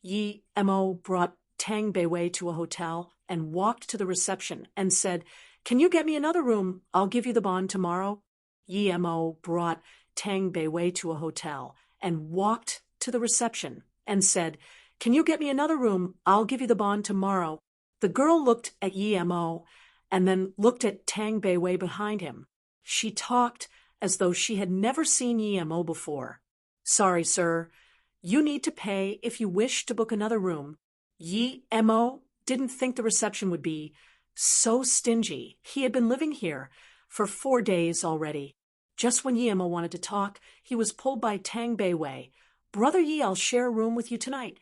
Yi Mo brought Tang Beiwei to a hotel and walked to the reception and said, "Can you get me another room? I'll give you the bond tomorrow." Yi Mo brought Tang Beiwei to a hotel and walked to the reception and said, "Can you get me another room? I'll give you the bond tomorrow." The girl looked at Yi Mo and then looked at Tang Beiwei behind him. She talked as though she had never seen Yi Mo before. "Sorry, sir. You need to pay if you wish to book another room." Yi Mo didn't think the reception would be so stingy. He had been living here for 4 days already. Just when Yi Mo wanted to talk, he was pulled by Tang Beiwei. "Brother Yi, I'll share a room with you tonight.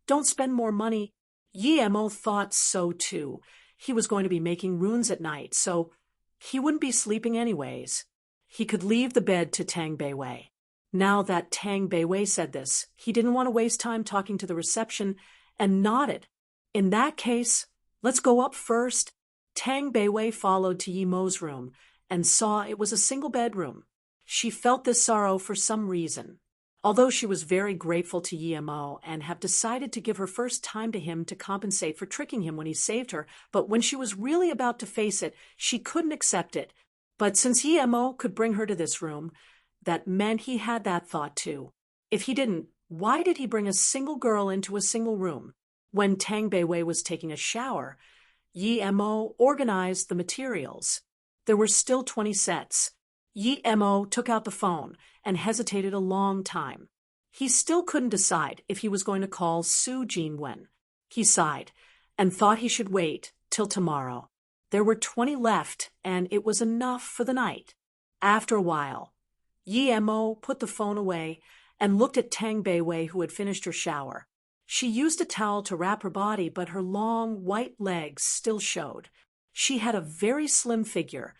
Don't spend more money." Yi Mo thought so too. He was going to be making runes at night, so he wouldn't be sleeping anyways. He could leave the bed to Tang Beiwei. Now that Tang Beiwei said this, he didn't want to waste time talking to the reception and nodded. "In that case, let's go up first." Tang Beiwei followed to Yi Mo's room and saw it was a single bedroom. She felt this sorrow for some reason. Although she was very grateful to Yi Mo and had decided to give her first time to him to compensate for tricking him when he saved her, but when she was really about to face it, she couldn't accept it. But since Yi Mo could bring her to this room, that meant he had that thought too. If he didn't, why did he bring a single girl into a single room? When Tang Beiwei was taking a shower, Yi Mo organized the materials. There were still 20 sets. Yi Mo took out the phone and hesitated a long time. He still couldn't decide if he was going to call Su Jinwen. He sighed and thought he should wait till tomorrow. There were 20 left, and it was enough for the night. After a while, Yi Mo put the phone away and looked at Tang Beiwei, who had finished her shower. She used a towel to wrap her body, but her long, white legs still showed. She had a very slim figure,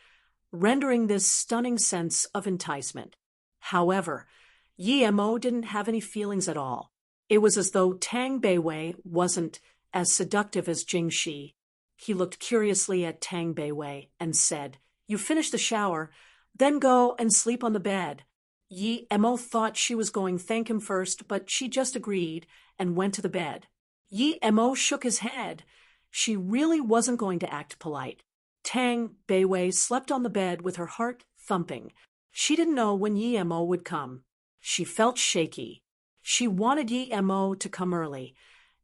rendering this stunning sense of enticement. However, Yi Mo didn't have any feelings at all. It was as though Tang Beiwei wasn't as seductive as Jing Shi. He looked curiously at Tang Beiwei and said, "You finish the shower, then go and sleep on the bed." Yi Mo thought she was going to thank him first, but she just agreed and went to the bed. Yi Mo shook his head. She really wasn't going to act polite. Tang Beiwei slept on the bed with her heart thumping. She didn't know when Yi Mo would come. She felt shaky. She wanted Yi Mo to come early,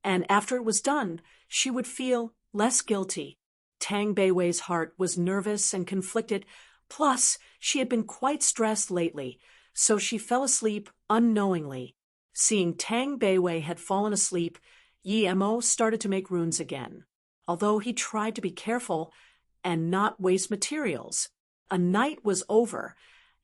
and after it was done, she would feel less guilty. Tang Beiwei's heart was nervous and conflicted, plus she had been quite stressed lately, so she fell asleep unknowingly. Seeing Tang Beiwei had fallen asleep, Yi Mo started to make runes again, although he tried to be careful and not waste materials. A night was over,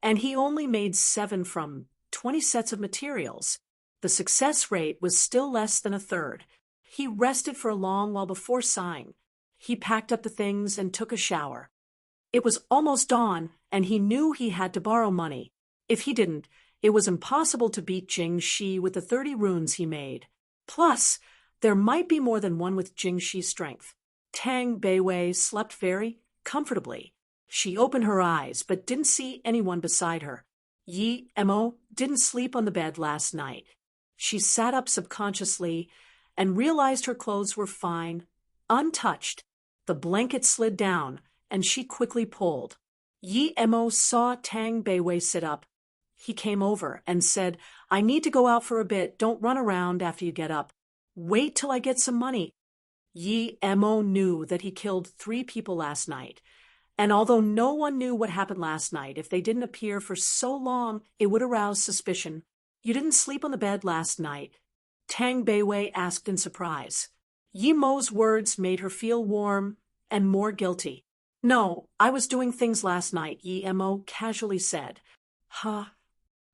and he only made 7 from 20 sets of materials. The success rate was still less than a third. He rested for a long while before sighing. He packed up the things and took a shower. It was almost dawn, and he knew he had to borrow money. If he didn't, it was impossible to beat Jing Shi with the 30 runes he made. Plus, there might be more than one with Jing Shi's strength. Tang Beiwei slept very comfortably. She opened her eyes, but didn't see anyone beside her. Yi Mo didn't sleep on the bed last night. She sat up subconsciously and realized her clothes were fine, untouched. The blanket slid down, and she quickly pulled. Yi Mo saw Tang Beiwei sit up. He came over and said, "I need to go out for a bit. Don't run around after you get up. Wait till I get some money." Yi Mo knew that he killed 3 people last night, and although no one knew what happened last night, if they didn't appear for so long, it would arouse suspicion. "You didn't sleep on the bed last night?" Tang Beiwei asked in surprise. Yi Mo's words made her feel warm and more guilty. "No, I was doing things last night," Yi Mo casually said. "Huh?"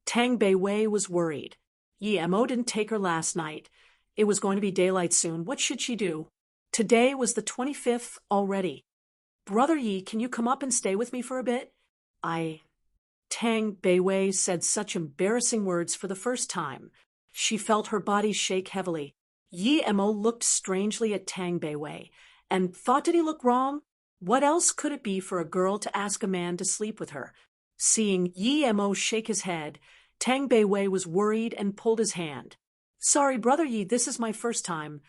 Tang Beiwei was worried. Yi Mo didn't take her last night. It was going to be daylight soon. What should she do? Today was the 25th already. "Brother Yi, can you come up and stay with me for a bit?" Tang Beiwei said such embarrassing words for the first time. She felt her body shake heavily. Yi Mo looked strangely at Tang Beiwei and thought, did he look wrong? What else could it be for a girl to ask a man to sleep with her? Seeing Yi Mo shake his head, Tang Beiwei was worried and pulled his hand. Sorry, Brother Yi, this is my first time.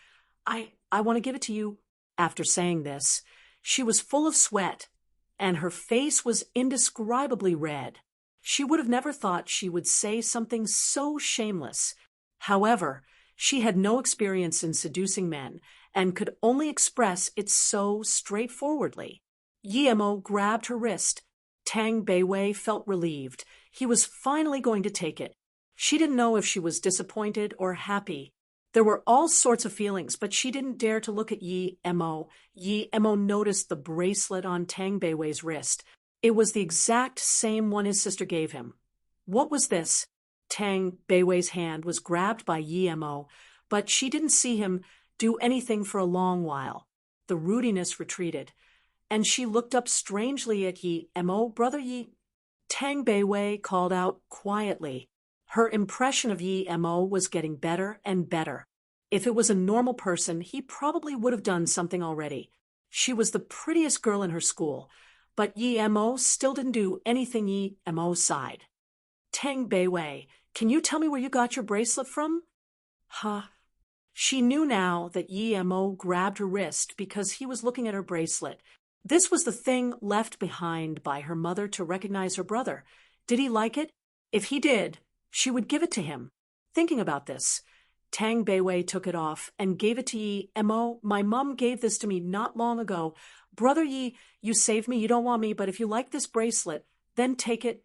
I want to give it to you. After saying this, she was full of sweat, and her face was indescribably red. She would have never thought she would say something so shameless. However, she had no experience in seducing men and could only express it so straightforwardly. Yemo grabbed her wrist. Tang Beiwei felt relieved. He was finally going to take it. She didn't know if she was disappointed or happy. There were all sorts of feelings, but she didn't dare to look at Yi Mo. Yi Mo noticed the bracelet on Tang Beiwei's wrist. It was the exact same one his sister gave him. What was this? Tang Beiwei's hand was grabbed by Yi Mo, but she didn't see him do anything for a long while. The rudiness retreated, and she looked up strangely at Yi Mo. Brother Yi. Tang Beiwei called out quietly. Her impression of Yi Mo was getting better and better. If it was a normal person, he probably would have done something already. She was the prettiest girl in her school, but Yi Mo still didn't do anything Yi Mo sighed. Tang Beiwei, can you tell me where you got your bracelet from? Huh? She knew now that Yi Mo grabbed her wrist because he was looking at her bracelet. This was the thing left behind by her mother to recognize her brother. Did he like it? If he did, she would give it to him. Thinking about this, Tang Beiwei took it off and gave it to Yi Mo. My mom gave this to me not long ago. Brother Yi, you saved me, you don't want me, but if you like this bracelet, then take it.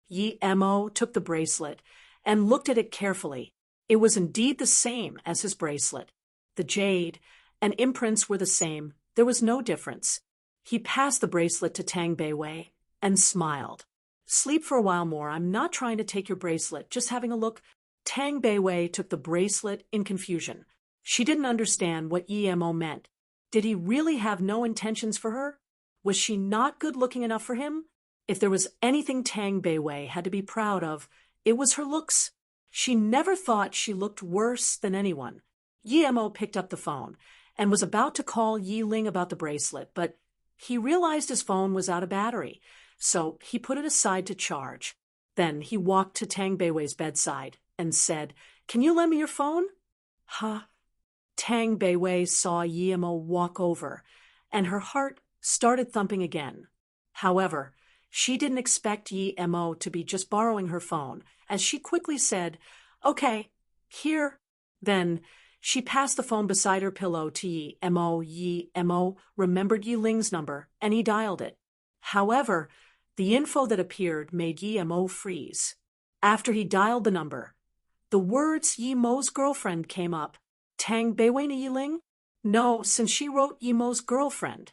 Yi Mo took the bracelet and looked at it carefully. It was indeed the same as his bracelet. The jade and imprints were the same. There was no difference. He passed the bracelet to Tang Beiwei and smiled. Sleep for a while more. I'm not trying to take your bracelet, just having a look. Tang Beiwei took the bracelet in confusion. She didn't understand what Yi Mo meant. Did he really have no intentions for her? Was she not good-looking enough for him? If there was anything Tang Beiwei had to be proud of, it was her looks. She never thought she looked worse than anyone. Yi Mo picked up the phone and was about to call Yi Ling about the bracelet, but he realized his phone was out of battery, so he put it aside to charge. Then he walked to Tang Beiwei's bedside and said, "Can you lend me your phone?" Huh? Tang Beiwei saw Yi Mo walk over, and her heart started thumping again. However, she didn't expect Yi Mo to be just borrowing her phone, as she quickly said, "Okay, here." Then she passed the phone beside her pillow to Yi Mo. Yi Mo remembered Yi Ling's number, and he dialed it. However, the info that appeared made Yi Mo freeze. After he dialed the number, the words Yi Mo's girlfriend came up. Tang Beiwei ni Yi Ling? No, since she wrote Yi Mo's girlfriend.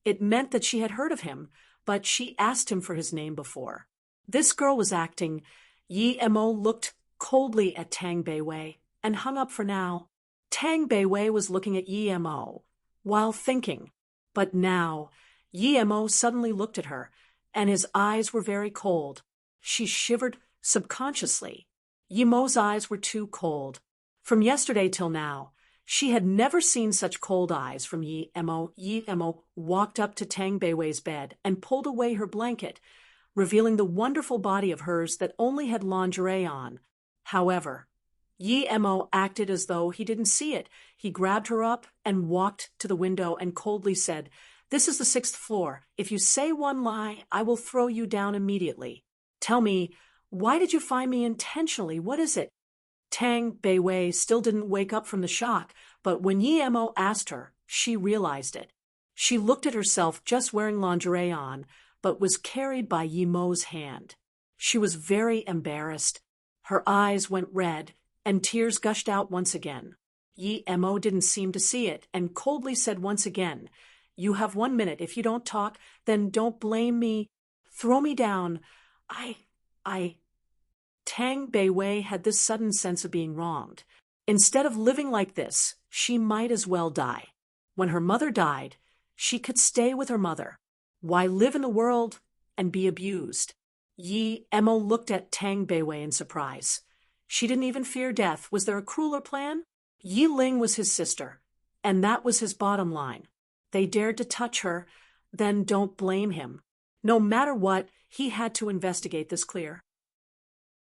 It meant that she had heard of him, but she asked him for his name before. This girl was acting. Yi Mo looked coldly at Tang Beiwei and hung up for now. Tang Beiwei was looking at Yi Mo while thinking, but now Yi Mo suddenly looked at her, and his eyes were very cold. She shivered subconsciously. Yi Mo's eyes were too cold. From yesterday till now, she had never seen such cold eyes from Yi Mo. Yi Mo walked up to Tang Beiwei's bed and pulled away her blanket, revealing the wonderful body of hers that only had lingerie on. However, Yi Mo acted as though he didn't see it. He grabbed her up and walked to the window and coldly said, "This is the 6th floor. If you say one lie, I will throw you down immediately. Tell me, why did you find me intentionally? What is it?" Tang Beiwei still didn't wake up from the shock, but when Yi Mo asked her, she realized it. She looked at herself just wearing lingerie on, but was carried by Yi Mo's hand. She was very embarrassed. Her eyes went red, and tears gushed out once again. Yi Mo didn't seem to see it, and coldly said once again, "You have 1 minute. If you don't talk, then don't blame me. Throw me down. Tang Beiwei had this sudden sense of being wronged. Instead of living like this, she might as well die. When her mother died, she could stay with her mother. Why live in the world and be abused? Yi Mo looked at Tang Beiwei in surprise. She didn't even fear death. Was there a crueler plan? Yi Ling was his sister, and that was his bottom line. They dared to touch her, then don't blame him. No matter what, he had to investigate this clear.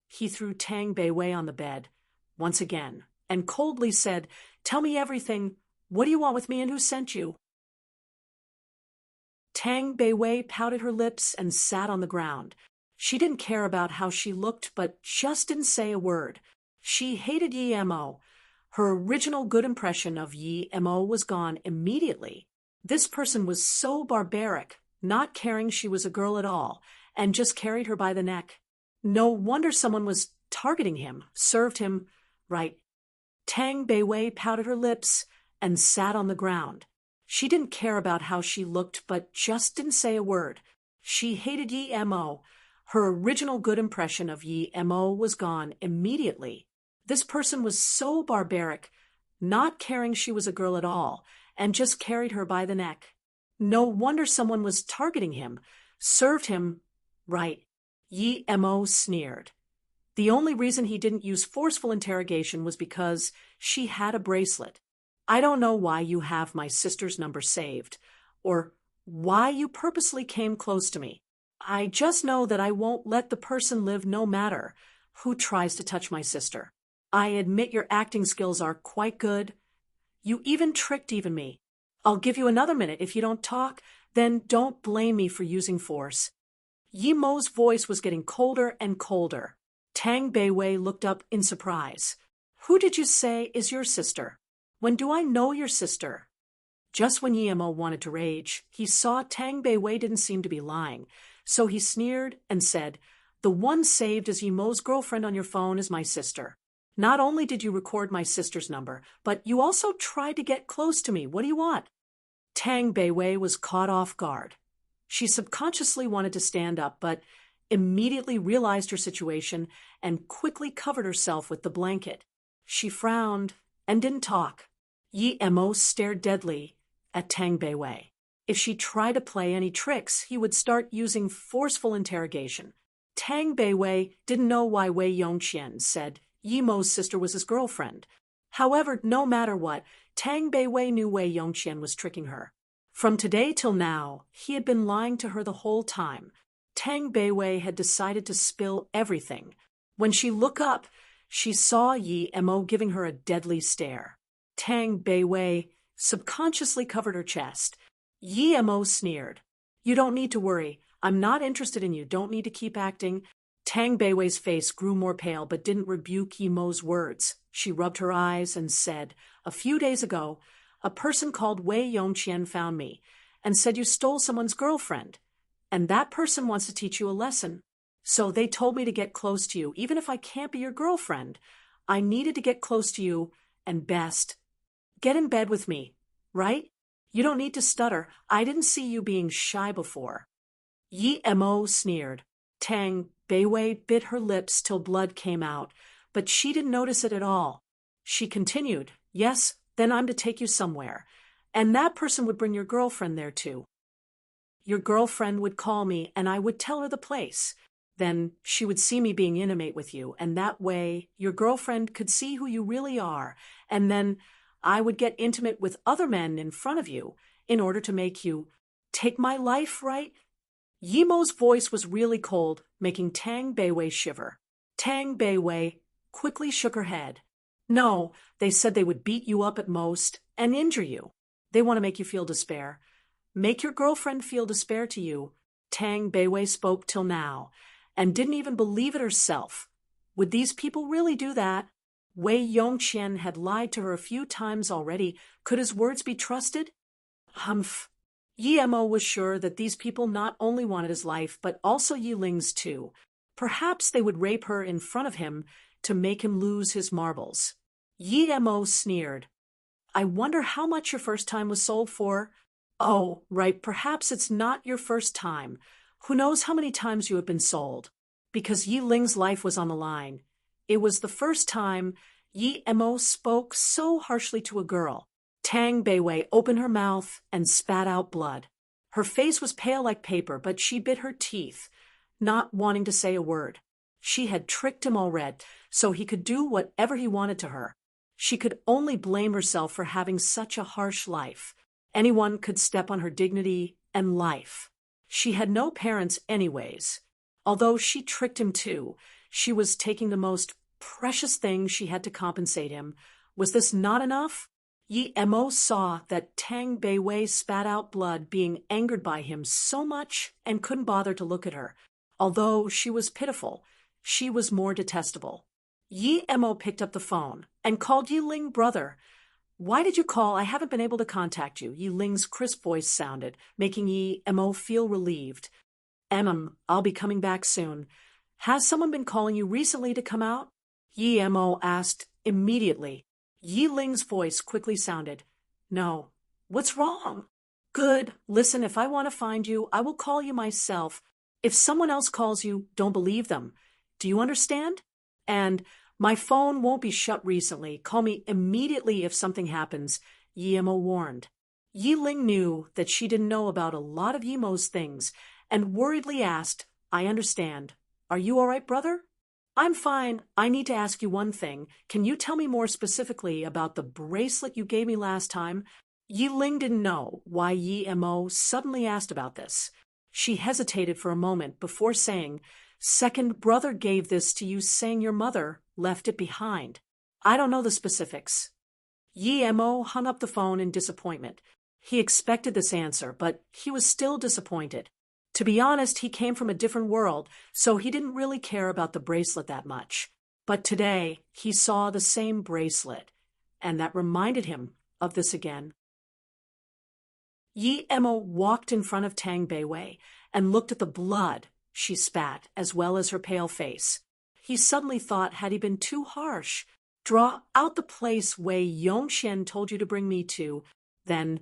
He threw Tang Beiwei on the bed. Once again, and coldly said, "Tell me everything. What do you want with me and who sent you?" Tang Beiwei pouted her lips and sat on the ground. She didn't care about how she looked, but just didn't say a word. She hated Yi Mo. Her original good impression of Yi Mo was gone immediately. This person was so barbaric, not caring she was a girl at all, and just carried her by the neck. No wonder someone was targeting him, served him right. Tang Beiwei pouted her lips and sat on the ground. She didn't care about how she looked, but just didn't say a word. She hated Yi Mo. Her original good impression of Yi Mo was gone immediately. This person was so barbaric, not caring she was a girl at all, and just carried her by the neck. No wonder someone was targeting him, served him right. Yi Mo sneered. The only reason he didn't use forceful interrogation was because she had a bracelet. "I don't know why you have my sister's number saved, or why you purposely came close to me. I just know that I won't let the person live no matter who tries to touch my sister. I admit your acting skills are quite good. You even tricked me. I'll give you another minute. If you don't talk, then don't blame me for using force." Yi Mo's voice was getting colder and colder. Tang Beiwei looked up in surprise. "Who did you say is your sister? When do I know your sister?" Just when Yi Mo wanted to rage, he saw Tang Beiwei didn't seem to be lying, so he sneered and said, "The one saved as Yi Mo's girlfriend on your phone is my sister. Not only did you record my sister's number, but you also tried to get close to me. What do you want?" Tang Beiwei was caught off guard. She subconsciously wanted to stand up, but immediately realized her situation and quickly covered herself with the blanket. She frowned and didn't talk. Yi Mo stared deadly at Tang Beiwei. If she tried to play any tricks, he would start using forceful interrogation. Tang Beiwei didn't know why Wei Yongqian said Yi Mo's sister was his girlfriend. However, no matter what, Tang Beiwei knew Wei Yongqian was tricking her. From today till now, he had been lying to her the whole time. Tang Beiwei had decided to spill everything. When she looked up, she saw Yi Mo giving her a deadly stare. Tang Beiwei subconsciously covered her chest. Yi Mo sneered. "You don't need to worry. I'm not interested in you. Don't need to keep acting." Tang Beiwei's face grew more pale but didn't rebuke Yi Mo's words. She rubbed her eyes and said, "A few days ago, a person called Wei Yongqian found me and said you stole someone's girlfriend. And that person wants to teach you a lesson. So they told me to get close to you, even if I can't be your girlfriend. I needed to get close to you, and best, get in bed with me, right? You don't need to stutter. I didn't see you being shy before." Yi Mo sneered. Tang Beiwei bit her lips till blood came out, but she didn't notice it at all. She continued, "Yes, then I'm to take you somewhere. And that person would bring your girlfriend there too. Your girlfriend would call me and I would tell her the place. Then she would see me being intimate with you, and that way your girlfriend could see who you really are, and then I would get intimate with other men in front of you in order to make you take my life, right?" Yi Mo's voice was really cold, making Tang Beiwei shiver. Tang Beiwei quickly shook her head. "No, they said they would beat you up at most and injure you. They want to make you feel despair. Make your girlfriend feel despair to you." Tang Beiwei spoke till now, and didn't even believe it herself. Would these people really do that? Wei Yongqian had lied to her a few times already. Could his words be trusted? Humph. Yi Mo was sure that these people not only wanted his life, but also Yi Ling's too. Perhaps they would rape her in front of him to make him lose his marbles. Yi Mo sneered. "I wonder how much your first time was sold for?" "Oh, right, perhaps it's not your first time. Who knows how many times you have been sold?" Because Yi Ling's life was on the line. It was the first time Yi Mo spoke so harshly to a girl. Tang Beiwei opened her mouth and spat out blood. Her face was pale like paper, but she bit her teeth, not wanting to say a word. She had tricked him already, so he could do whatever he wanted to her. She could only blame herself for having such a harsh life. Anyone could step on her dignity and life. She had no parents anyways. Although she tricked him too, she was taking the most precious thing she had to compensate him, Was this not enough? Yi Mo saw that Tang Beiwei spat out blood, being angered by him so much, and couldn't bother to look at her. Although she was pitiful, she was more detestable. Yi Mo picked up the phone and called Yi Ling brother. Why did you call? I haven't been able to contact you. Yi Ling's crisp voice sounded, making Yi Mo feel relieved. I'll be coming back soon. Has someone been calling you recently to come out? Yi Mo asked immediately. Yi Ling's voice quickly sounded. No. What's wrong? Good. Listen, if I want to find you, I will call you myself. If someone else calls you, don't believe them. Do you understand? And my phone won't be shut recently. Call me immediately if something happens, Yi Mo warned. Yi Ling knew that she didn't know about a lot of Yi Mo's things and worriedly asked, I understand. Are you all right, brother? I'm fine. I need to ask you one thing. Can you tell me more specifically about the bracelet you gave me last time? Yi Ling didn't know why Yi Mo suddenly asked about this. She hesitated for a moment before saying, Second brother gave this to you, saying your mother left it behind. I don't know the specifics. Yi Mo hung up the phone in disappointment. He expected this answer, but he was still disappointed. To be honest, he came from a different world, so he didn't really care about the bracelet that much. But today, he saw the same bracelet, and that reminded him of this again. Yi Mo walked in front of Tang Beiwei and looked at the blood she spat, as well as her pale face. He suddenly thought, had he been too harsh? Draw out the place Wei Yongxian told you to bring me to. Then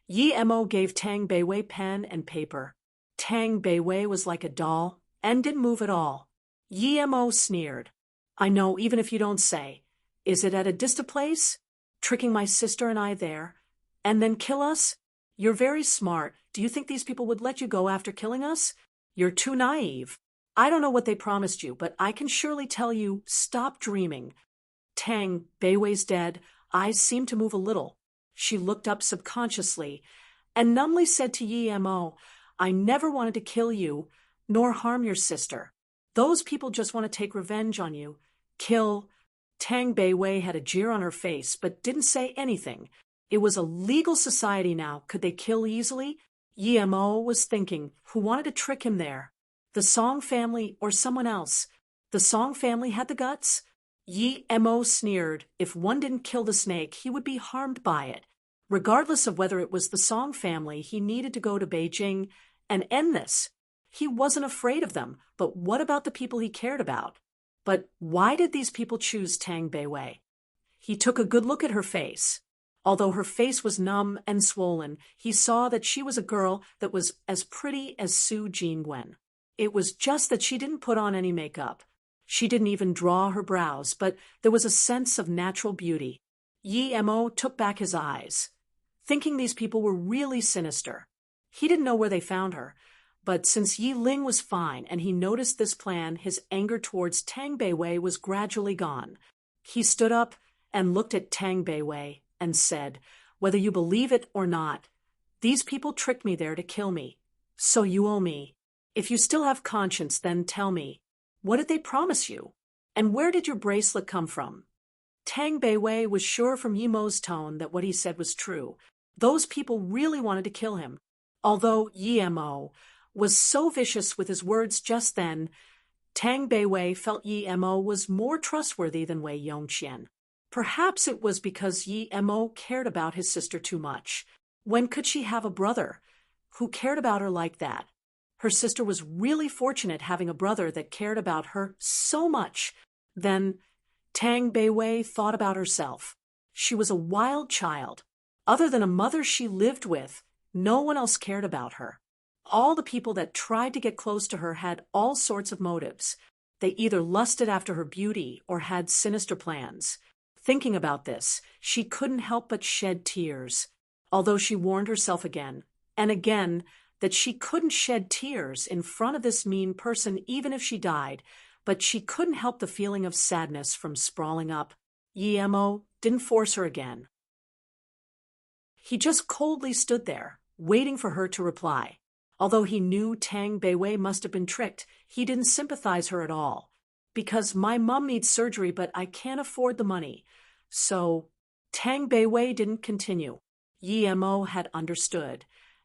Yi Mo gave Tang Beiwei pen and paper. Tang Beiwei was like a doll and didn't move at all. Yi Mo sneered. I know, even if you don't say. Is it at a distant place? Tricking my sister and I there? And then kill us? You're very smart. Do you think these people would let you go after killing us? You're too naive. I don't know what they promised you, but I can surely tell you, stop dreaming. Tang Beiwei's dead. Eyes seemed to move a little. She looked up subconsciously and numbly said to Yi Mo, I never wanted to kill you, nor harm your sister. Those people just want to take revenge on you. Kill. Tang Beiwei had a jeer on her face, but didn't say anything. It was a legal society now. Could they kill easily? Yi Mo was thinking, who wanted to trick him there? The Song family or someone else? The Song family had the guts? Yi Mo sneered. If one didn't kill the snake, he would be harmed by it. Regardless of whether it was the Song family, he needed to go to Beijing and end this. He wasn't afraid of them, but what about the people he cared about? But why did these people choose Tang Beiwei? He took a good look at her face. Although her face was numb and swollen, he saw that she was a girl that was as pretty as Su Jingwen. It was just that she didn't put on any makeup. She didn't even draw her brows, but there was a sense of natural beauty. Yi Mo took back his eyes, thinking these people were really sinister. He didn't know where they found her, but since Yi Ling was fine and he noticed this plan, his anger towards Tang Beiwei was gradually gone. He stood up and looked at Tang Beiwei and said, whether you believe it or not, these people tricked me there to kill me. So you owe me. If you still have conscience, then tell me, what did they promise you? And where did your bracelet come from? Tang Beiwei was sure from Yi Mo's tone that what he said was true. Those people really wanted to kill him. Although Yi Mo was so vicious with his words just then, Tang Beiwei felt Yi Mo was more trustworthy than Wei Yongxian. Perhaps it was because Yi Mo cared about his sister too much. When could she have a brother who cared about her like that? Her sister was really fortunate having a brother that cared about her so much. Then Tang Beiwei thought about herself. She was a wild child. Other than a mother she lived with, no one else cared about her. All the people that tried to get close to her had all sorts of motives. They either lusted after her beauty or had sinister plans. Thinking about this, she couldn't help but shed tears, although she warned herself again and again that she couldn't shed tears in front of this mean person even if she died, but she couldn't help the feeling of sadness from sprawling up. Yi Mo didn't force her again. He just coldly stood there, waiting for her to reply. Although he knew Tang Beiwei must have been tricked, he didn't sympathize her at all. Because my mom needs surgery, but I can't afford the money. So Tang Beiwei didn't continue. Yi Mo had understood,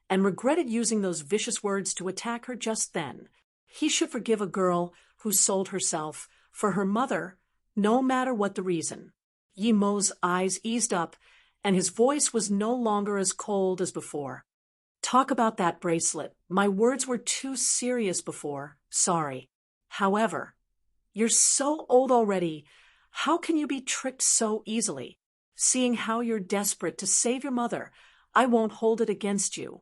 and regretted using those vicious words to attack her just then. He should forgive a girl who sold herself for her mother, no matter what the reason. Yi Mo's eyes eased up, and his voice was no longer as cold as before. Talk about that bracelet. My words were too serious before. Sorry. However, you're so old already. How can you be tricked so easily? Seeing how you're desperate to save your mother, I won't hold it against you.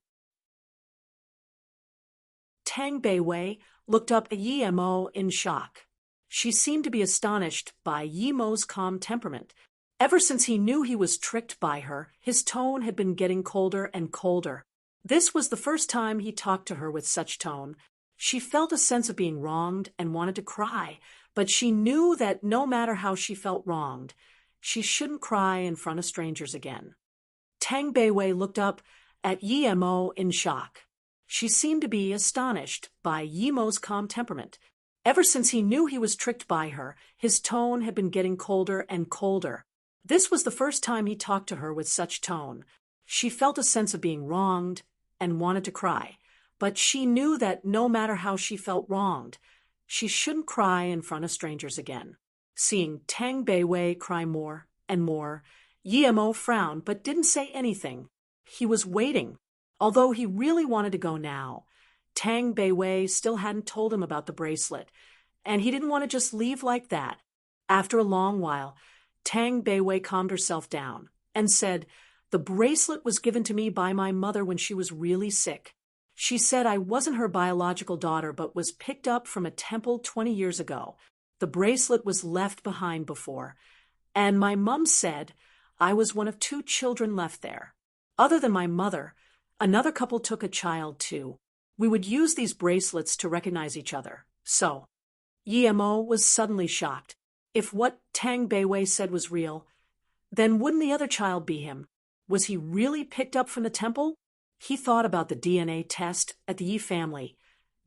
Tang Beiwei looked up at Yi Mo in shock. She seemed to be astonished by Yi Mo's calm temperament. Ever since he knew he was tricked by her, his tone had been getting colder and colder. This was the first time he talked to her with such tone. She felt a sense of being wronged and wanted to cry, but she knew that no matter how she felt wronged, she shouldn't cry in front of strangers again. Tang Beiwei looked up at Yi Mo in shock. She seemed to be astonished by Yi Mo's calm temperament. Ever since he knew he was tricked by her, his tone had been getting colder and colder. This was the first time he talked to her with such tone. She felt a sense of being wronged and wanted to cry, but she knew that no matter how she felt wronged, she shouldn't cry in front of strangers again. Seeing Tang Beiwei cry more and more, Yi Mo frowned but didn't say anything. He was waiting. Although he really wanted to go now, Tang Beiwei still hadn't told him about the bracelet, and he didn't want to just leave like that. After a long while, Tang Beiwei calmed herself down and said, "The bracelet was given to me by my mother when she was really sick. She said I wasn't her biological daughter but was picked up from a temple 20 years ago. The bracelet was left behind before, and my mum said I was one of 2 children left there. Other than my mother, another couple took a child too. We would use these bracelets to recognize each other. So." Yi Mo was suddenly shocked. If what Tang Beiwei said was real, then wouldn't the other child be him? Was he really picked up from the temple? He thought about the DNA test at the Yi family.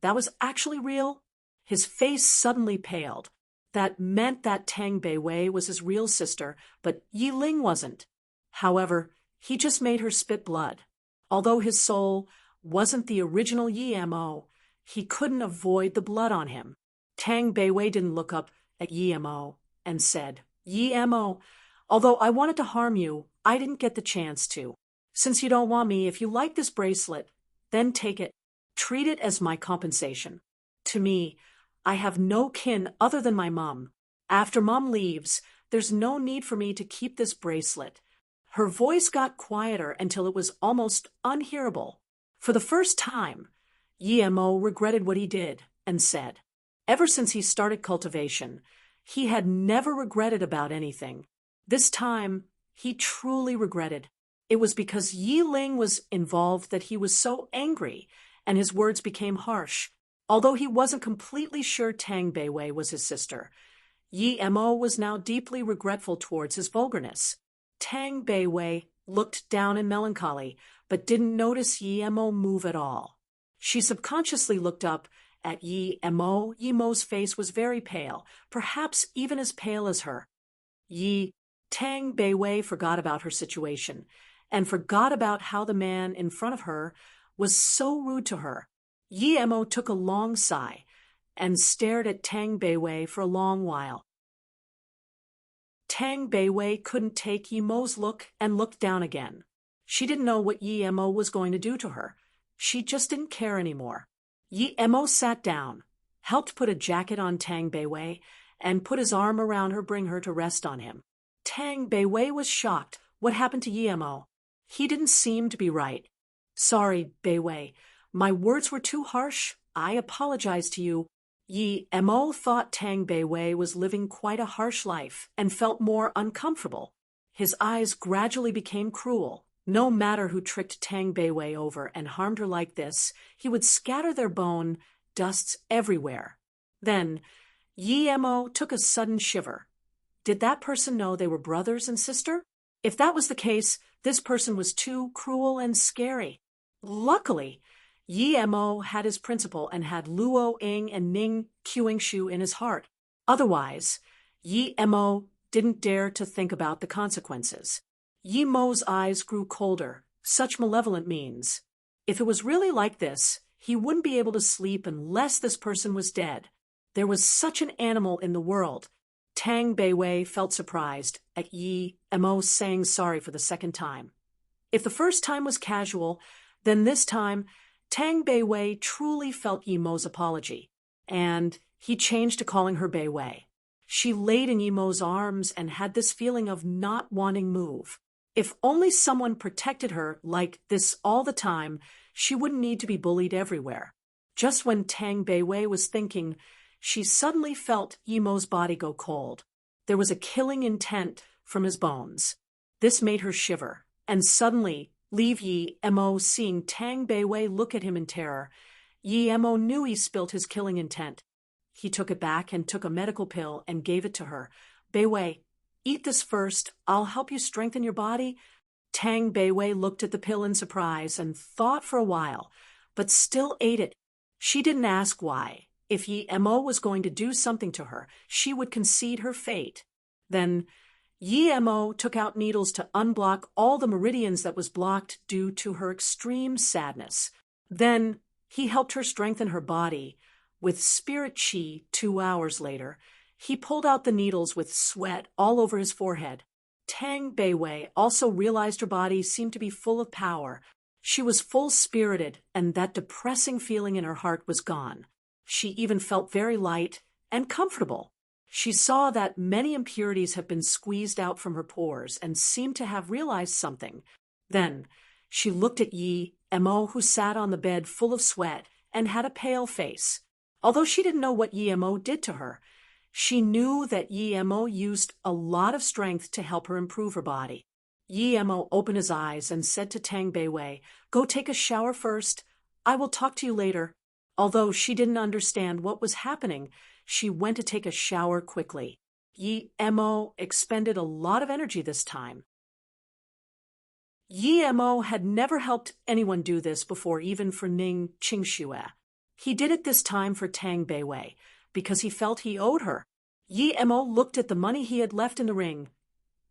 That was actually real? His face suddenly paled. That meant that Tang Beiwei was his real sister, but Yi Ling wasn't. However, he just made her spit blood. Although his soul wasn't the original Yi Mo, he couldn't avoid the blood on him. Tang Beiwei didn't look up at Yi Mo and said, "Yi Mo, although I wanted to harm you, I didn't get the chance to. Since you don't want me, if you like this bracelet, then take it. Treat it as my compensation. To me, I have no kin other than my mom. After Mom leaves, there's no need for me to keep this bracelet." Her voice got quieter until it was almost unhearable. For the first time, Yi Mo regretted what he did and said, ever since he started cultivation, he had never regretted about anything. This time, he truly regretted. It was because Yi Ling was involved that he was so angry, and his words became harsh. Although he wasn't completely sure Tang Beiwei was his sister, Yi Mo was now deeply regretful towards his vulgarness. Tang Beiwei looked down in melancholy, but didn't notice Yi Mo move at all. She subconsciously looked up at Yi Mo. Yi Mo's face was very pale, perhaps even as pale as her. Tang Beiwei forgot about her situation, and forgot about how the man in front of her was so rude to her. Yi Mo took a long sigh, and stared at Tang Beiwei for a long while. Tang Beiwei couldn't take Yi Mo's look and looked down again. She didn't know what Yi Mo was going to do to her. She just didn't care anymore. Yi Mo sat down, helped put a jacket on Tang Beiwei, and put his arm around her, bring her to rest on him. Tang Beiwei was shocked. What happened to Yi Mo? He didn't seem to be right. "Sorry, Beiwei. My words were too harsh. I apologize to you." Yi Mo thought Tang Beiwei was living quite a harsh life and felt more uncomfortable. His eyes gradually became cruel. No matter who tricked Tang Beiwei over and harmed her like this, he would scatter their bone dusts everywhere. Then Yi Mo took a sudden shiver. Did that person know they were brothers and sister? If that was the case, this person was too cruel and scary. Luckily, Yi Mo had his principal and had Luo Ing and Ning Qingshu in his heart. Otherwise, Yi Mo didn't dare to think about the consequences. Yi Mo's eyes grew colder. Such malevolent means. If it was really like this, he wouldn't be able to sleep unless this person was dead. There was such an animal in the world. Tang Beiwei felt surprised at Yi Mo saying sorry for the second time. If the first time was casual, then this time, Tang Beiwei truly felt Yi Mo's apology, and he changed to calling her Beiwei. She laid in Yi Mo's arms and had this feeling of not wanting move. If only someone protected her like this all the time, she wouldn't need to be bullied everywhere. Just when Tang Beiwei was thinking, she suddenly felt Yi Mo's body go cold. There was a killing intent from his bones. This made her shiver, and suddenly, Yi Mo seeing Tang Beiwei look at him in terror, Yi Mo knew he spilt his killing intent. He took it back and took a medical pill and gave it to her. Beiwei, eat this first. I'll help you strengthen your body. Tang Beiwei looked at the pill in surprise and thought for a while, but still ate it. She didn't ask why. If Yi Mo was going to do something to her, she would concede her fate. Then Yi Mo took out needles to unblock all the meridians that was blocked due to her extreme sadness. Then he helped her strengthen her body. With spirit chi 2 hours later, he pulled out the needles with sweat all over his forehead. Tang Beiwei also realized her body seemed to be full of power. She was full-spirited, and that depressing feeling in her heart was gone. She even felt very light and comfortable. She saw that many impurities have been squeezed out from her pores and seemed to have realized something. Then she looked at Yi Mo, who sat on the bed full of sweat and had a pale face. Although she didn't know what Yi Mo did to her, she knew that Yi Mo used a lot of strength to help her improve her body. Yi Mo opened his eyes and said to Tang Beiwei, "Go take a shower first. I will talk to you later." Although she didn't understand what was happening, she went to take a shower quickly. Yi Mo expended a lot of energy this time. Yi Mo had never helped anyone do this before, even for Ning Qingxue. He did it this time for Tang Beiwei, because he felt he owed her. Yi Mo looked at the money he had left in the ring.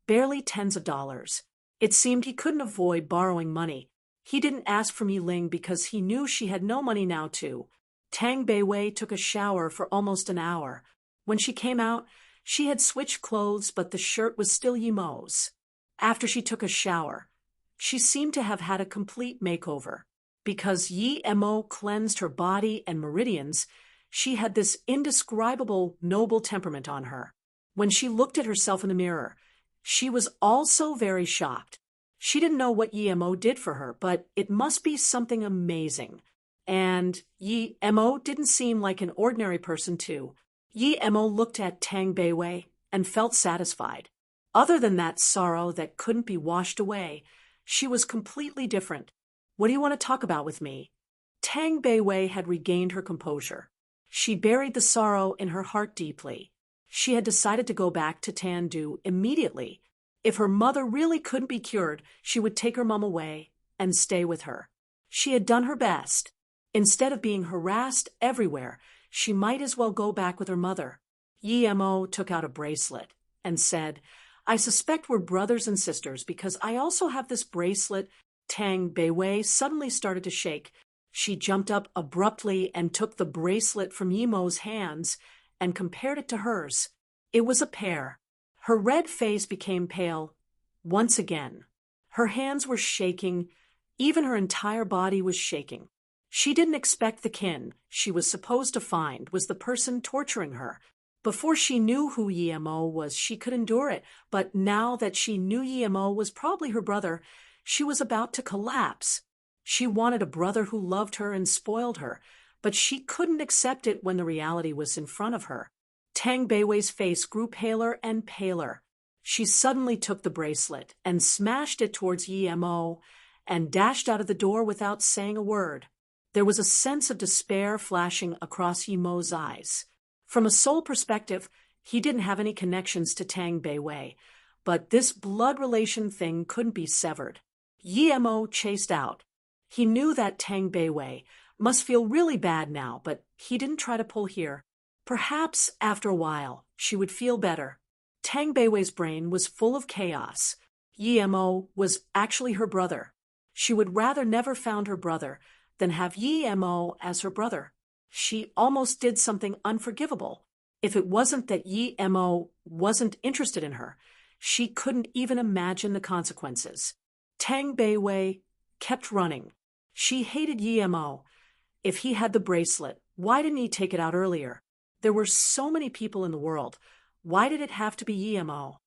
Barely tens of dollars. It seemed he couldn't avoid borrowing money. He didn't ask from Yi Ling because he knew she had no money now too. Tang Beiwei took a shower for almost an hour. When she came out, she had switched clothes, but the shirt was still Yi Mo's. After she took a shower, she seemed to have had a complete makeover. Because Yi Mo cleansed her body and meridians, she had this indescribable noble temperament on her. When she looked at herself in the mirror, she was also very shocked. She didn't know what Yi Mo did for her, but it must be something amazing. And Yi Mo didn't seem like an ordinary person too. Yi Mo looked at Tang Beiwei and felt satisfied. Other than that sorrow that couldn't be washed away, she was completely different. "What do you want to talk about with me?" Tang Beiwei had regained her composure. She buried the sorrow in her heart deeply. She had decided to go back to Tandu immediately. If her mother really couldn't be cured, she would take her mom away and stay with her. She had done her best. Instead of being harassed everywhere, she might as well go back with her mother. Yi Mo took out a bracelet and said, "I suspect we're brothers and sisters because I also have this bracelet." Tang Beiwei suddenly started to shake. She jumped up abruptly and took the bracelet from Yi Mo's hands and compared it to hers. It was a pair. Her red face became pale once again. Her hands were shaking. Even her entire body was shaking. She didn't expect the kin she was supposed to find was the person torturing her. Before she knew who Yi Mo was, she could endure it, but now that she knew Yi Mo was probably her brother, she was about to collapse. She wanted a brother who loved her and spoiled her, but she couldn't accept it when the reality was in front of her. Tang Beiwei's face grew paler and paler. She suddenly took the bracelet and smashed it towards Yi Mo and dashed out of the door without saying a word. There was a sense of despair flashing across Yi Mo's eyes. From a soul perspective, he didn't have any connections to Tang Beiwei, but this blood relation thing couldn't be severed. Yi Mo chased out. He knew that Tang Beiwei must feel really bad now, but he didn't try to pull here. Perhaps, after a while, she would feel better. Tang Beiwei's brain was full of chaos. Yi-mo was actually her brother. She would rather never found her brother than have Yi-mo as her brother. She almost did something unforgivable. If it wasn't that Yi-mo wasn't interested in her, she couldn't even imagine the consequences. Tang Beiwei kept running. She hated Yi-mo. If he had the bracelet, why didn't he take it out earlier? There were so many people in the world. Why did it have to be Yi-mo?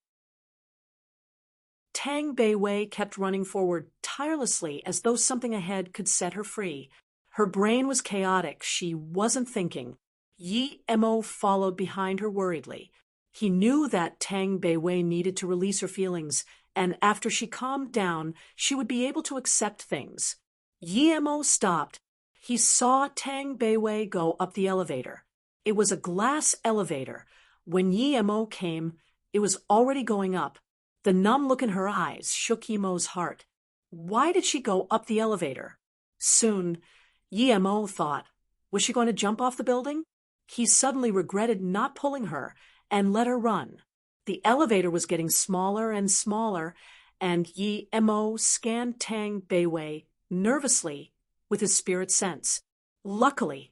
Tang Beiwei kept running forward tirelessly as though something ahead could set her free. Her brain was chaotic. She wasn't thinking. Yi-mo followed behind her worriedly. He knew that Tang Beiwei needed to release her feelings, and after she calmed down, she would be able to accept things. Yi-mo stopped. He saw Tang Beiwei go up the elevator. It was a glass elevator. When Yi-mo came, it was already going up. The numb look in her eyes shook Yi-mo's heart. Why did she go up the elevator? Soon, Yi-mo thought, was she going to jump off the building? He suddenly regretted not pulling her and let her run. The elevator was getting smaller and smaller, and Yi-mo scanned Tang Beiwei nervously with his spirit sense. Luckily,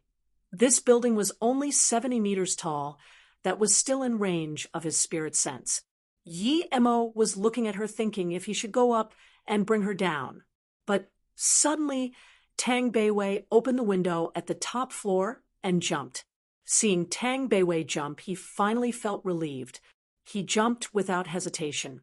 this building was only 70 meters tall. That was still in range of his spirit sense. Yi-mo was looking at her thinking if he should go up and bring her down. But suddenly, Tang Beiwei opened the window at the top floor and jumped. Seeing Tang Beiwei jump, he finally felt relieved. He jumped without hesitation,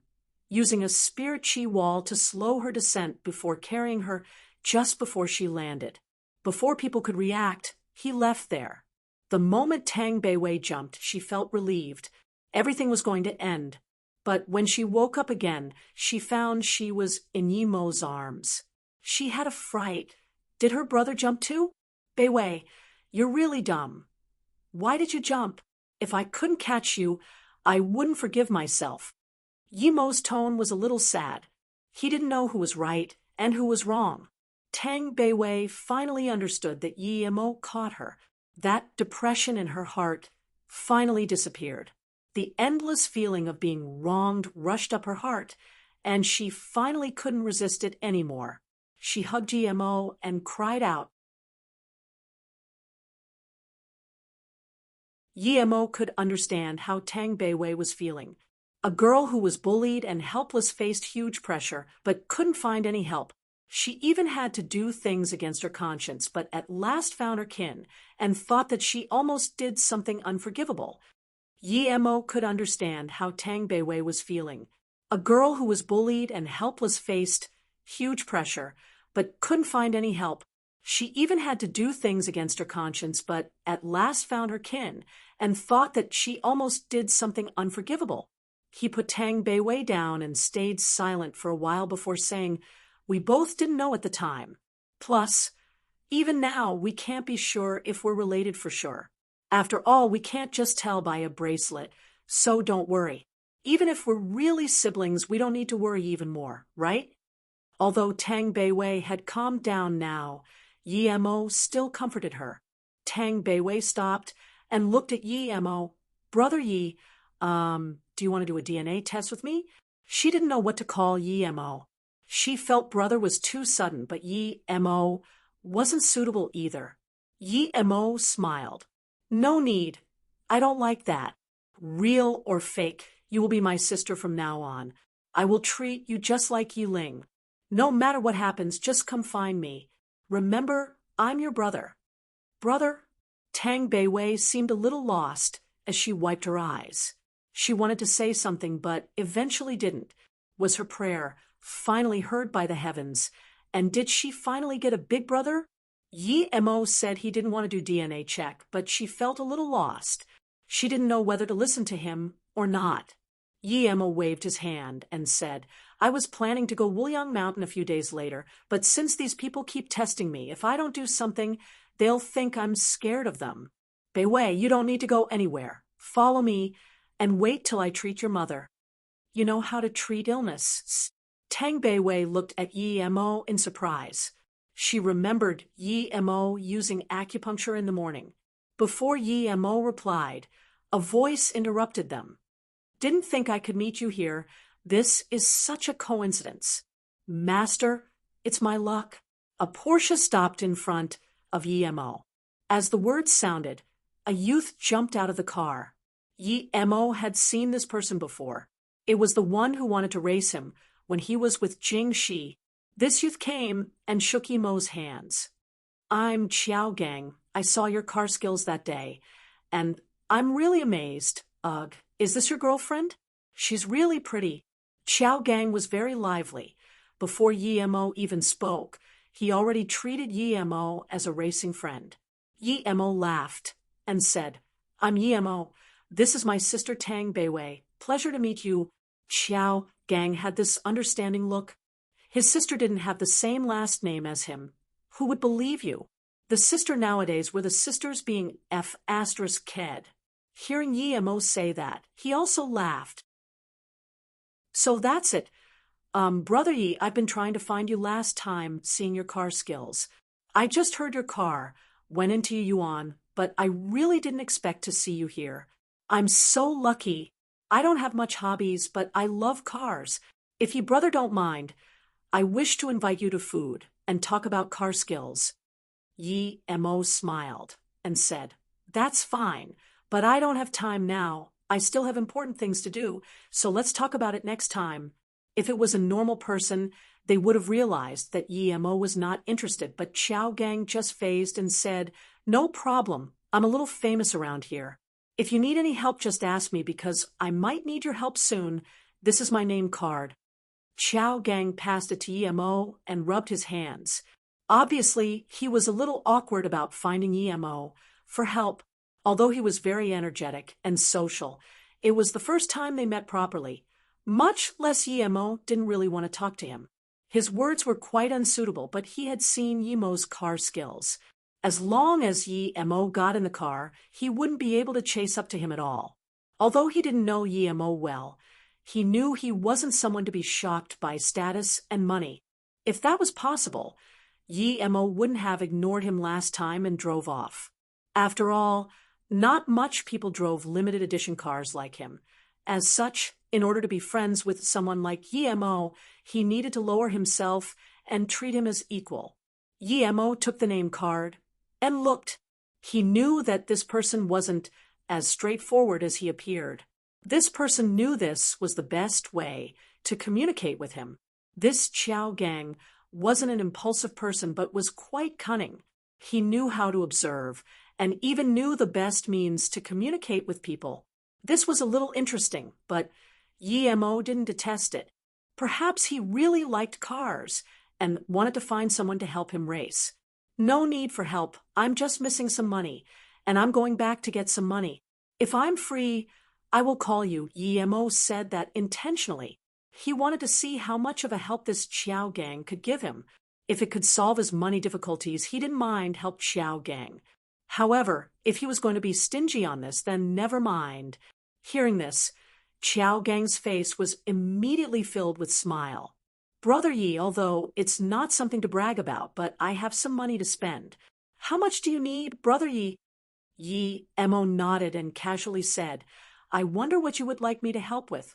using a spirit chi wall to slow her descent before carrying her just before she landed. Before people could react, he left there. The moment Tang Beiwei jumped, she felt relieved. Everything was going to end. But when she woke up again, she found she was in Yi-mo's arms. She had a fright. Did her brother jump too? Beiwei, you're really dumb. Why did you jump? If I couldn't catch you, I wouldn't forgive myself. Yi-mo's tone was a little sad. He didn't know who was right and who was wrong. Tang Beiwei finally understood that Yi-mo caught her. That depression in her heart finally disappeared. The endless feeling of being wronged rushed up her heart, and she finally couldn't resist it anymore. She hugged Yi-mo and cried out. Yi-mo could understand how Tang Beiwei was feeling. A girl who was bullied and helpless faced huge pressure, but couldn't find any help. She even had to do things against her conscience, but at last found her kin and thought that she almost did something unforgivable. Yi-mo could understand how Tang Beiwei was feeling. A girl who was bullied and helpless faced huge pressure, but couldn't find any help. She even had to do things against her conscience, but at last found her kin and thought that she almost did something unforgivable. He put Tang Beiwei down and stayed silent for a while before saying, "We both didn't know at the time. Plus, even now, we can't be sure if we're related for sure. After all, we can't just tell by a bracelet, so don't worry. Even if we're really siblings, we don't need to worry even more, right?" Although Tang Beiwei had calmed down now, Yi-mo still comforted her. Tang Beiwei stopped and looked at Yi-mo. "Brother Yi, do you want to do a DNA test with me?" She didn't know what to call Yi-mo. She felt brother was too sudden, but Yi-mo wasn't suitable either. Yi-mo smiled. "No need. I don't like that. Real or fake, you will be my sister from now on. I will treat you just like Yi-ling. No matter what happens, just come find me. Remember, I'm your brother." "Brother?" Tang Beiwei seemed a little lost as she wiped her eyes. She wanted to say something, but eventually didn't. Was her prayer finally heard by the heavens? And did she finally get a big brother? Yi-mo said he didn't want to do DNA check, but she felt a little lost. She didn't know whether to listen to him or not. Yi-mo waved his hand and said, "I was planning to go Wuliang Mountain a few days later, but since these people keep testing me, if I don't do something, they'll think I'm scared of them. Beiwei, you don't need to go anywhere. Follow me and wait till I treat your mother. You know how to treat illness." Tang Beiwei looked at Yi-mo in surprise. She remembered Yi-mo using acupuncture in the morning. Before Yi-mo replied, a voice interrupted them. "Didn't think I could meet you here. This is such a coincidence. Master, it's my luck. A Porsche stopped in front of Emo. As the words sounded, a youth jumped out of the car. Emo had seen this person before. It was the one who wanted to race him when he was with Jing Shi. This youth came and shook Emo's hands. I'm Xiao Gang. I saw your car skills that day, and I'm really amazed. Ugh, is this your girlfriend? She's really pretty. Xiao Gang was very lively. Before Emo even spoke, he already treated Emo as a racing friend. Emo laughed and said, I'm Emo. This is my sister Tang Beiwei. Pleasure to meet you. Xiao Gang had this understanding look. His sister didn't have the same last name as him. Who would believe you? The sister nowadays were the sisters being F***ked. Hearing Emo say that, he also laughed. So that's it. Brother Yi, I've been trying to find you last time, seeing your car skills. I just heard your car, went into Yuan, but I really didn't expect to see you here. I'm so lucky. I don't have much hobbies, but I love cars. If you brother don't mind, I wish to invite you to food and talk about car skills. Emo smiled and said, That's fine, but I don't have time now. I still have important things to do, so let's talk about it next time. If it was a normal person, they would have realized that Emo was not interested, but Xiao Gang just phased and said, No problem. I'm a little famous around here. If you need any help, just ask me because I might need your help soon. This is my name card. Xiao Gang passed it to Emo and rubbed his hands. Obviously, he was a little awkward about finding Emo for help. Although he was very energetic and social, it was the first time they met properly. Much less Emo didn't really want to talk to him. His words were quite unsuitable, but he had seen Emo's car skills. As long as Emo got in the car, he wouldn't be able to chase up to him at all. Although he didn't know Emo well, he knew he wasn't someone to be shocked by status and money. If that was possible, Emo wouldn't have ignored him last time and drove off. After all, not much people drove limited edition cars like him. As such, in order to be friends with someone like Emo, he needed to lower himself and treat him as equal. Emo took the name card and looked. He knew that this person wasn't as straightforward as he appeared. This person knew this was the best way to communicate with him. This Xiao Gang wasn't an impulsive person but was quite cunning. He knew how to observe and even knew the best means to communicate with people. This was a little interesting, but Emo didn't detest it. Perhaps he really liked cars and wanted to find someone to help him race. No need for help. I'm just missing some money, and I'm going back to get some money. If I'm free, I will call you. Emo said that intentionally. He wanted to see how much of a help this Xiao Gang could give him. If it could solve his money difficulties, he didn't mind help Xiao Gang. However, if he was going to be stingy on this, then never mind. Hearing this, Xiao Gang's face was immediately filled with smile. Brother Yi, although it's not something to brag about, but I have some money to spend. How much do you need, Brother Yi? Emo nodded and casually said, I wonder what you would like me to help with.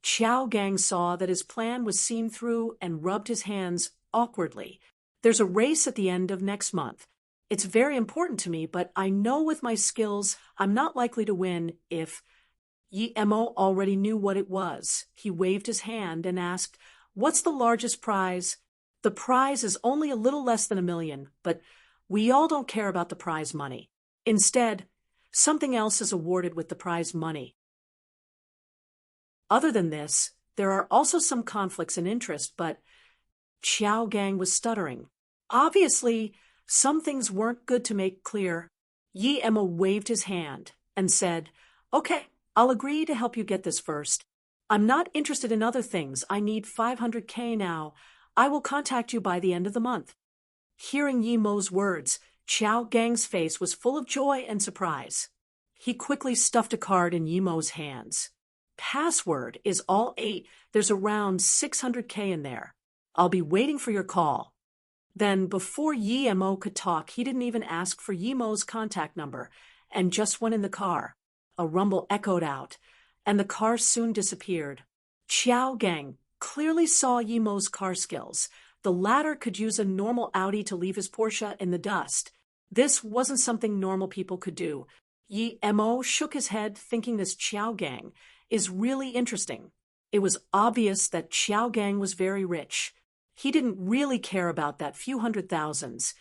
Xiao Gang saw that his plan was seen through and rubbed his hands awkwardly. There's a race at the end of next month. It's very important to me, but I know with my skills I'm not likely to win if... Emo already knew what it was. He waved his hand and asked, What's the largest prize? The prize is only a little less than $1 million, but we all don't care about the prize money. Instead, something else is awarded with the prize money. Other than this, there are also some conflicts in interest, but Xiao Gang was stuttering. Obviously, some things weren't good to make clear. Emo waved his hand and said, Okay, I'll agree to help you get this first. I'm not interested in other things. I need 500K now. I will contact you by the end of the month. Hearing Emo's words, Xiao Gang's face was full of joy and surprise. He quickly stuffed a card in Emo's hands. Password is all 8. There's around 600K in there. I'll be waiting for your call. Then, before Emo could talk, he didn't even ask for Emo's contact number and just went in the car. A rumble echoed out, and the car soon disappeared. Xiao Gang clearly saw Yimo's car skills. The latter could use a normal Audi to leave his Porsche in the dust. This wasn't something normal people could do. Yi Mo shook his head, thinking this Xiao Gang is really interesting. It was obvious that Xiao Gang was very rich. He didn't really care about that few hundred thousands,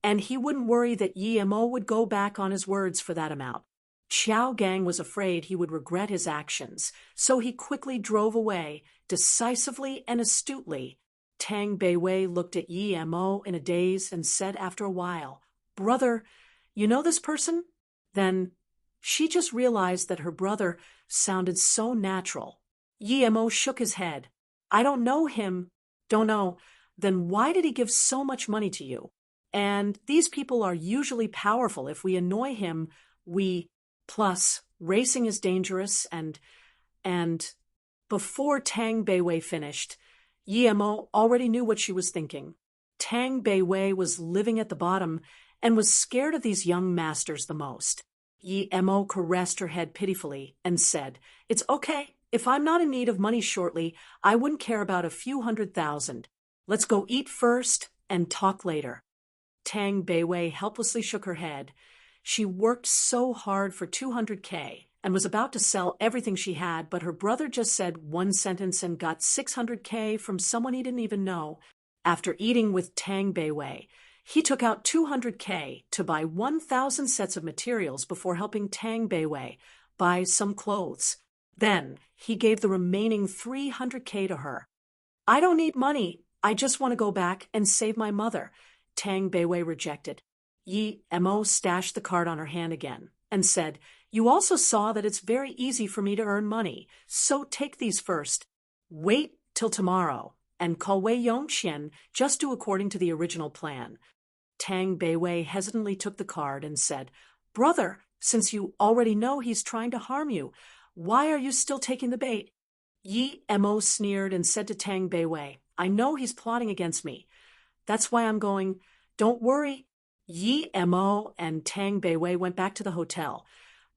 and he wouldn't worry that Yi Mo would go back on his words for that amount. Xiao Gang was afraid he would regret his actions, so he quickly drove away, decisively and astutely. Tang Beiwei looked at Yi Mo in a daze and said after a while, "Brother, you know this person?" Then she just realized that her brother sounded so natural. Yi Mo shook his head. "I don't know him." "Don't know? Then why did he give so much money to you? And these people are usually powerful. If we annoy him, we... Plus, racing is dangerous and... Before Tang Beiwei finished, Yi Mo already knew what she was thinking. Tang Beiwei was living at the bottom and was scared of these young masters the most. Yi Mo caressed her head pitifully and said, "It's okay. If I'm not in need of money shortly, I wouldn't care about a few 100,000. Let's go eat first and talk later." Tang Beiwei helplessly shook her head. She worked so hard for 200K and was about to sell everything she had, but her brother just said one sentence and got 600K from someone he didn't even know. After eating with Tang Beiwei, he took out 200K to buy 1,000 sets of materials before helping Tang Beiwei buy some clothes. Then he gave the remaining 300K to her. "I don't need money. I just want to go back and save my mother," Tang Beiwei rejected. Yi Mo stashed the card on her hand again and said, "You also saw that it's very easy for me to earn money, so take these first. Wait till tomorrow and call Wei Yongxian, just do according to the original plan." Tang Beiwei hesitantly took the card and said, "Brother, since you already know he's trying to harm you, why are you still taking the bait?" Yi Mo sneered and said to Tang Beiwei, "I know he's plotting against me. That's why I'm going. Don't worry." Yi Mo and Tang Beiwei went back to the hotel,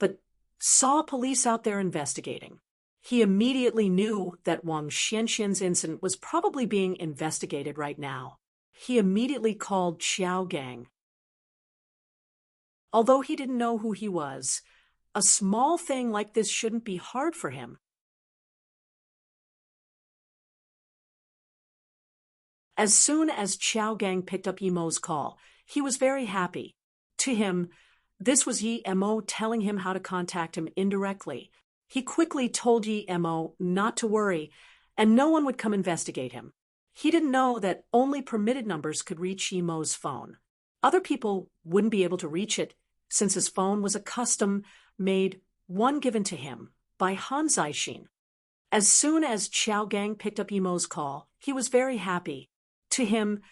but saw police out there investigating. He immediately knew that Wang Xianxian's incident was probably being investigated right now. He immediately called Xiao Gang. Although he didn't know who he was, a small thing like this shouldn't be hard for him. As soon as Xiao Gang picked up Yi Mo's call, he was very happy. To him, this was Yi Mo telling him how to contact him indirectly. He quickly told Yi Mo not to worry, and no one would come investigate him. He didn't know that only permitted numbers could reach Yi Mo's phone. Other people wouldn't be able to reach it, since his phone was a custom-made one given to him by Han Zaixin. As soon as Xiao Gang picked up Yi Mo's call, he was very happy. To him,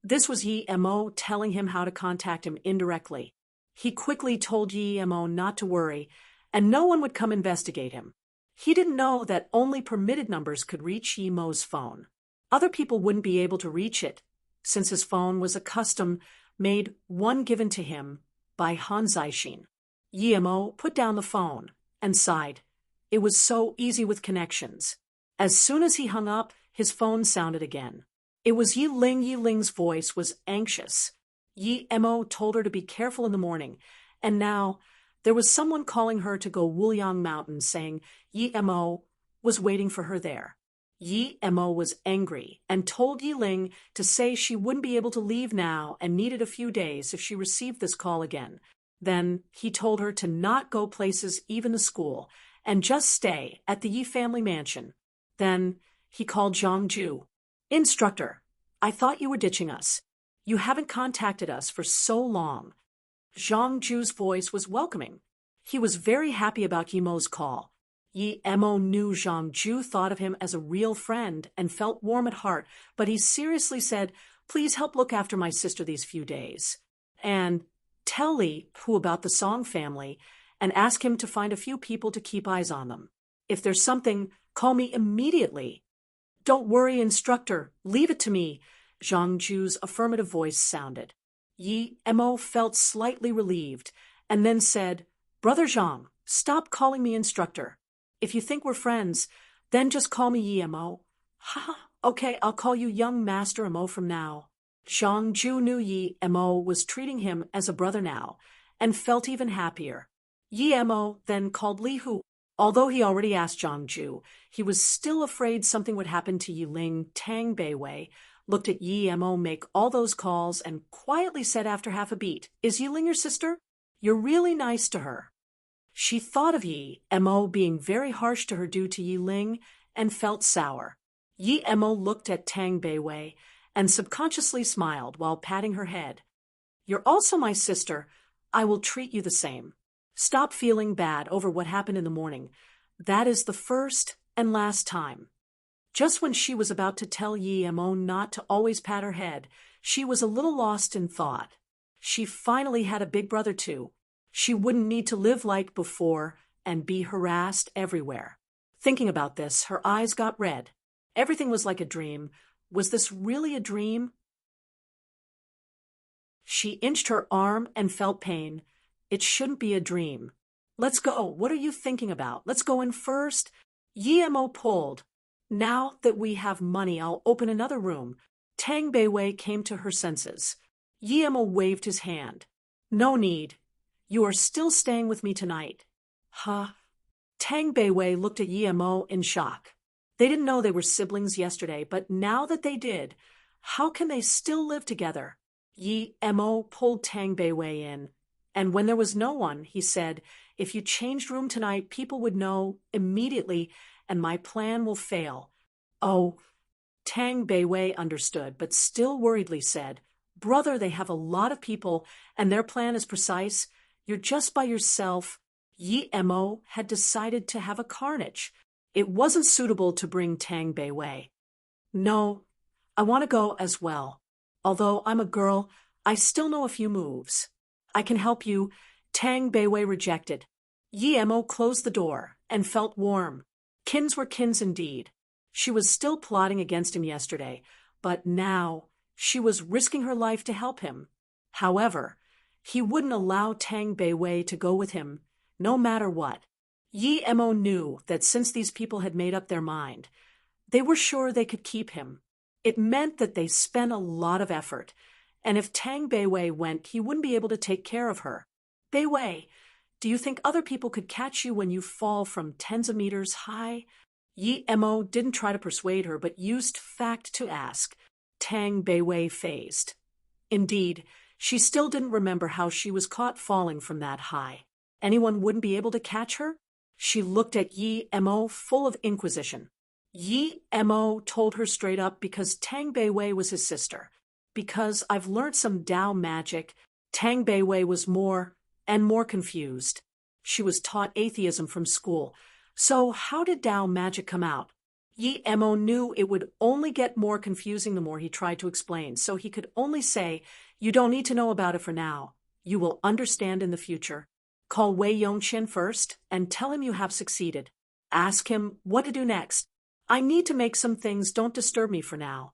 this was Yi Mo telling him how to contact him indirectly. He quickly told Yi Mo not to worry, and no one would come investigate him. He didn't know that only permitted numbers could reach Yi Mo's phone. Other people wouldn't be able to reach it, since his phone was a custom-made one given to him by Han Zaixin. Yi Mo put down the phone and sighed. It was so easy with connections. As soon as he hung up, his phone sounded again. It was Yi Ling. Yi Ling's voice was anxious. Yi Mo told her to be careful in the morning, and now there was someone calling her to go Wuliang Mountain, saying Yi Mo was waiting for her there. Yi Mo was angry and told Yi Ling to say she wouldn't be able to leave now and needed a few days if she received this call again. Then he told her to not go places, even the school, and just stay at the Yi family mansion. Then he called Zhang Ju. "Instructor, I thought you were ditching us. You haven't contacted us for so long." Zhang Ju's voice was welcoming. He was very happy about Yi Mo's call. Yi Mo knew Zhang Ju thought of him as a real friend and felt warm at heart, but he seriously said, "Please help look after my sister these few days. And tell Li Pu about the Song family and ask him to find a few people to keep eyes on them. If there's something, call me immediately." "Don't worry, instructor. Leave it to me," Zhang Ju's affirmative voice sounded. Yi Mo felt slightly relieved and then said, "Brother Zhang, stop calling me instructor. If you think we're friends, Then just call me Yi-mo. Ha, okay, I'll call you young Master Mo from now. Zhang Ju knew Yi-mo was treating him as a brother now, and felt even happier. Yi-mo then called Li Hu. Although he already asked Zhang Ju, he was still afraid something would happen to Yiling. Tang Beiwei looked at Yi-mo make all those calls and quietly said after half a beat, "Is Yiling your sister? You're really nice to her." She thought of Yi-mo being very harsh to her due to Yiling and felt sour. Yi-mo looked at Tang Beiwei and subconsciously smiled while patting her head. "You're also my sister. I will treat you the same. Stop feeling bad over what happened in the morning. That is the first and last time." Just when she was about to tell Yi-mo not to always pat her head, she was a little lost in thought. She finally had a big brother too. She wouldn't need to live like before and be harassed everywhere. Thinking about this, her eyes got red. Everything was like a dream. Was this really a dream? She inched her arm and felt pain. It shouldn't be a dream. "Let's go. What are you thinking about? Let's go in first." Yi-mo pulled. "Now that we have money, I'll open another room." Tang Beiwei came to her senses. Yi-mo waved his hand. "No need. You are still staying with me tonight." Huh? Tang Beiwei looked at Yi-mo in shock. They didn't know they were siblings yesterday, but now that they did, how can they still live together? Yi-mo pulled Tang Beiwei in, and when there was no one, he said, "If you changed room tonight, people would know immediately, and my plan will fail." "Oh." Tang Beiwei understood, but still worriedly said, "Brother, they have a lot of people, and their plan is precise. You're just by yourself." Yi-mo had decided to have a carnage. It wasn't suitable to bring Tang Beiwei. "No, I want to go as well. Although I'm a girl, I still know a few moves. I can help you." Tang Beiwei rejected. Yi-mo closed the door and felt warm. Kins were kins indeed. She was still plotting against him yesterday, but now she was risking her life to help him. However, he wouldn't allow Tang Beiwei to go with him, no matter what. Yi-mo knew that since these people had made up their mind, they were sure they could keep him. It meant that they spent a lot of effort, and if Tang Beiwei went, he wouldn't be able to take care of her. "Beiwei, do you think other people could catch you when you fall from tens of meters high?" Yi-mo didn't try to persuade her, but used fact to ask. Tang Beiwei phased. Indeed, she still didn't remember how she was caught falling from that high. Anyone wouldn't be able to catch her? She looked at Yi-mo full of inquisition. Yi-mo told her straight up because Tang Beiwei was his sister. "Because I've learned some Tao magic." Tang Beiwei was more and more confused. She was taught atheism from school. So how did Tao magic come out? Yi-mo knew it would only get more confusing the more he tried to explain, so he could only say, "You don't need to know about it for now. You will understand in the future. Call Wei Yongqin first and tell him you have succeeded. Ask him what to do next. I need to make some things. Don't disturb me for now."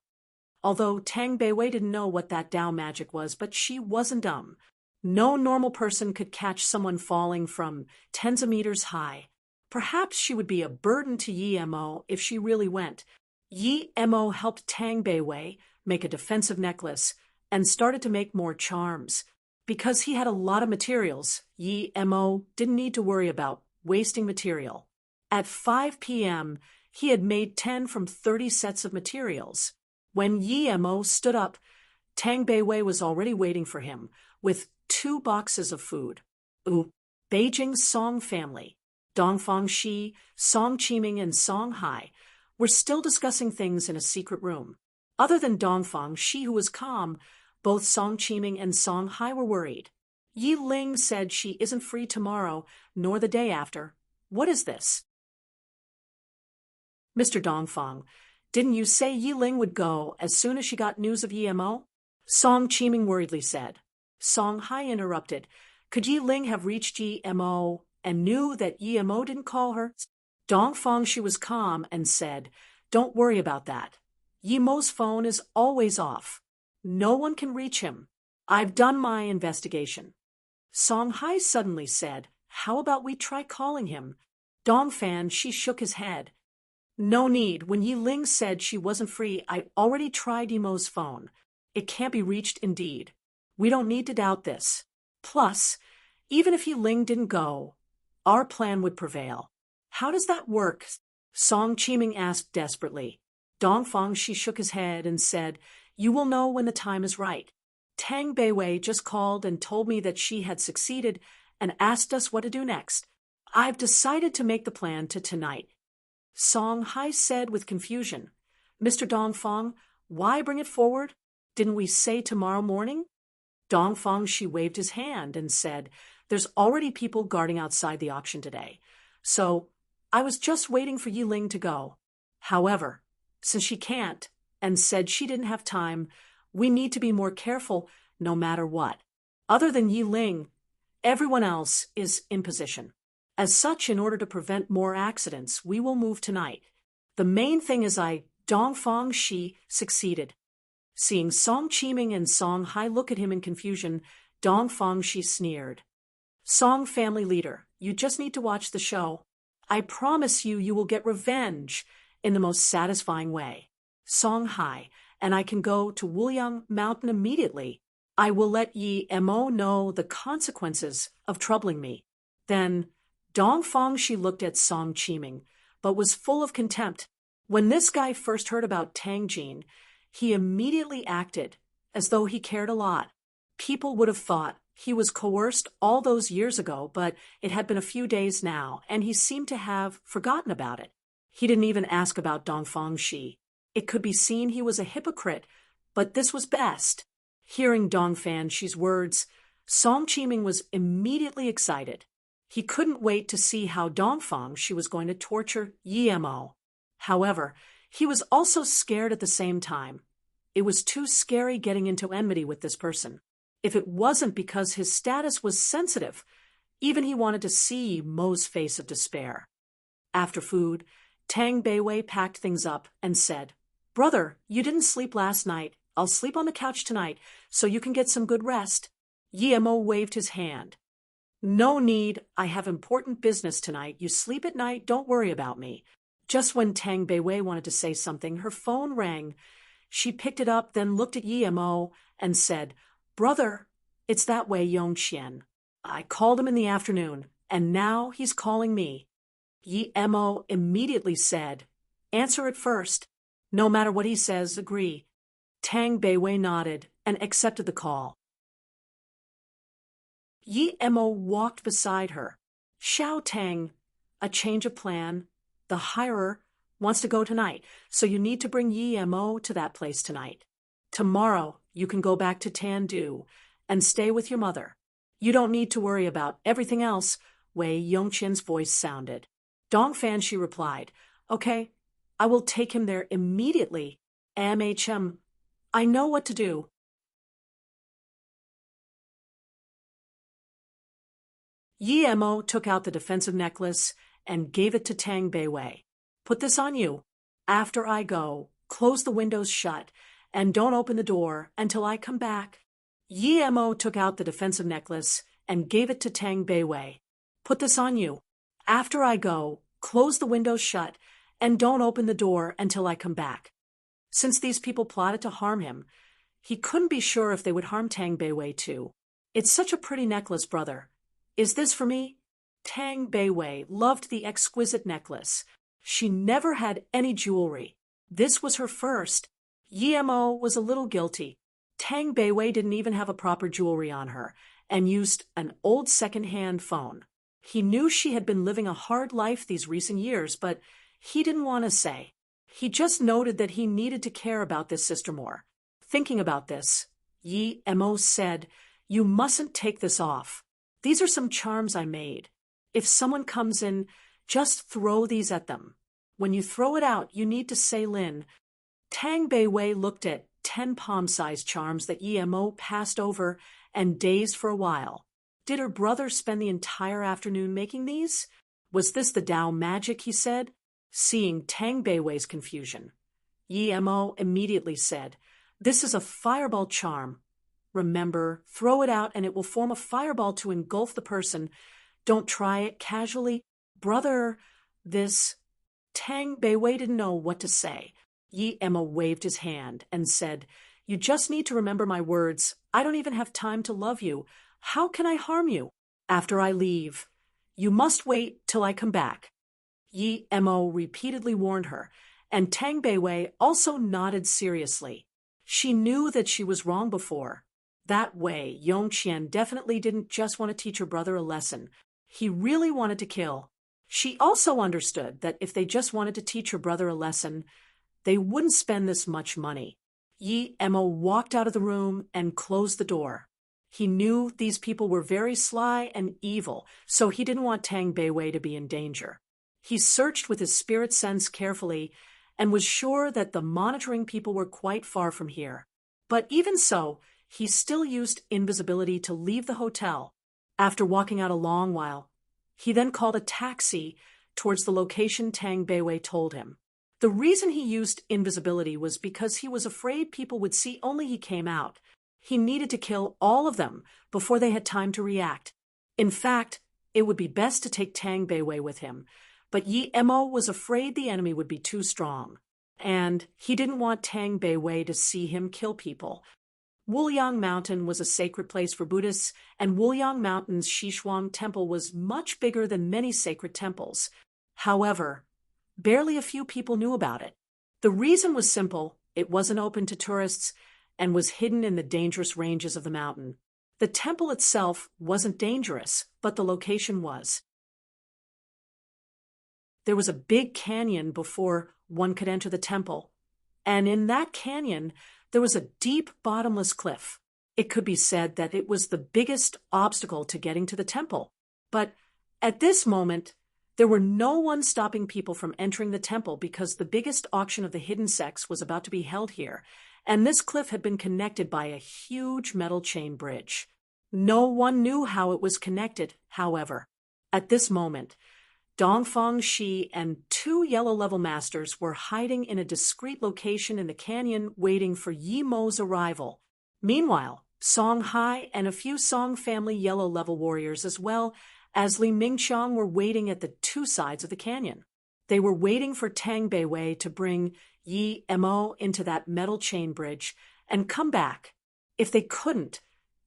Although Tang Beiwei didn't know what that Tao magic was, but she wasn't dumb. No normal person could catch someone falling from tens of meters high. Perhaps she would be a burden to Yi-mo if she really went. Yi-mo helped Tang Beiwei make a defensive necklace and started to make more charms. Because he had a lot of materials, Yi-mo didn't need to worry about wasting material. At 5 p.m., he had made 10 from 30 sets of materials. When Yi-mo stood up, Tang Beiwei was already waiting for him with 2 boxes of food. Beijing's Song family, Dongfang Shi, Song Qiming, and Song Hai, were still discussing things in a secret room. Other than Dongfang Shi, who was calm, both Song Qiming and Song Hai were worried. Yi Ling said she isn't free tomorrow, nor the day after. What is this? "Mr. Dongfang, didn't you say Yi Ling would go as soon as she got news of Yi-mo?" Song Qiming worriedly said. Song Hai interrupted. Could Yi Ling have reached Yi-mo and knew that Yi-mo didn't call her? Dongfang Shi was calm and said, "Don't worry about that. Yi-mo's phone is always off. No one can reach him. I've done my investigation." Song Hai suddenly said, "How about we try calling him?" Dongfan Shi shook his head. No need. When Yi Ling said she wasn't free, I already tried Yimo's phone. It can't be reached indeed. We don't need to doubt this. Plus, even if Yi Ling didn't go, our plan would prevail. How does that work? Song Qiming asked desperately. Dongfang Shi shook his head and said, You will know when the time is right. Tang Beiwei just called and told me that she had succeeded and asked us what to do next. I've decided to make the plan to tonight. Song Hai said with confusion. Mr. Dongfang, why bring it forward? Didn't we say tomorrow morning? Dongfang Shi waved his hand and said, There's already people guarding outside the auction today. So I was just waiting for Yi Ling to go. However, since she can't and said she didn't have time, we need to be more careful no matter what. Other than Yi Ling, everyone else is in position. As such, in order to prevent more accidents, we will move tonight. The main thing is Dongfang Shi succeeded. Seeing Song Qiming and Song Hai look at him in confusion, Dongfang Shi sneered. Song family leader, you just need to watch the show. I promise you will get revenge in the most satisfying way. Song Hai, and I can go to Wuliang Mountain immediately. I will let Yi Mo know the consequences of troubling me. Then Dongfang Shi looked at Song Qiming, but was full of contempt. When this guy first heard about Tang Jin, he immediately acted as though he cared a lot. People would have thought he was coerced all those years ago, but it had been a few days now, and he seemed to have forgotten about it. He didn't even ask about Dongfang Shi. It could be seen he was a hypocrite, but this was best. Hearing Dongfang Shi's words, Song Qiming was immediately excited. He couldn't wait to see how Dongfang Shi was going to torture Yi Mo. However, he was also scared at the same time. It was too scary getting into enmity with this person. If it wasn't because his status was sensitive, even he wanted to see Mo's face of despair. After food, Tang Beiwei packed things up and said, Brother, you didn't sleep last night. I'll sleep on the couch tonight so you can get some good rest. Yi Mo waved his hand. No need. I have important business tonight. You sleep at night. Don't worry about me. Just when Tang Beiwei wanted to say something, her phone rang. She picked it up, then looked at Yi Mo and said, Brother, it's that way, Yongqian. I called him in the afternoon, and now he's calling me. Yi Mo immediately said, Answer it first. No matter what he says, agree. Tang Beiwei nodded and accepted the call. Yi Mo walked beside her. Xiao Tang, a change of plan. The hirer wants to go tonight, so you need to bring Yi Mo to that place tonight. Tomorrow, you can go back to Tandu and stay with your mother. You don't need to worry about everything else, Wei Yongqian's voice sounded. Dongfang Shi replied, Okay, I will take him there immediately. I know what to do. Yi Mo took out the defensive necklace and gave it to Tang Beiwei. Put this on you. After I go, close the windows shut and don't open the door until I come back. Yi Mo took out the defensive necklace and gave it to Tang Beiwei. Put this on you. After I go, close the windows shut and don't open the door until I come back. Since these people plotted to harm him, he couldn't be sure if they would harm Tang Beiwei too. It's such a pretty necklace, brother. Is this for me? Tang Beiwei loved the exquisite necklace. She never had any jewelry. This was her first. Yi Mo was a little guilty. Tang Beiwei didn't even have a proper jewelry on her and used an old second-hand phone. He knew she had been living a hard life these recent years, but he didn't want to say. He just noted that he needed to care about this sister more. Thinking about this, Yi Mo said, You mustn't take this off. These are some charms I made. If someone comes in, just throw these at them. When you throw it out, you need to say Lin. Tang Beiwei looked at 10 palm-sized charms that Yi Mo passed over and dazed for a while. Did her brother spend the entire afternoon making these? Was this the Dao magic, he said? Seeing Tang Beiwei's confusion, Yi Mo immediately said, This is a fireball charm. Remember, throw it out and it will form a fireball to engulf the person. Don't try it casually. Brother, this... Tang Beiwei didn't know what to say. Yi Emma waved his hand and said, "You just need to remember my words. I don't even have time to love you. How can I harm you after I leave? You must wait till I come back." Yi Mo repeatedly warned her, and Tang Beiwei also nodded seriously. She knew that she was wrong before. That way, Yongqian definitely didn't just want to teach her brother a lesson. He really wanted to kill. She also understood that if they just wanted to teach her brother a lesson, they wouldn't spend this much money. Yi Emma walked out of the room and closed the door. He knew these people were very sly and evil, so he didn't want Tang Beiwei to be in danger. He searched with his spirit sense carefully and was sure that the monitoring people were quite far from here. But even so, he still used invisibility to leave the hotel. After walking out a long while, he then called a taxi towards the location Tang Beiwei told him. The reason he used invisibility was because he was afraid people would see only he came out. He needed to kill all of them before they had time to react. In fact, it would be best to take Tang Beiwei with him, but Yi Mo was afraid the enemy would be too strong, and he didn't want Tang Beiwei to see him kill people. Wuliang Mountain was a sacred place for Buddhists, and Wuliang Mountain's Xishuang Temple was much bigger than many sacred temples. However, barely a few people knew about it. The reason was simple: it wasn't open to tourists and was hidden in the dangerous ranges of the mountain. The temple itself wasn't dangerous, but the location was. There was a big canyon before one could enter the temple, and in that canyon, there was a deep, bottomless cliff. It could be said that it was the biggest obstacle to getting to the temple. But at this moment, there were no one stopping people from entering the temple because the biggest auction of the hidden sects was about to be held here, and this cliff had been connected by a huge metal chain bridge. No one knew how it was connected, however. At this moment, Dongfang Shi and 2 yellow-level masters were hiding in a discreet location in the canyon waiting for Yi Mo's arrival. Meanwhile, Song Hai and a few Song family yellow-level warriors as well as Li Mingqiang were waiting at the 2 sides of the canyon. They were waiting for Tang Beiwei to bring Yi Mo into that metal chain bridge and come back. If they couldn't,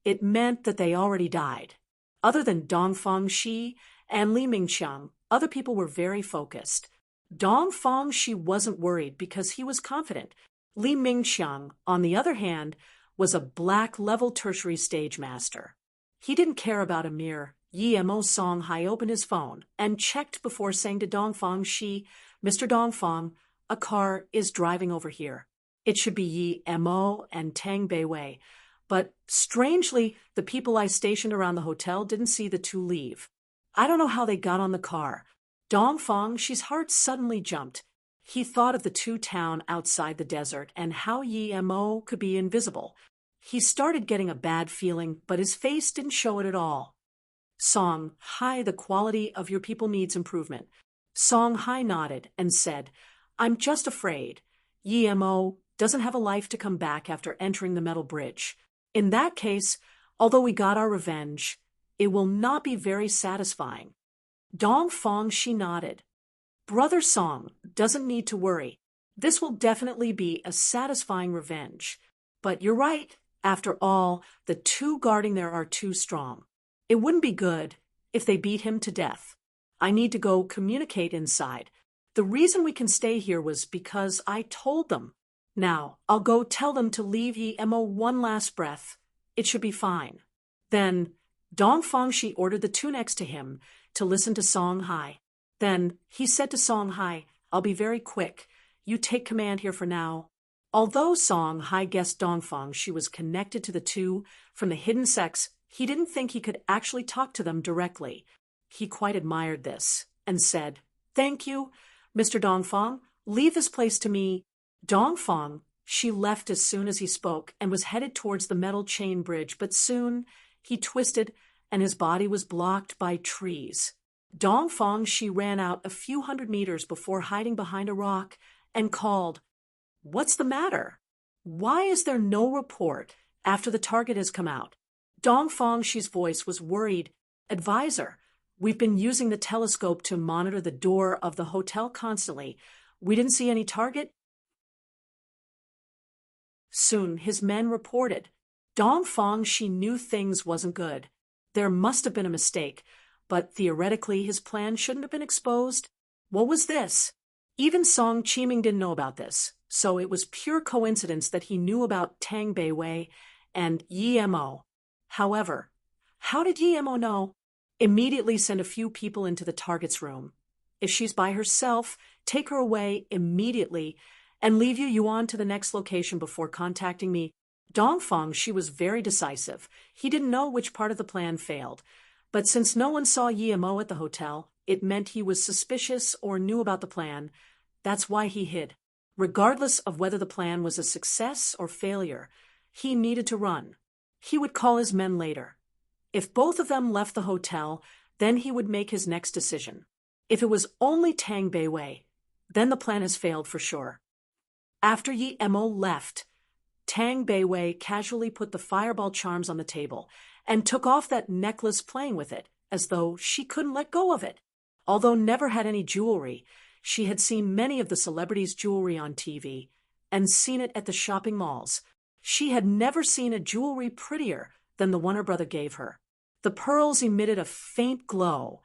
it meant that they already died. Other than Dongfang Shi and Li Mingqiang, other people were very focused. Dongfang Shi wasn't worried because he was confident. Li Mingqiang, on the other hand, was a black-level tertiary stage master. He didn't care about Amir. Yi Mo Song Hai opened his phone and checked before saying to Dongfang Shi, "Mr. Dongfang, a car is driving over here. It should be Yi Mo and Tang Beiwei. But strangely, the people I stationed around the hotel didn't see the 2 leave. I don't know how they got on the car." Dongfang Shi's heart suddenly jumped. He thought of the 2 town outside the desert and how Yi Mo could be invisible. He started getting a bad feeling, but his face didn't show it at all. Song Hai, the quality of your people needs improvement. Song Hai nodded and said, "I'm just afraid. Yi Mo doesn't have a life to come back after entering the metal bridge. In that case, although we got our revenge, it will not be very satisfying." Dongfang Shi nodded. "Brother Song doesn't need to worry. This will definitely be a satisfying revenge. But you're right. After all, the 2 guarding there are too strong. It wouldn't be good if they beat him to death. I need to go communicate inside. The reason we can stay here was because I told them. Now, I'll go tell them to leave Yi Mo one last breath. It should be fine." Then Dongfang Shi ordered the 2 next to him to listen to Song Hai. Then he said to Song Hai, "I'll be very quick. You take command here for now." Although Song Hai guessed Dongfang Shi was connected to the 2 from the hidden sects, he didn't think he could actually talk to them directly. He quite admired this and said, "Thank you, Mr. Dongfang. Leave this place to me." Dongfang Shi left as soon as he spoke and was headed towards the metal chain bridge, but soon he twisted and his body was blocked by trees. Dongfang Shi ran out a few hundred meters before hiding behind a rock and called, "What's the matter? Why is there no report after the target has come out?" Dongfang Shi's voice was worried. "Advisor, We've been using the telescope to monitor the door of the hotel constantly. We didn't see any target. Soon his men reported. Dongfang, she knew things wasn't good. There must have been a mistake, but theoretically his plan shouldn't have been exposed. What was this? Even Song Chiming didn't know about this, so it was pure coincidence that he knew about Tang Beiwei and Yi Mo. However, how did Yi Mo know? Immediately send a few people into the target's room. If she's by herself, take her away immediately and leave Yu Yuan to the next location before contacting me. Dongfang, she was very decisive. He didn't know which part of the plan failed. But since no one saw Yi Mo at the hotel, it meant he was suspicious or knew about the plan. That's why he hid. Regardless of whether the plan was a success or failure, he needed to run. He would call his men later. If both of them left the hotel, then he would make his next decision. If it was only Tang Beiwei, then the plan has failed for sure. After Yi Mo left, Tang Beiwei casually put the fireball charms on the table and took off that necklace, playing with it, as though she couldn't let go of it. Although never had any jewelry, she had seen many of the celebrities' jewelry on TV and seen it at the shopping malls. She had never seen a jewelry prettier than the one her brother gave her. The pearls emitted a faint glow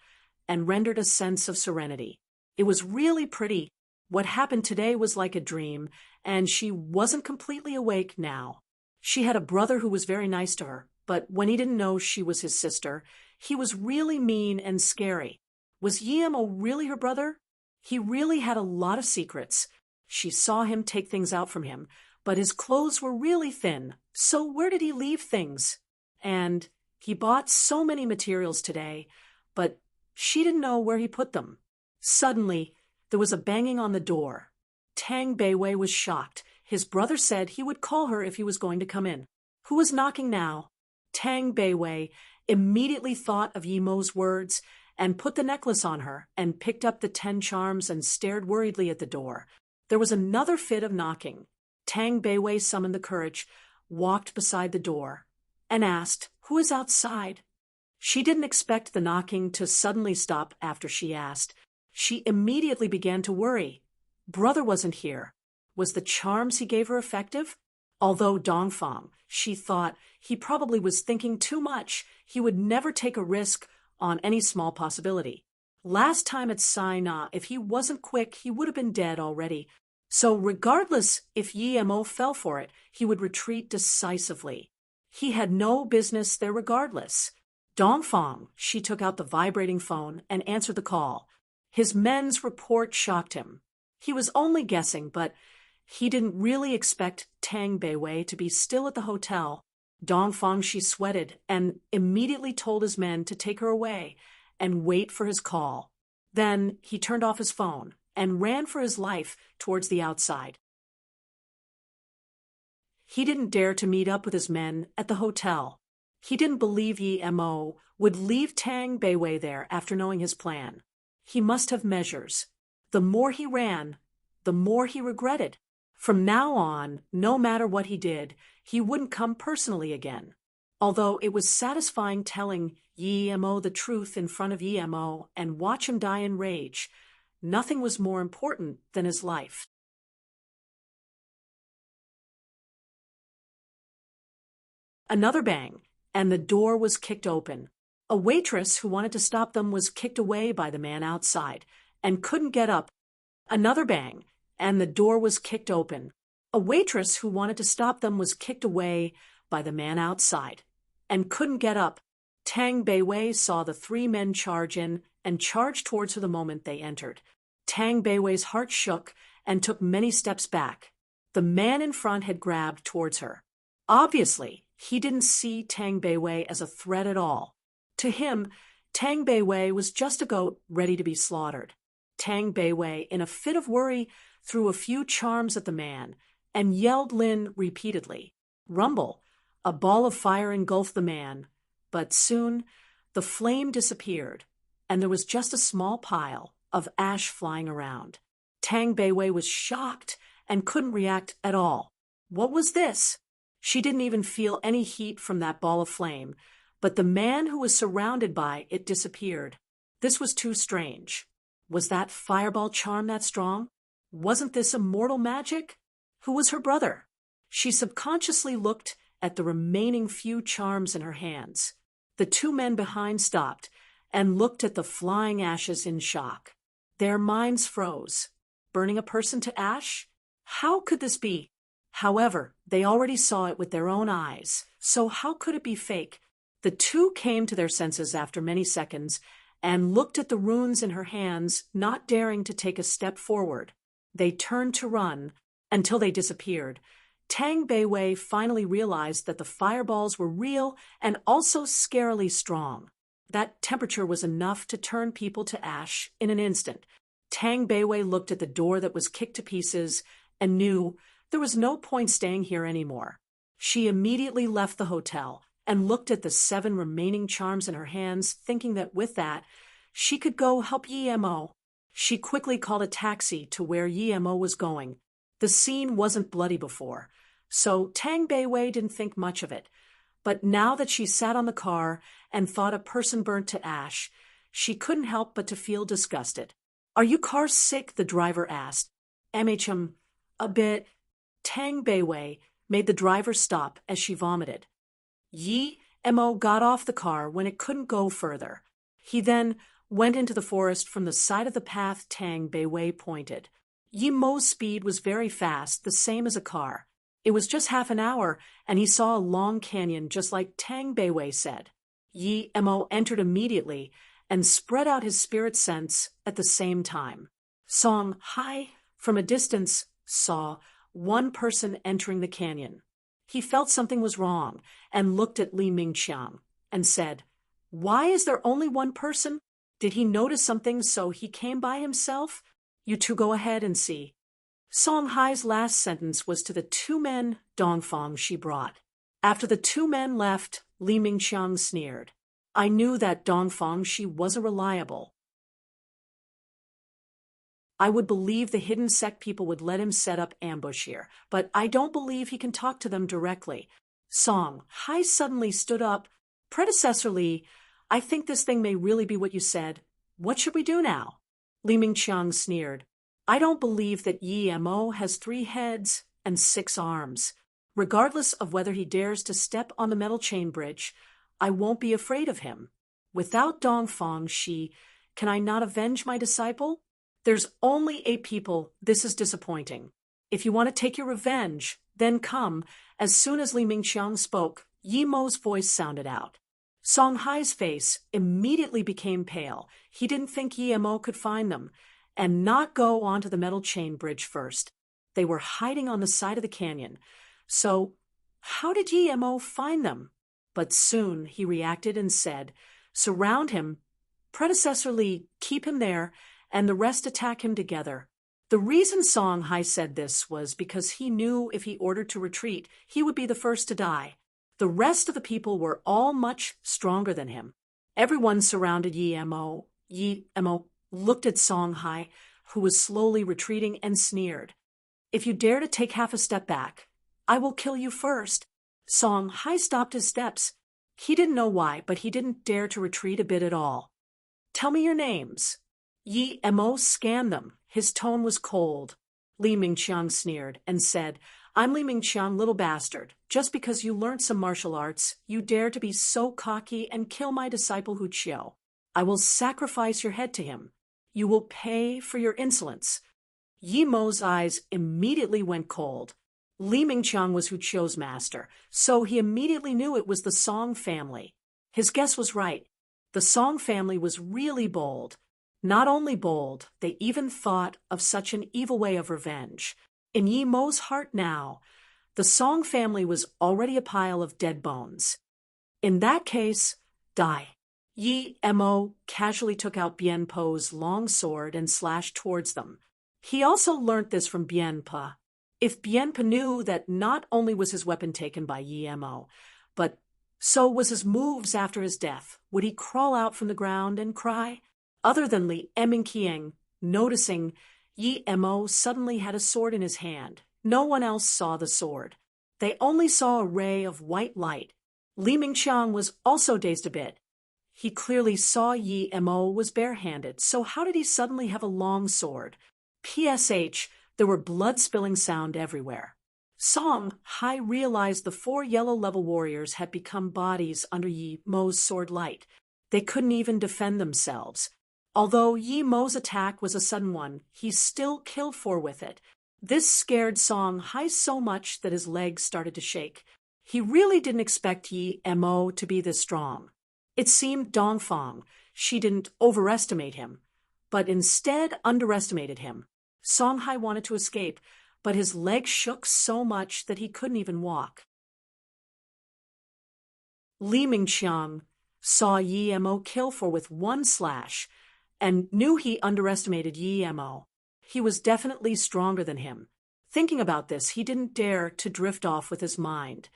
and rendered a sense of serenity. It was really pretty. What happened today was like a dream, and she wasn't completely awake now. She had a brother who was very nice to her, but when he didn't know she was his sister, he was really mean and scary. Was Yi Mo really her brother? He really had a lot of secrets. She saw him take things out from him, but his clothes were really thin. So where did he leave things? And he bought so many materials today, but she didn't know where he put them. Suddenly, there was a banging on the door. Tang Beiwei was shocked. His brother said he would call her if he was going to come in. Who was knocking now? Tang Beiwei immediately thought of Yi Mo's words and put the necklace on her and picked up the 10 charms and stared worriedly at the door. There was another fit of knocking. Tang Beiwei summoned the courage, walked beside the door, and asked, "Who is outside?" She didn't expect the knocking to suddenly stop after she asked. She immediately began to worry. Brother wasn't here. Was the charms he gave her effective? Although Dongfang, she thought he probably was thinking too much. He would never take a risk on any small possibility. Last time at Sinai, if he wasn't quick, he would have been dead already. So regardless if Yi Mo fell for it, he would retreat decisively. He had no business there regardless. Dongfang, she took out the vibrating phone and answered the call. His men's report shocked him. He was only guessing, but he didn't really expect Tang Beiwei to be still at the hotel. Dongfang, she sweated and immediately told his men to take her away and wait for his call. Then he turned off his phone and ran for his life towards the outside. He didn't dare to meet up with his men at the hotel. He didn't believe Yi Mo would leave Tang Beiwei there after knowing his plan. He must have measures. The more he ran, the more he regretted. From now on, no matter what he did, he wouldn't come personally again. Although it was satisfying telling Yi Mo the truth in front of Yi Mo and watch him die in rage, nothing was more important than his life. Another bang, and the door was kicked open. A waitress who wanted to stop them was kicked away by the man outside and couldn't get up. Another bang, and the door was kicked open. A waitress who wanted to stop them was kicked away by the man outside and couldn't get up. Tang Beiwei saw the 3 men charge in and charged towards her the moment they entered. Tang Beiwei's heart shook and took many steps back. The man in front had grabbed towards her. Obviously, he didn't see Tang Beiwei as a threat at all. To him, Tang Beiwei was just a goat ready to be slaughtered. Tang Beiwei, in a fit of worry, threw a few charms at the man and yelled Lin repeatedly. Rumble! A ball of fire engulfed the man, but soon the flame disappeared, and there was just a small pile of ash flying around. Tang Beiwei was shocked and couldn't react at all. What was this? She didn't even feel any heat from that ball of flame, but the man who was surrounded by it disappeared. This was too strange. Was that fireball charm that strong? Wasn't this immortal magic? Who was her brother? She subconsciously looked at the remaining few charms in her hands. The two men behind stopped and looked at the flying ashes in shock. Their minds froze. Burning a person to ash? How could this be? However, they already saw it with their own eyes, so how could it be fake? The two came to their senses after many seconds and looked at the runes in her hands, not daring to take a step forward. They turned to run until they disappeared. Tang Beiwei finally realized that the fireballs were real and also scarily strong. That temperature was enough to turn people to ash in an instant. Tang Beiwei looked at the door that was kicked to pieces and knew there was no point staying here anymore. She immediately left the hotel and looked at the 7 remaining charms in her hands, thinking that with that, she could go help Yi Mo. She quickly called a taxi to where Yi Mo was going. The scene wasn't bloody before, so Tang Beiwei didn't think much of it. But now that she sat on the car and thought a person burnt to ash, she couldn't help but to feel disgusted. "Are you car sick?" the driver asked. A bit. Tang Beiwei made the driver stop as she vomited. Yi Mo got off the car when it couldn't go further. He then went into the forest from the side of the path Tang Beiwei pointed. Yi Mo's speed was very fast, the same as a car. It was just half an hour, and he saw a long canyon just like Tang Beiwei said. Yi Mo entered immediately and spread out his spirit sense at the same time. Song Hai, from a distance, saw one person entering the canyon. He felt something was wrong and looked at Li Mingqiang and said, "Why is there only one person? Did he notice something so he came by himself? You two go ahead and see." Song Hai's last sentence was to the 2 men Dongfang she brought. After the 2 men left, Li Mingqiang sneered. "I knew that Dongfang she wasn't reliable. I would believe the hidden sect people would let him set up ambush here, but I don't believe he can talk to them directly." Song Hai suddenly stood up. "Predecessor Li, I think this thing may really be what you said. What should we do now?" Li Mingqiang sneered. "I don't believe that Yi Mo has 3 heads and 6 arms. Regardless of whether he dares to step on the metal chain bridge, I won't be afraid of him. Without Dongfang can I not avenge my disciple? There's only 8 people. This is disappointing. If you want to take your revenge, then come." As soon as Li Mingqiang spoke, Yi Mo's voice sounded out. Song Hai's face immediately became pale. He didn't think Yi Mo could find them and not go onto the metal chain bridge first. They were hiding on the side of the canyon. So how did Yi Mo find them? But soon he reacted and said, "Surround him. Predecessor Li, keep him there, and the rest attack him together." The reason Song Hai said this was because he knew if he ordered to retreat, he would be the first to die. The rest of the people were all much stronger than him. Everyone surrounded Yi Mo. Yi Mo looked at Song Hai, who was slowly retreating, and sneered. "If you dare to take half a step back, I will kill you first." Song Hai stopped his steps. He didn't know why, but he didn't dare to retreat a bit at all. "Tell me your names." Yi Mo scanned them. His tone was cold. Li Mingqiang sneered and said, "I'm Li Mingqiang, little bastard. Just because you learned some martial arts, you dare to be so cocky and kill my disciple Hu Qiu. I will sacrifice your head to him. You will pay for your insolence." Yi Mo's eyes immediately went cold. Li Mingqiang was Hu Qiu's master, so he immediately knew it was the Song family. His guess was right. The Song family was really bold. Not only bold, they even thought of such an evil way of revenge. In Yi Mo's heart now, the Song family was already a pile of dead bones. In that case, die. Yi Mo casually took out Bien Po's long sword and slashed towards them. He also learnt this from Bien Po. If Bien Po knew that not only was his weapon taken by Yi Mo, but so was his moves after his death, would he crawl out from the ground and cry? Other than Li Mingqiang, noticing Yi Mo suddenly had a sword in his hand, no one else saw the sword. They only saw a ray of white light. Li Mingqiang was also dazed a bit. He clearly saw Yi Mo was barehanded, so how did he suddenly have a long sword? PSH, there were blood-spilling sound everywhere. Song Hai realized the 4 yellow-level warriors had become bodies under Yi Mo's sword light. They couldn't even defend themselves. Although Yi Mo's attack was a sudden one, he still killed 4 with it. This scared Song Hai so much that his legs started to shake. He really didn't expect Yi Mo to be this strong. It seemed Dongfang, she didn't overestimate him, but instead underestimated him. Song Hai wanted to escape, but his legs shook so much that he couldn't even walk. Li Mingqiang saw Yi Mo kill 4 with 1 slash and knew he underestimated Yi Mo. He was definitely stronger than him. Thinking about this, he didn't dare to drift off with his mind.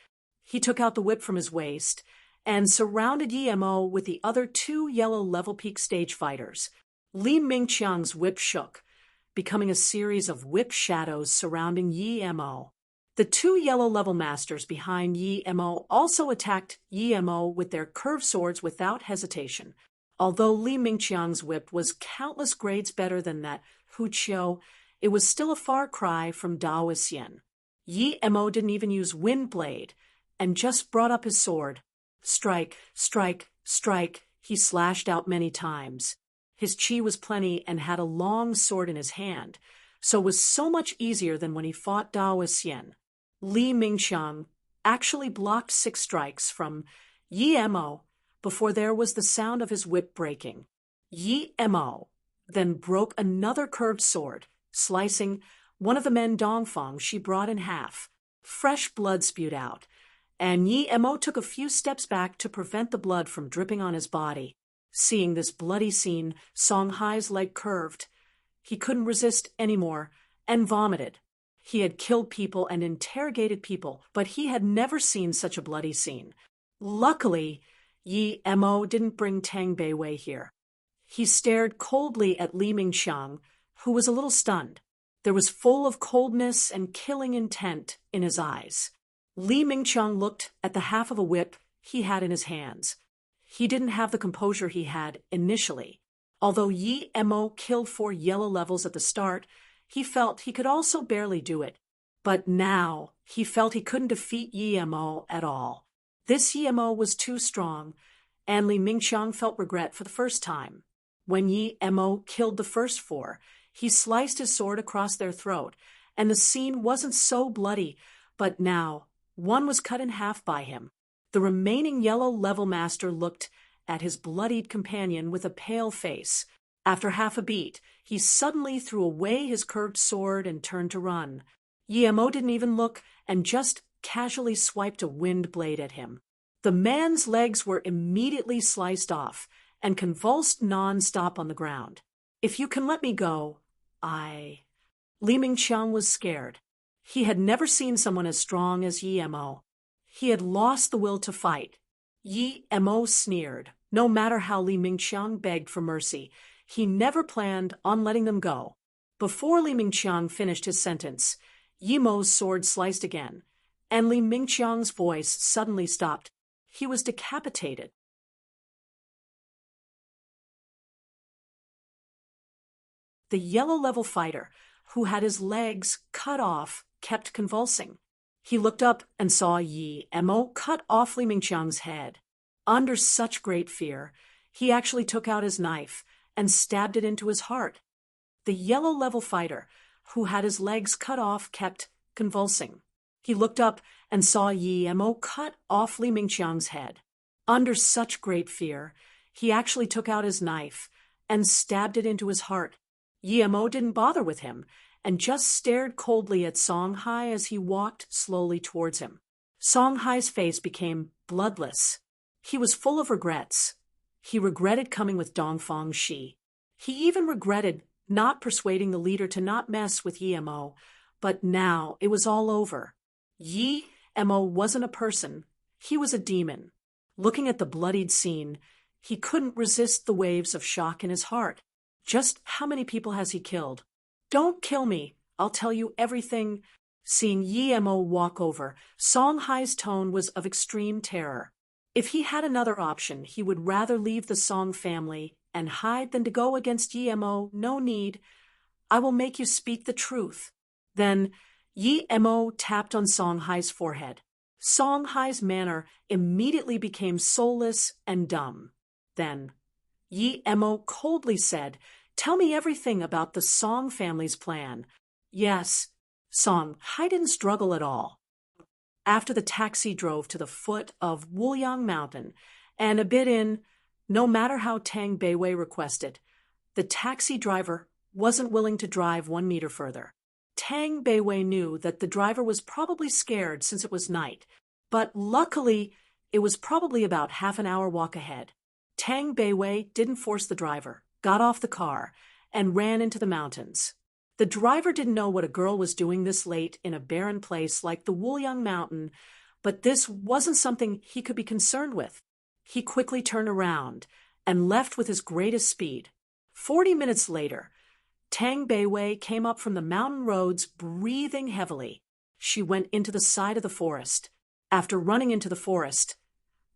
He took out the whip from his waist and surrounded Yi Mo with the other 2 yellow level peak stage fighters. Li Mingqiang's whip shook, becoming a series of whip shadows surrounding Yi Mo. The 2 yellow level masters behind Yi Mo also attacked Yi Mo with their curved swords without hesitation. Although Li Mingqiang's whip was countless grades better than that Hu Qiu, it was still a far cry from Daoxian. Yi Mo didn't even use wind blade and just brought up his sword. Strike, strike, strike, he slashed out many times. His chi was plenty and had a long sword in his hand, so it was so much easier than when he fought Dao Xian. Li Mingqiang actually blocked 6 strikes from Yi Mo before there was the sound of his whip breaking. Yi Mo then broke another curved sword, slicing one of the men Dongfang she brought in half. Fresh blood spewed out, and Yi Mo took a few steps back to prevent the blood from dripping on his body. Seeing this bloody scene, Song Hai's leg curved. He couldn't resist anymore and vomited. He had killed people and interrogated people, but he had never seen such a bloody scene. Luckily, Yi Mo didn't bring Tang Beiwei here. He stared coldly at Li Mingqiang, who was a little stunned. There was full of coldness and killing intent in his eyes. Li Mingqiang looked at the half of a whip he had in his hands. He didn't have the composure he had initially. Although Yi Mo killed 4 yellow levels at the start, he felt he could also barely do it. But now he felt he couldn't defeat Yi Mo at all. This Yi Mo was too strong, and Li Mingqiang felt regret for the first time. When Yi Mo killed the first 4, he sliced his sword across their throat, and the scene wasn't so bloody, but now one was cut in half by him. The remaining yellow level master looked at his bloodied companion with a pale face. After half a beat, he suddenly threw away his curved sword and turned to run. Yi Mo didn't even look and just casually swiped a wind blade at him. The man's legs were immediately sliced off and convulsed non-stop on the ground. "If you can let me go, Li Mingqiang was scared. He had never seen someone as strong as Yi Mo. He had lost the will to fight. Yi Mo sneered. No matter how Li Mingqiang begged for mercy, he never planned on letting them go. Before Li Mingqiang finished his sentence, Yi Mo's sword sliced again, and Li Mingqiang's voice suddenly stopped. He was decapitated. The yellow-level fighter, who had his legs cut off, kept convulsing. He looked up and saw Yi Mo cut off Li Mingqiang's head. Under such great fear, he actually took out his knife and stabbed it into his heart. The yellow-level fighter, who had his legs cut off, kept convulsing. He looked up and saw Yi Mo cut off Li Mingqiang's head. Under such great fear, he actually took out his knife and stabbed it into his heart. Yi Mo didn't bother with him and just stared coldly at Song Hai as he walked slowly towards him. Song Hai's face became bloodless. He was full of regrets. He regretted coming with Dongfang Shi. He even regretted not persuading the leader to not mess with Yi Mo, but now it was all over. Yi Mo wasn't a person, he was a demon. Looking at the bloodied scene, he couldn't resist the waves of shock in his heart. Just how many people has he killed? "Don't kill me, I'll tell you everything." Seeing Yi Mo walk over, Song Hai's tone was of extreme terror. If he had another option, he would rather leave the Song family and hide than to go against Yi-mo. No need. I will make you speak the truth. Then Yi-mo tapped on Song Hai's forehead. Song Hai's manner immediately became soulless and dumb. Then Yi-mo coldly said, "Tell me everything about the Song family's plan." Yes, Song Hai didn't struggle at all. After the taxi drove to the foot of Wuliang Mountain, and a bit in, no matter how Tang Beiwei requested, the taxi driver wasn't willing to drive 1 meter further. Tang Beiwei knew that the driver was probably scared since it was night, but luckily it was probably about half an hour walk ahead. Tang Beiwei didn't force the driver, got off the car, and ran into the mountains. The driver didn't know what a girl was doing this late in a barren place like the Wuliang Mountain, but this wasn't something he could be concerned with. He quickly turned around and left with his greatest speed. 40 minutes later, Tang Beiwei came up from the mountain roads breathing heavily. She went into the side of the forest. After running into the forest,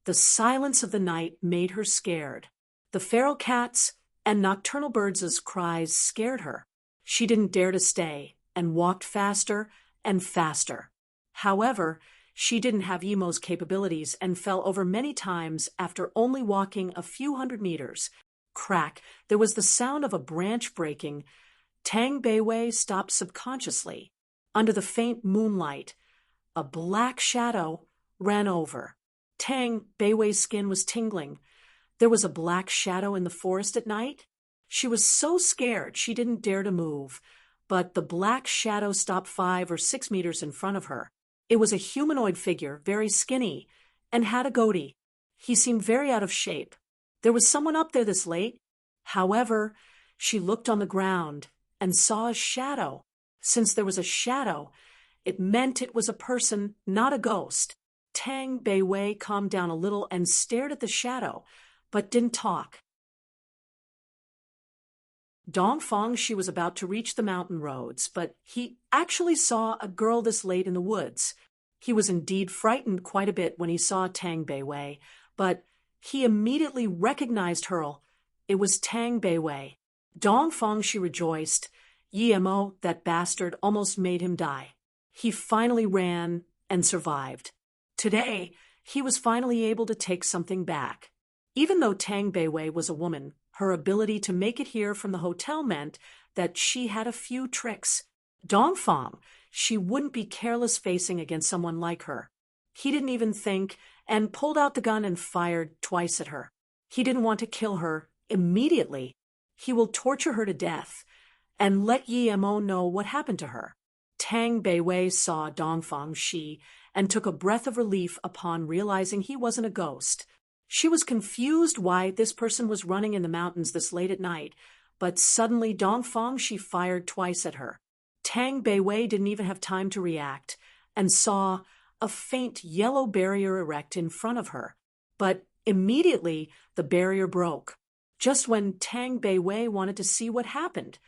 the silence of the night made her scared. The feral cats and nocturnal birds' cries scared her. She didn't dare to stay and walked faster and faster. However, she didn't have Yi-mo's capabilities and fell over many times after only walking a few hundred meters. Crack, there was the sound of a branch breaking. Tang Beiwei stopped subconsciously. Under the faint moonlight, a black shadow ran over. Tang Beiwei's skin was tingling. There was a black shadow in the forest at night? She was so scared she didn't dare to move, but the black shadow stopped 5 or 6 meters in front of her. It was a humanoid figure, very skinny, and had a goatee. He seemed very out of shape. There was someone up there this late. However, she looked on the ground and saw a shadow. Since there was a shadow, it meant it was a person, not a ghost. Tang Beiwei calmed down a little and stared at the shadow, but didn't talk. Dongfang, she was about to reach the mountain roads, but he actually saw a girl this late in the woods. He was indeed frightened quite a bit when he saw Tang Beiwei, but he immediately recognized her. It was Tang Beiwei. Dongfang, she rejoiced. Yi-mo, that bastard, almost made him die. He finally ran and survived. Today, he was finally able to take something back. Even though Tang Beiwei was a woman, her ability to make it here from the hotel meant that she had a few tricks. Dongfang, she wouldn't be careless facing against someone like her. He didn't even think and pulled out the gun and fired twice at her. He didn't want to kill her immediately. He will torture her to death and let Yi-mo know what happened to her. Tang Beiwei saw Dongfang Shi and took a breath of relief upon realizing he wasn't a ghost. She was confused why this person was running in the mountains this late at night, but suddenly Dongfang Shi fired twice at her. Tang Beiwei didn't even have time to react and saw a faint yellow barrier erect in front of her. But immediately the barrier broke. Just when Tang Beiwei wanted to see what happened,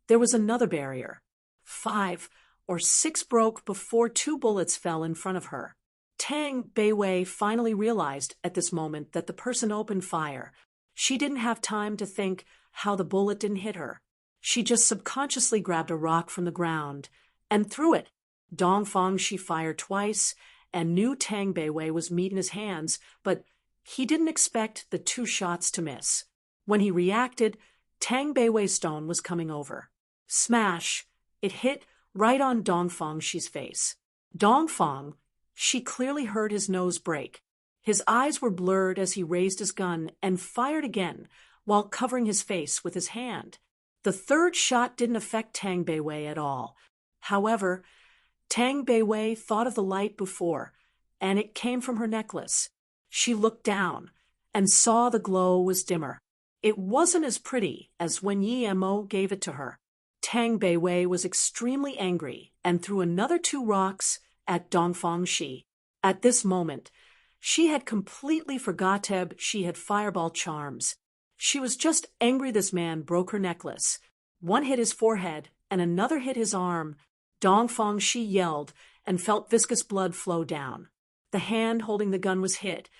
there was another barrier. 5 or 6 broke before 2 bullets fell in front of her. Tang Beiwei finally realized at this moment that the person opened fire. She didn't have time to think how the bullet didn't hit her. She just subconsciously grabbed a rock from the ground and threw it. Dongfang Shi fired twice and knew Tang Beiwei was meat in his hands, but he didn't expect the 2 shots to miss. When he reacted, Tang Beiwei's stone was coming over. Smash! It hit right on Dongfang Shi's face. Dongfang, she clearly heard his nose break. His eyes were blurred as he raised his gun and fired again while covering his face with his hand. The 3rd shot didn't affect Tang Beiwei at all. However, Tang Beiwei thought of the light before, and it came from her necklace. She looked down and saw the glow was dimmer. It wasn't as pretty as when Yi-mo gave it to her. Tang Beiwei was extremely angry and threw another 2 rocks at Dongfang Shi. At this moment, she had completely forgotten she had fireball charms. She was just angry this man broke her necklace. One hit his forehead and another hit his arm. Dongfang Shi yelled and felt viscous blood flow down. The hand holding the gun was hit,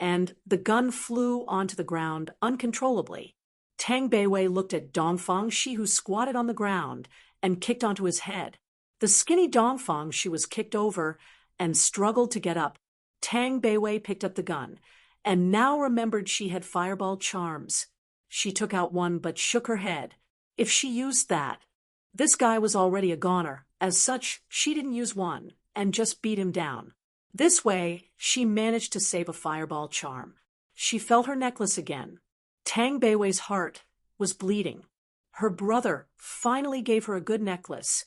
and the gun flew onto the ground uncontrollably. Tang Beiwei looked at Dongfang Shi, who squatted on the ground, and kicked onto his head. The skinny Dongfang Shi was kicked over and struggled to get up. Tang Beiwei picked up the gun, and now remembered she had fireball charms. She took out one but shook her head. If she used that, this guy was already a goner. As such, she didn't use one, and just beat him down. This way, she managed to save a fireball charm. She felt her necklace again. Tang Beiwei's heart was bleeding. Her brother finally gave her a good necklace,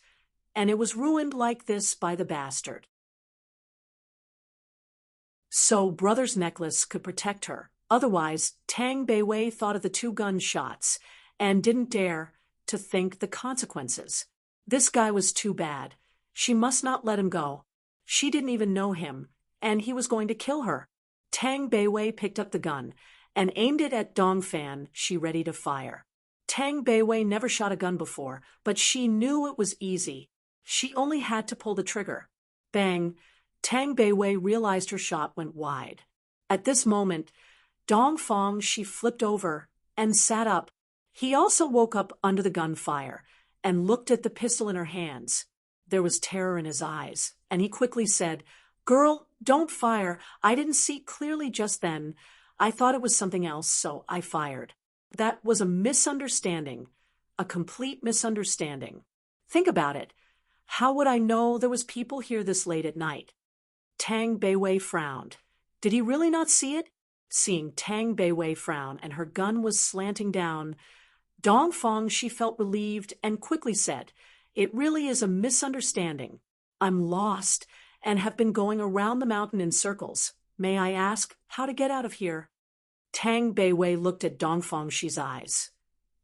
and it was ruined like this by the bastard. So brother's necklace could protect her. Otherwise, Tang Beiwei thought of the 2 gunshots and didn't dare to think the consequences. This guy was too bad. She must not let him go. She didn't even know him, and he was going to kill her. Tang Beiwei picked up the gun and aimed it at Dongfang Shi, ready to fire. Tang Beiwei never shot a gun before, but she knew it was easy. She only had to pull the trigger. Bang! Tang Beiwei realized her shot went wide. At this moment, Dongfang Shi flipped over and sat up. He also woke up under the gunfire and looked at the pistol in her hands. There was terror in his eyes, and he quickly said, "Girl, don't fire. I didn't see clearly just then. I thought it was something else, so I fired." That was a misunderstanding, a complete misunderstanding. Think about it. How would I know there was people here this late at night? Tang Beiwei frowned. Did he really not see it? Seeing Tang Beiwei frown and her gun was slanting down, Dongfang Shi felt relieved and quickly said, "It really is a misunderstanding. I'm lost and have been going around the mountain in circles. May I ask how to get out of here?" Tang Beiwei looked at Dongfang Shi's eyes.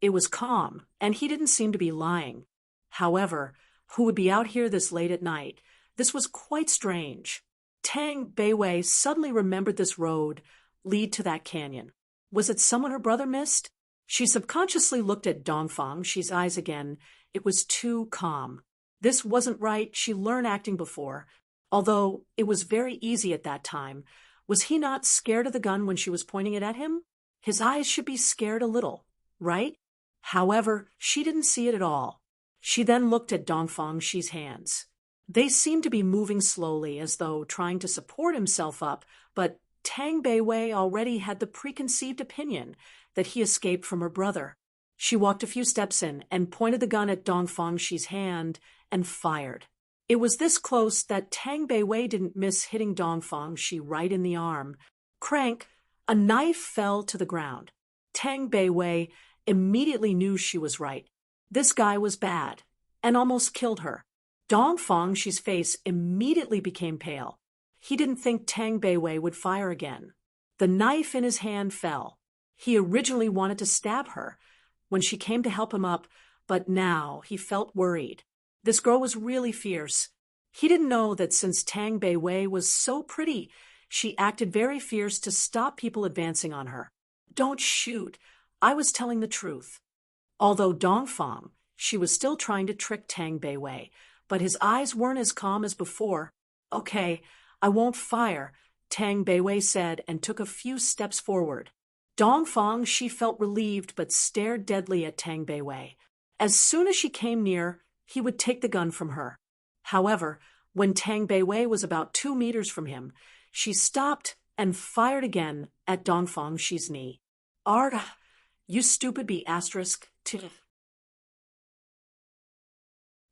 It was calm, and he didn't seem to be lying. However, who would be out here this late at night? This was quite strange. Tang Beiwei suddenly remembered this road lead to that canyon. Was it someone her brother missed? She subconsciously looked at Dongfang Shi's eyes again. It was too calm. This wasn't right. She learned acting before. Although it was very easy at that time, was he not scared of the gun when she was pointing it at him? His eyes should be scared a little, right? However, she didn't see it at all. She then looked at Dongfang Shi's hands. They seemed to be moving slowly, as though trying to support himself up, but Tang Beiwei already had the preconceived opinion that he escaped from her brother. She walked a few steps in and pointed the gun at Dongfang Shi's hand and fired. It was this close that Tang Beiwei didn't miss hitting Dongfang Shi right in the arm. Crank! A knife fell to the ground. Tang Beiwei immediately knew she was right. This guy was bad and almost killed her. Dongfang Shi's face immediately became pale. He didn't think Tang Beiwei would fire again. The knife in his hand fell. He originally wanted to stab her when she came to help him up, but now he felt worried. This girl was really fierce. He didn't know that since Tang Beiwei was so pretty, she acted very fierce to stop people advancing on her. "Don't shoot. I was telling the truth." Although Dongfang Shi was still trying to trick Tang Beiwei, but his eyes weren't as calm as before. "Okay, I won't fire," Tang Beiwei said and took a few steps forward. Dongfang Shi felt relieved but stared deadly at Tang Beiwei. As soon as she came near, he would take the gun from her. However, when Tang Beiwei was about 2 meters from him, she stopped and fired again at Dongfang Shi's knee. "Arda, you stupid b****.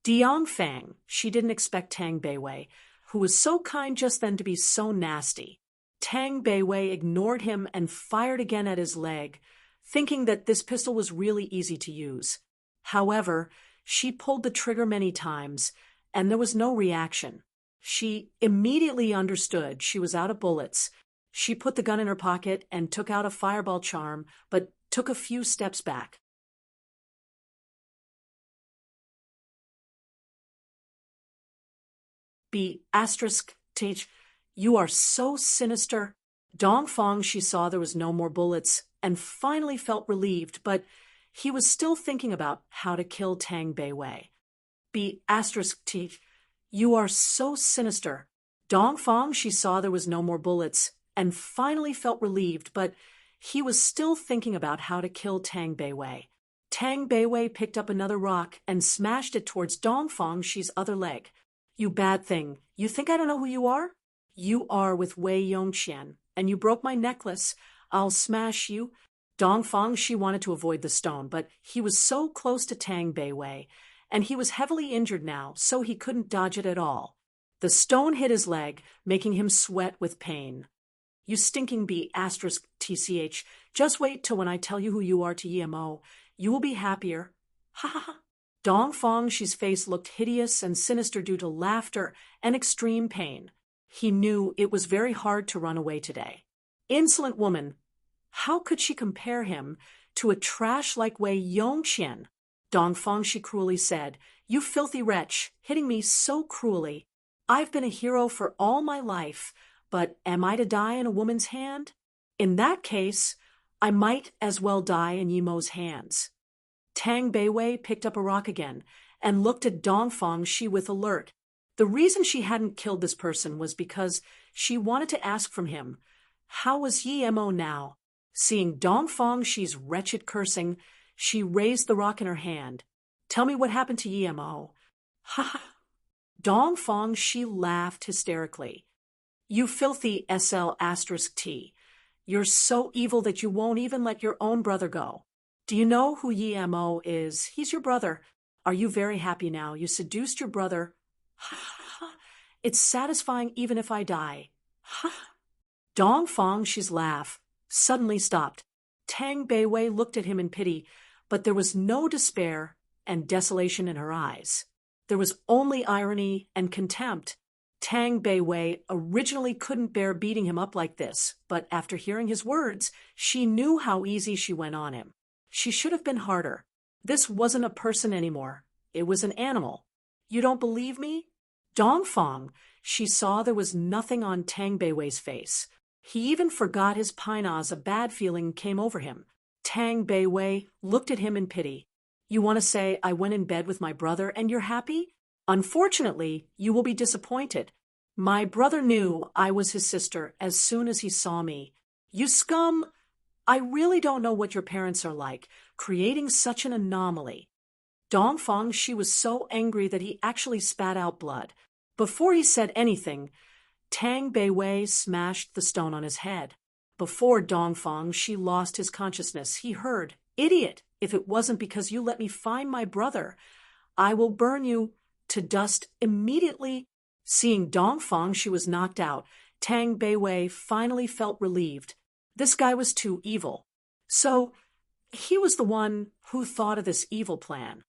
Dongfang Shi didn't expect Tang Beiwei, who was so kind just then, to be so nasty. Tang Beiwei ignored him and fired again at his leg, thinking that this pistol was really easy to use. However, she pulled the trigger many times, and there was no reaction. She immediately understood she was out of bullets. She put the gun in her pocket and took out a fireball charm, but took a few steps back. You are so sinister. Dongfang Shi saw there was no more bullets and finally felt relieved, but he was still thinking about how to kill Tang Beiwei. You are so sinister. Dongfang Shi saw there was no more bullets and finally felt relieved, but he was still thinking about how to kill Tang Beiwei. Tang Beiwei picked up another rock and smashed it towards Dongfang Shi's other leg. "You bad thing. You think I don't know who you are? You are with Wei Yongxian, and you broke my necklace. I'll smash you." Dongfang Shi wanted to avoid the stone, but he was so close to Tang Beiwei, and he was heavily injured now, so he couldn't dodge it at all. The stone hit his leg, making him sweat with pain. "You stinking bee, *TCH, just wait till when I tell you who you are to Yemo. You will be happier. Ha ha ha." Dongfang Shi's face looked hideous and sinister due to laughter and extreme pain. He knew it was very hard to run away today. Insolent woman! How could she compare him to a trash like Wei Yongxian? Dongfang Shi cruelly said, "You filthy wretch, hitting me so cruelly. I've been a hero for all my life, but am I to die in a woman's hand? In that case, I might as well die in Yemo's hands." Tang Beiwei picked up a rock again and looked at Dongfang Shi with alert. The reason she hadn't killed this person was because she wanted to ask from him, how was Yemo now? Seeing Dongfang Shi's wretched cursing, she raised the rock in her hand. "Tell me what happened to Yemo." "Ha ha." Dongfang Shi laughed hysterically. "You filthy SL*T. You're so evil that you won't even let your own brother go. Do you know who Yemo is? He's your brother. Are you very happy now? You seduced your brother. Ha ha ha. It's satisfying even if I die. Ha." Dongfang Shi's laugh suddenly stopped. Tang Beiwei looked at him in pity, but there was no despair and desolation in her eyes. There was only irony and contempt. Tang Beiwei originally couldn't bear beating him up like this, but after hearing his words, she knew how easy she went on him. She should have been harder. This wasn't a person anymore. It was an animal. "You don't believe me?" Dongfang, she saw there was nothing on Tang Beiwei's face. He even forgot his pinaz. A bad feeling came over him. Tang Beiwei looked at him in pity. "You want to say I went in bed with my brother and you're happy? Unfortunately, you will be disappointed. My brother knew I was his sister as soon as he saw me. You scum! I really don't know what your parents are like, creating such an anomaly." Dongfang Shi was so angry that he actually spat out blood. Before he said anything, Tang Beiwei smashed the stone on his head. Before Dongfang Shi lost his consciousness, he heard, "Idiot! If it wasn't because you let me find my brother, I will burn you to dust immediately." Seeing Dongfang Shi was knocked out, Tang Beiwei finally felt relieved. This guy was too evil. So he was the one who thought of this evil plan.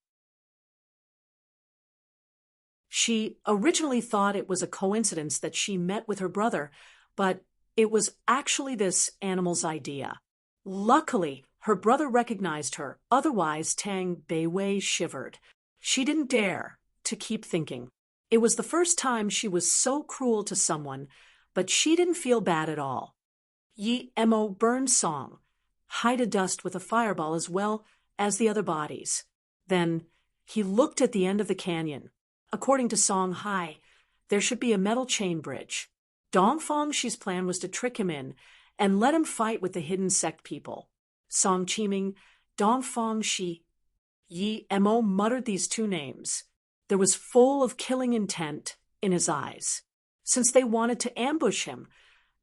She originally thought it was a coincidence that she met with her brother, but it was actually this animal's idea. Luckily, her brother recognized her, otherwise Tang Beiwei shivered. She didn't dare to keep thinking. It was the first time she was so cruel to someone, but she didn't feel bad at all. Yemo burned Song, high to dust with a fireball as well as the other bodies. Then he looked at the end of the canyon. According to Song Hai, there should be a metal chain bridge. Dongfang Shi's plan was to trick him in and let him fight with the hidden sect people. Song Qiming, Dongfang Shi. Yemo muttered these two names. There was full of killing intent in his eyes. Since they wanted to ambush him,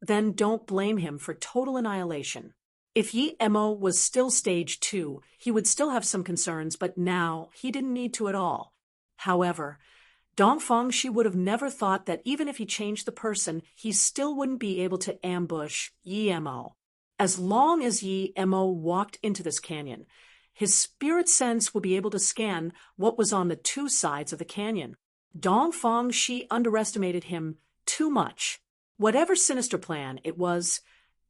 then don't blame him for total annihilation. If Yemo was still stage 2, he would still have some concerns, but now he didn't need to at all. However, Dongfang Shi would have never thought that even if he changed the person, he still wouldn't be able to ambush Yemo. As long as Yemo walked into this canyon, his spirit sense would be able to scan what was on the two sides of the canyon. Dongfang Shi underestimated him too much. Whatever sinister plan it was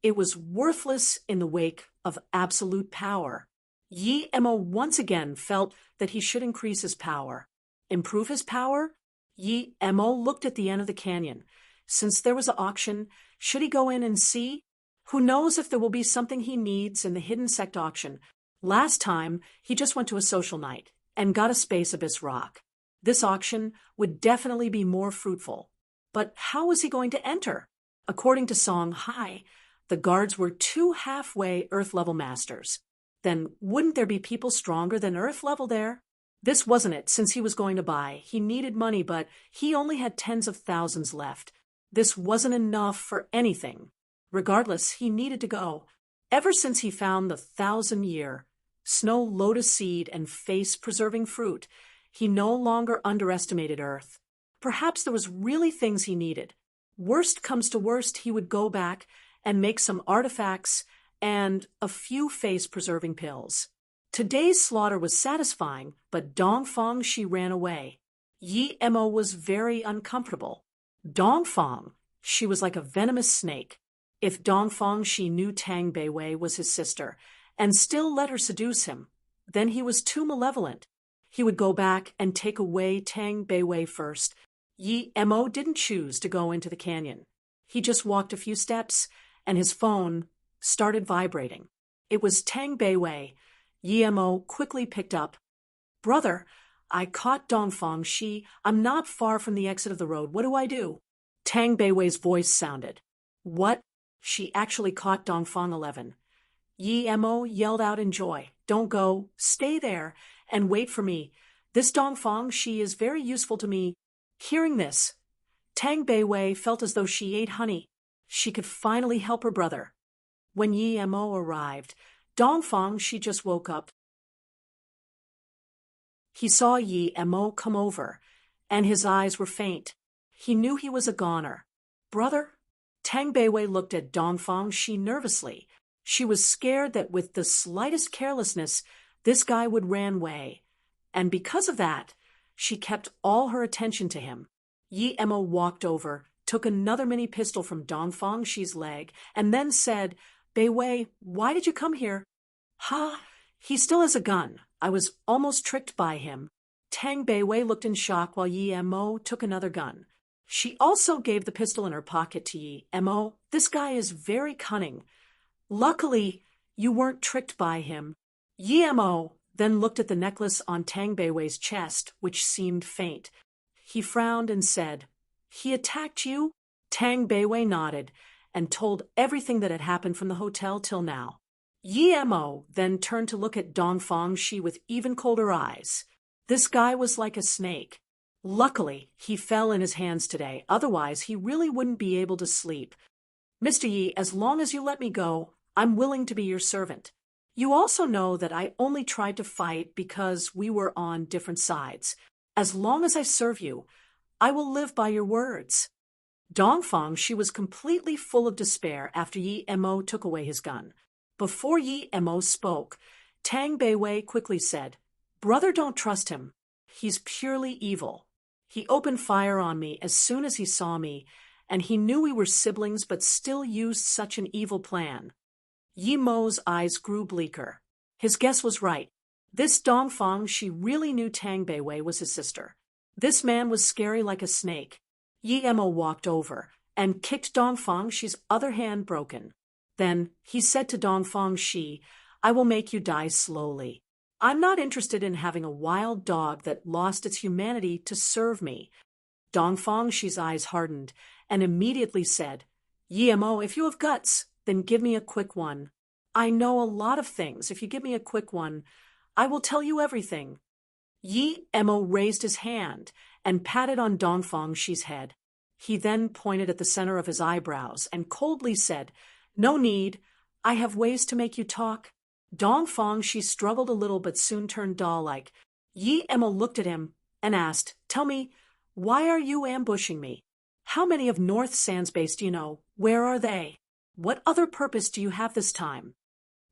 worthless in the wake of absolute power. Yemo once again felt that he should increase his power. Improve his power? Yemo looked at the end of the canyon. Since there was an auction, should he go in and see? Who knows if there will be something he needs in the hidden sect auction. Last time, he just went to a social night and got a space abyss rock. This auction would definitely be more fruitful. But how was he going to enter? According to Song Hai, the guards were 2 halfway Earth-level masters. Then wouldn't there be people stronger than Earth-level there? This wasn't it, since he was going to buy. He needed money, but he only had tens of thousands left. This wasn't enough for anything. Regardless, he needed to go. Ever since he found the 1,000-year, snow lotus seed and face-preserving fruit, he no longer underestimated Earth. Perhaps there was really things he needed. Worst comes to worst, he would go back and make some artifacts and a few face-preserving pills. Today's slaughter was satisfying, but Dongfang, she ran away. Yi Mo was very uncomfortable. Dongfang, she was like a venomous snake. If Dongfang, she knew Tang Beiwei was his sister, and still let her seduce him, then he was too malevolent. He would go back and take away Tang Beiwei first. Yi Mo didn't choose to go into the canyon. He just walked a few steps, and his phone started vibrating. It was Tang Beiwei. Yi Mo quickly picked up. "Brother, I caught Dongfang. I'm not far from the exit of the road. What do I do?" Tang Beiwei's voice sounded. "What?" She actually caught Dongfang 11. Yi Mo yelled out in joy. "Don't go. Stay there and wait for me. This Dongfang, she is very useful to me." Hearing this, Tang Beiwei felt as though she ate honey. She could finally help her brother. When Yi Mo arrived, Dongfang, she just woke up. He saw Yi Mo come over, and his eyes were faint. He knew he was a goner. "Brother?" Tang Beiwei looked at Dongfang, she nervously. She was scared that with the slightest carelessness, this guy would ran away. And because of that, she kept all her attention to him. Yi Mo walked over, took another mini pistol from Dongfang Shi's leg, and then said, "Beiwei, why did you come here?" "Ha, he still has a gun. I was almost tricked by him." Tang Beiwei looked in shock while Yi Mo took another gun. She also gave the pistol in her pocket to Yi Mo. "This guy is very cunning. Luckily, you weren't tricked by him." Yi Mo then looked at the necklace on Tang Beiwei's chest, which seemed faint. He frowned and said, "He attacked you?" Tang Beiwei nodded and told everything that had happened from the hotel till now. Yi Mo then turned to look at Dongfang Shi with even colder eyes. This guy was like a snake. Luckily, he fell in his hands today, otherwise he really wouldn't be able to sleep. "Mr. Yi, as long as you let me go, I'm willing to be your servant. You also know that I only tried to fight because we were on different sides. As long as I serve you, I will live by your words." Dongfang, she was completely full of despair after Yi Mo took away his gun. Before Yi Mo spoke, Tang Beiwei quickly said, "Brother, don't trust him. He's purely evil. He opened fire on me as soon as he saw me, and he knew we were siblings but still used such an evil plan." Yi Mo's eyes grew bleaker. His guess was right. This Dongfang, she really knew Tang Beiwei was his sister. This man was scary like a snake. Yi Mo walked over and kicked Dongfang Shi's other hand broken. Then he said to Dongfang Shi, "I will make you die slowly. I'm not interested in having a wild dog that lost its humanity to serve me." Dongfang Shi's eyes hardened and immediately said, "Yi Mo, if you have guts, then give me a quick one. I know a lot of things. If you give me a quick one, I will tell you everything." Yi Mo raised his hand and patted on Dongfang Shi's head. He then pointed at the center of his eyebrows and coldly said, "No need. I have ways to make you talk." Dongfang Shi struggled a little but soon turned doll-like. Yi Mo looked at him and asked, "Tell me, why are you ambushing me? How many of North Sand's base do you know? Where are they? What other purpose do you have this time?"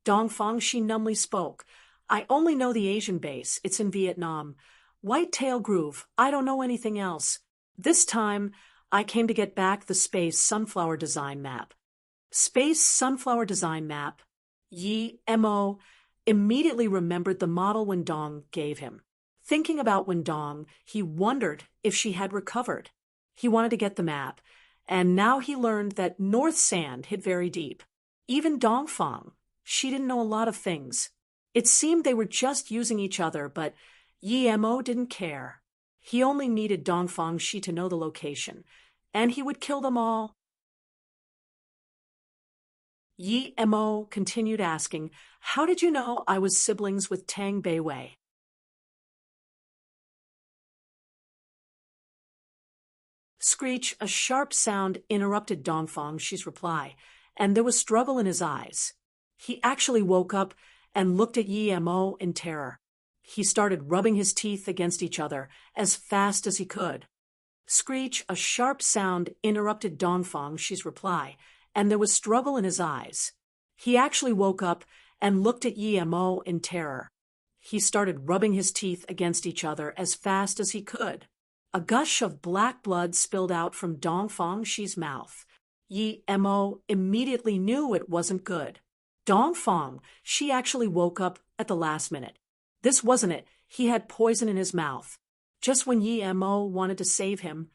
Dongfang Shi numbly spoke, "I only know the Asian base. It's in Vietnam. Whitetail Groove. I don't know anything else. This time, I came to get back the Space Sunflower Design Map." Space Sunflower Design Map. Yi Mo immediately remembered the model Wendong gave him. Thinking about Wendong, he wondered if she had recovered. He wanted to get the map, and now he learned that North Sand hid very deep. Even Dongfang, she didn't know a lot of things. It seemed they were just using each other, but Yi Mo didn't care. He only needed Dongfang Shi to know the location, and he would kill them all. Yi Mo continued asking, "How did you know I was siblings with Tang Beiwei?" Screech, a sharp sound interrupted Dongfang's reply, and there was struggle in his eyes. He actually woke up and looked at Yi Mo in terror. He started rubbing his teeth against each other as fast as he could. Screech, a sharp sound interrupted Dongfang's reply, and there was struggle in his eyes. He actually woke up and looked at Yi Mo in terror. He started rubbing his teeth against each other as fast as he could. A gush of black blood spilled out from Dongfang's mouth. Yi Mo immediately knew it wasn't good. Dongfang, she actually woke up at the last minute. This wasn't it. He had poison in his mouth. Just when Yi Mo wanted to save him,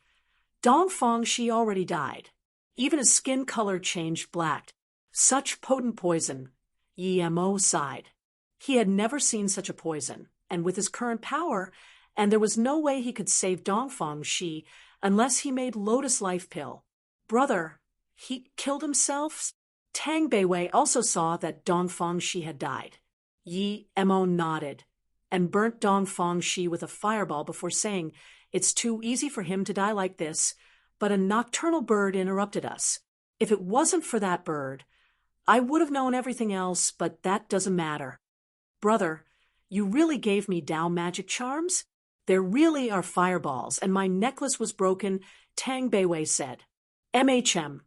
Dongfang, she already died. Even his skin color changed black. Such potent poison, Yi Mo sighed. He had never seen such a poison, and with his current power, and there was no way he could save Dongfang Shi unless he made Lotus Life Pill. Brother, he killed himself? Tang Beiwei also saw that Dongfang Shi had died. Yi Mo nodded and burnt Dongfang Shi with a fireball before saying, "It's too easy for him to die like this, but a nocturnal bird interrupted us. If it wasn't for that bird, I would have known everything else, but that doesn't matter. Brother, you really gave me Dao magic charms? There really are fireballs, and my necklace was broken," Tang Beiwei said. "MHM,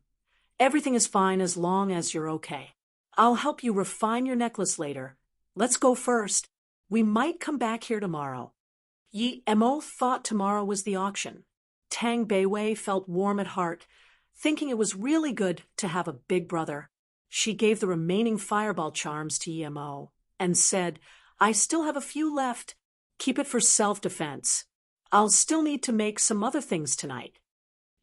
everything is fine as long as you're okay. I'll help you refine your necklace later. Let's go first. We might come back here tomorrow." Yi Mo thought tomorrow was the auction. Tang Beiwei felt warm at heart, thinking it was really good to have a big brother. She gave the remaining fireball charms to Yi Mo and said, "I still have a few left. Keep it for self-defense. I'll still need to make some other things tonight."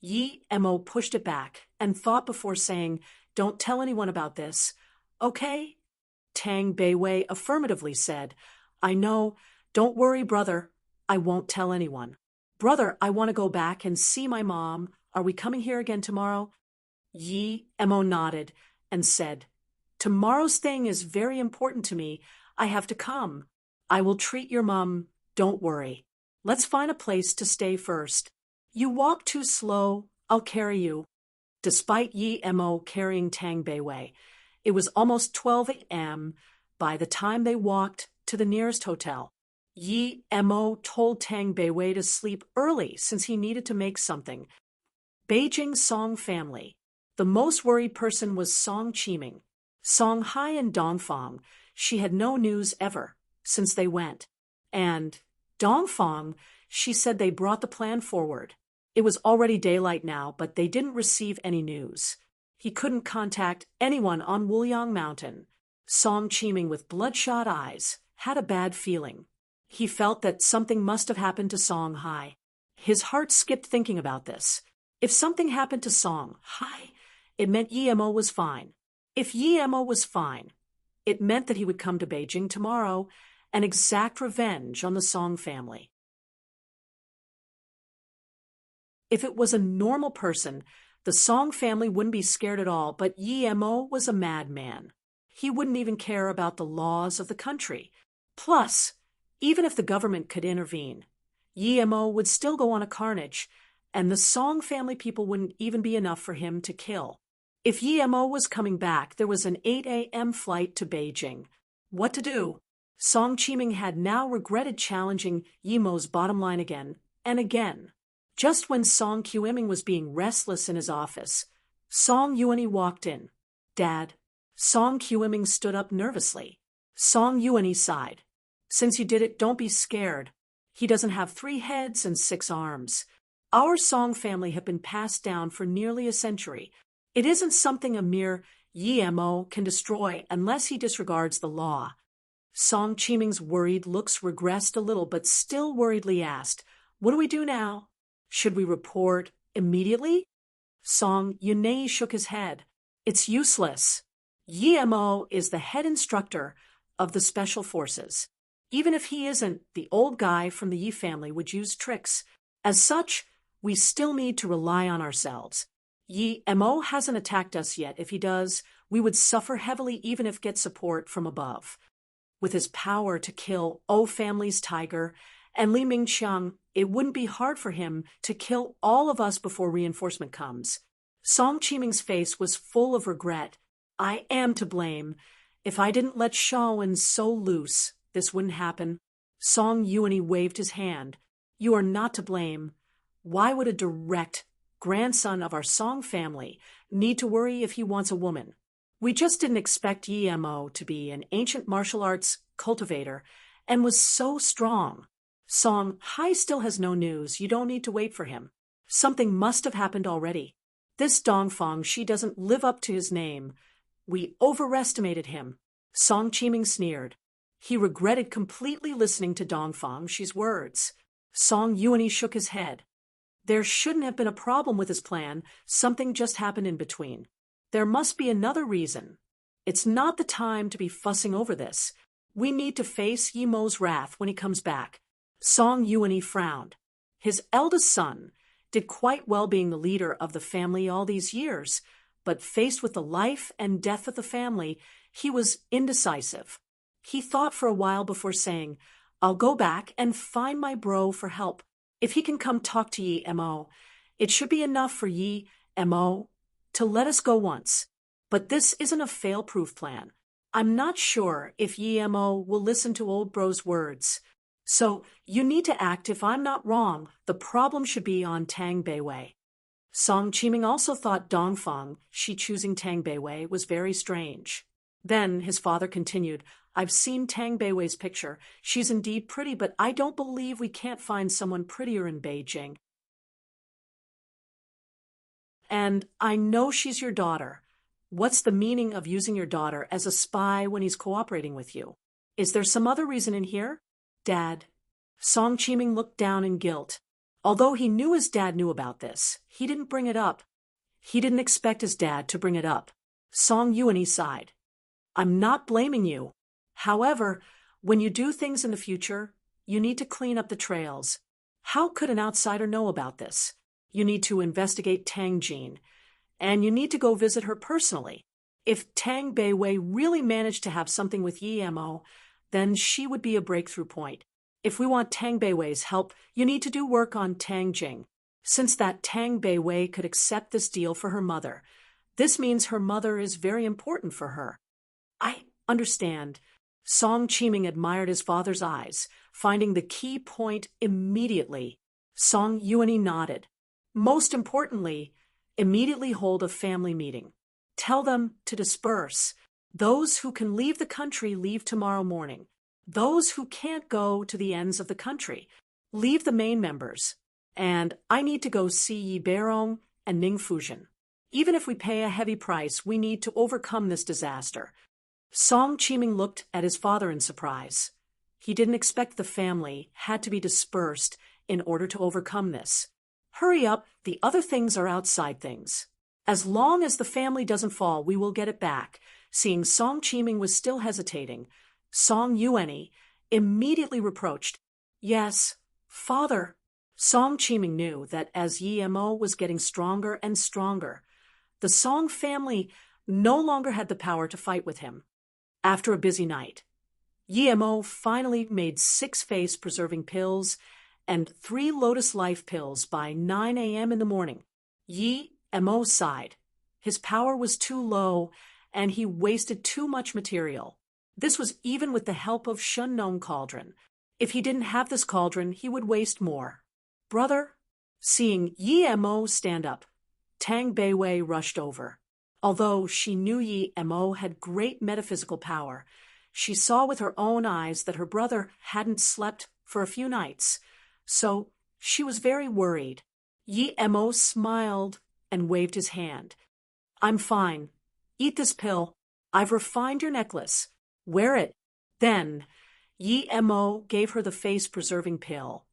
Yi Mo pushed it back and thought before saying, "Don't tell anyone about this, okay?" Tang Beiwei affirmatively said, "I know. Don't worry, brother. I won't tell anyone. Brother, I want to go back and see my mom. Are we coming here again tomorrow?" Yi Mo nodded and said, "Tomorrow's thing is very important to me. I have to come. I will treat your mom. Don't worry. Let's find a place to stay first. You walk too slow. I'll carry you." Despite Yi Mo carrying Tang Beiwei, it was almost 12 a.m. by the time they walked to the nearest hotel. Yi Mo told Tang Beiwei to sleep early since he needed to make something. Beijing Song family. The most worried person was Song Qiming. Song Hai and Dongfang, she had no news ever since they went. And Dongfang, she said they brought the plan forward. It was already daylight now, but they didn't receive any news. He couldn't contact anyone on Wuliang Mountain. Song Qiming, with bloodshot eyes, had a bad feeling. He felt that something must have happened to Song Hai. His heart skipped thinking about this. If something happened to Song Hai, it meant Yi Mo was fine. If Yi Mo was fine, it meant that he would come to Beijing tomorrow and exact revenge on the Song family. If it was a normal person, the Song family wouldn't be scared at all, but Yi Mo was a madman. He wouldn't even care about the laws of the country. Plus, even if the government could intervene, Yi Mo would still go on a carnage, and the Song family people wouldn't even be enough for him to kill. If Yi Mo was coming back, there was an 8 a.m. flight to Beijing. What to do? Song Qiming had now regretted challenging Yi Mo's bottom line again and again. Just when Song Qiming was being restless in his office, Song Yuanyi walked in. "Dad." Song Qiming stood up nervously. Song Yuanyi sighed. "Since you did it, don't be scared. He doesn't have 3 heads and 6 arms. Our Song family have been passed down for nearly a century. It isn't something a mere Yi Mo can destroy unless he disregards the law." Song Qiming's worried looks regressed a little, but still worriedly asked, "What do we do now? Should we report immediately?" Song Yuanyi shook his head. "It's useless. Yi Mo is the head instructor of the special forces. Even if he isn't, the old guy from the Yi family would use tricks. As such, we still need to rely on ourselves. Yi Mo hasn't attacked us yet. If he does, we would suffer heavily even if get support from above. With his power to kill O family's tiger and Li Mingqiang, it wouldn't be hard for him to kill all of us before reinforcement comes. Song Qiming's face was full of regret. I am to blame. If I didn't let Shaowen so loose, this wouldn't happen. Song Yuanyi waved his hand. You are not to blame. Why would a direct grandson of our Song family need to worry if he wants a woman? We just didn't expect Yi Mo to be an ancient martial arts cultivator and was so strong. Song Hai still has no news. You don't need to wait for him. Something must have happened already. This Dongfang, she doesn't live up to his name. We overestimated him. Song Qiming sneered. He regretted completely listening to Dongfang's words. Song Yuanyi shook his head. There shouldn't have been a problem with his plan. Something just happened in between. There must be another reason. It's not the time to be fussing over this. We need to face Yi Mo's wrath when he comes back. Song Yuanyi frowned. His eldest son did quite well being the leader of the family all these years, but faced with the life and death of the family, he was indecisive. He thought for a while before saying, I'll go back and find my bro for help. If he can come talk to Yi Mo, it should be enough for Yi Mo to let us go once. But this isn't a fail-proof plan. I'm not sure if Yi Mo will listen to old bro's words. So you need to act. If I'm not wrong, the problem should be on Tang Beiwei. Song Qiming also thought Dongfang, she choosing Tang Beiwei, was very strange. Then his father continued, I've seen Tang Beiwei's picture. She's indeed pretty, but I don't believe we can't find someone prettier in Beijing. And I know she's your daughter. What's the meaning of using your daughter as a spy when he's cooperating with you? Is there some other reason in here? Dad. Song Qiming looked down in guilt. Although he knew his dad knew about this, he didn't bring it up. He didn't expect his dad to bring it up. Song Yuanyi sighed. I'm not blaming you. However, when you do things in the future, you need to clean up the trails. How could an outsider know about this? You need to investigate Tang Jin, and you need to go visit her personally. If Tang Beiwei really managed to have something with Yi Mo, then she would be a breakthrough point. If we want Tang Beiwei's help, you need to do work on Tang Jing. Since that Tang Beiwei could accept this deal for her mother, this means her mother is very important for her. I understand. Song Qiming admired his father's eyes, finding the key point immediately. Song Yuanyi nodded. Most importantly, immediately hold a family meeting. Tell them to disperse. Those who can leave the country leave tomorrow morning. Those who can't go to the ends of the country, leave the main members. And I need to go see Yi Beirong and Ning Fuzhen. Even if we pay a heavy price, we need to overcome this disaster. Song Qiming looked at his father in surprise. He didn't expect the family had to be dispersed in order to overcome this. Hurry up, the other things are outside things. As long as the family doesn't fall, we will get it back. Seeing Song Qiming was still hesitating, Song Yuanyi immediately reproached, Yes, father. Song Qiming knew that as Yi Mo was getting stronger and stronger, the Song family no longer had the power to fight with him. After a busy night, Yi Mo finally made 6 face-preserving pills and 3 Lotus Life pills by 9 a.m. in the morning. Yi Mo sighed. His power was too low, and he wasted too much material. This was even with the help of Shennong Cauldron. If he didn't have this cauldron, he would waste more. Brother, seeing Yi Mo stand up, Tang Beiwei rushed over. Although she knew Yi Mo had great metaphysical power, she saw with her own eyes that her brother hadn't slept for a few nights, so she was very worried. Yi Mo smiled and waved his hand. I'm fine. Eat this pill. I've refined your necklace. Wear it. Then Yi Mo gave her the face-preserving pill.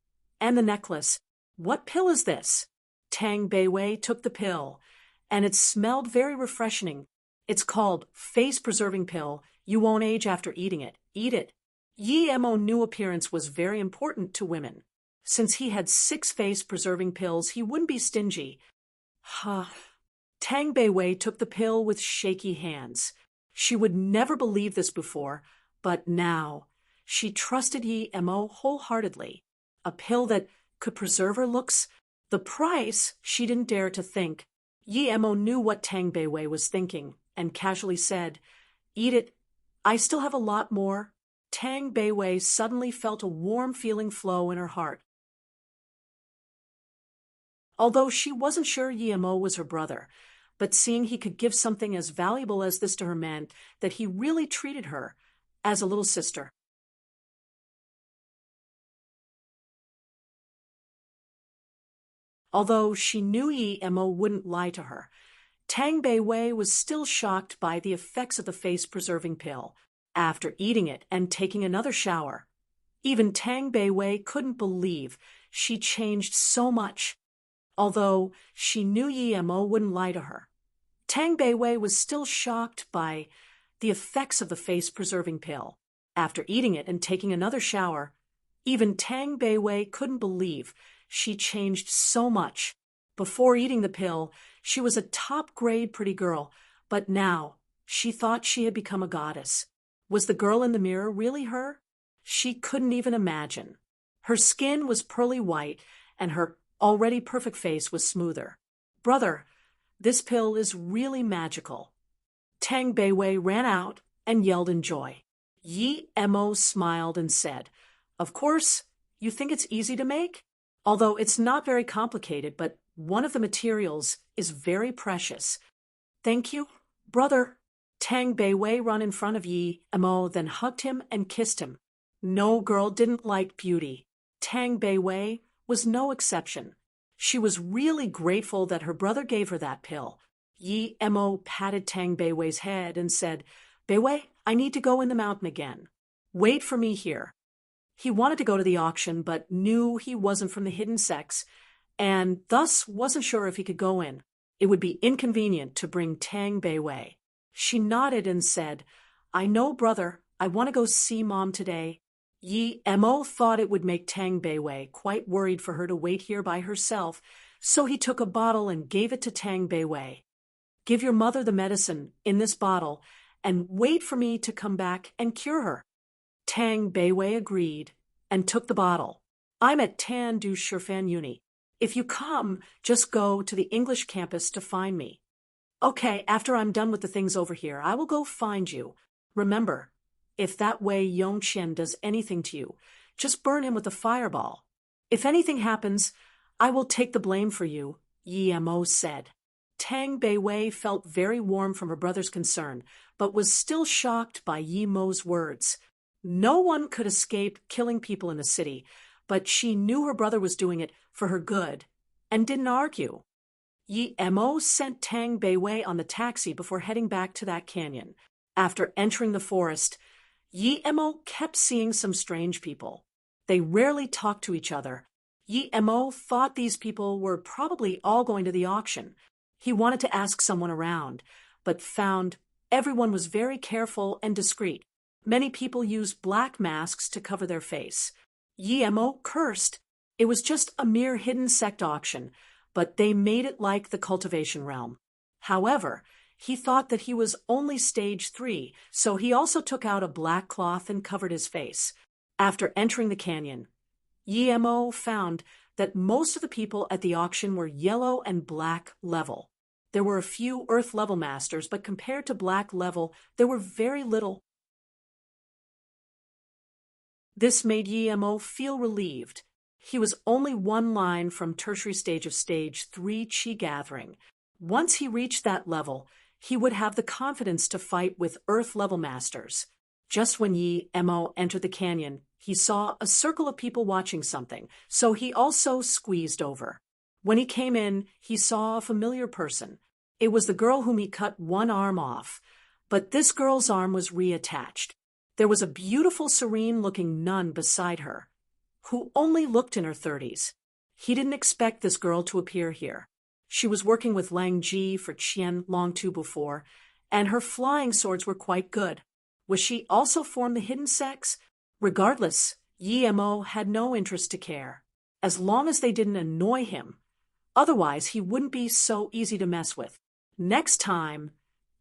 And the necklace. What pill is this? Tang Beiwei took the pill, and it smelled very refreshing. It's called face-preserving pill. You won't age after eating it. Eat it. Yi Mo's new appearance was very important to women. Since he had 6 face-preserving pills, he wouldn't be stingy. Tang Beiwei took the pill with shaky hands. She would never believe this before, but now she trusted Yi Mo wholeheartedly. A pill that could preserve her looks? The price she didn't dare to think. Yi Mo knew what Tang Beiwei was thinking and casually said, "Eat it. I still have a lot more." Tang Beiwei suddenly felt a warm feeling flow in her heart. Although she wasn't sure Yi Mo was her brother, but seeing he could give something as valuable as this to her meant that he really treated her as a little sister. Although she knew Yi Mo wouldn't lie to her, Tang Beiwei was still shocked by the effects of the face-preserving pill. After eating it and taking another shower, even Tang Beiwei couldn't believe she changed so much. Although she knew Yi Mo wouldn't lie to her, Tang Beiwei was still shocked by the effects of the face-preserving pill. After eating it and taking another shower, even Tang Beiwei couldn't believe she changed so much. Before eating the pill, she was a top-grade pretty girl, but now she thought she had become a goddess. Was the girl in the mirror really her? She couldn't even imagine. Her skin was pearly white, and her already perfect face was smoother. "Brother, this pill is really magical." Tang Beiwei ran out and yelled in joy. Yi Mo smiled and said, "Of course, you think it's easy to make? Although it's not very complicated, but one of the materials is very precious." "Thank you, brother." Tang Beiwei ran in front of Yi Mo, then hugged him and kissed him. No girl didn't like beauty. Tang Beiwei was no exception. She was really grateful that her brother gave her that pill. Yi Mo patted Tang Beiwei's head and said, "Beiwei, I need to go in the mountain again. Wait for me here." He wanted to go to the auction, but knew he wasn't from the hidden sex, and thus wasn't sure if he could go in. It would be inconvenient to bring Tang Beiwei. She nodded and said, "I know, brother. I want to go see Mom today." Yi Mo thought it would make Tang Beiwei quite worried for her to wait here by herself, so he took a bottle and gave it to Tang Beiwei. "Give your mother the medicine in this bottle and wait for me to come back and cure her." Tang Beiwei agreed and took the bottle. "I'm at Tan Du Shifan Uni. If you come, just go to the English campus to find me." "Okay, after I'm done with the things over here, I will go find you. Remember, if that Wei Yongqian does anything to you, just burn him with a fireball. If anything happens, I will take the blame for you," Yi Mo said. Tang Beiwei felt very warm from her brother's concern, but was still shocked by Yi Mo's words. No one could escape killing people in the city, but she knew her brother was doing it for her good and didn't argue. Yi Mo sent Tang Beiwei on the taxi before heading back to that canyon. After entering the forest, Yi Mo kept seeing some strange people. They rarely talked to each other. Yi Mo thought these people were probably all going to the auction. He wanted to ask someone around, but found everyone was very careful and discreet. Many people used black masks to cover their face. Yi Mo cursed. It was just a mere hidden sect auction, but they made it like the cultivation realm. However, he thought that he was only stage 3, so he also took out a black cloth and covered his face. After entering the canyon, Yi Mo found that most of the people at the auction were yellow and black level. There were a few earth level masters, but compared to black level, there were very little. This made Yi Mo feel relieved. He was only one line from tertiary stage of stage 3 chi gathering. Once he reached that level, he would have the confidence to fight with earth level masters. Just when Yi Mo entered the canyon, he saw a circle of people watching something, so he also squeezed over. When he came in, he saw a familiar person. It was the girl whom he cut one arm off, but this girl's arm was reattached. There was a beautiful, serene-looking nun beside her, who only looked in her 30s. He didn't expect this girl to appear here. She was working with Lang Ji for Qian Longtu before, and her flying swords were quite good. Was she also from the hidden sex? Regardless, Yi Mo had no interest to care, as long as they didn't annoy him. Otherwise, he wouldn't be so easy to mess with. Next time,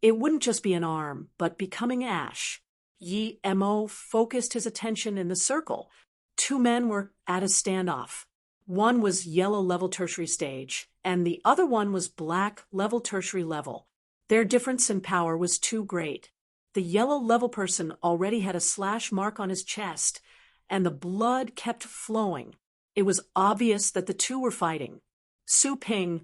it wouldn't just be an arm, but becoming ash. Yi Mo focused his attention in the circle. Two men were at a standoff. One was yellow level tertiary stage, and the other one was black level tertiary level. Their difference in power was too great. The yellow level person already had a slash mark on his chest, and the blood kept flowing. It was obvious that the two were fighting. Su Ping,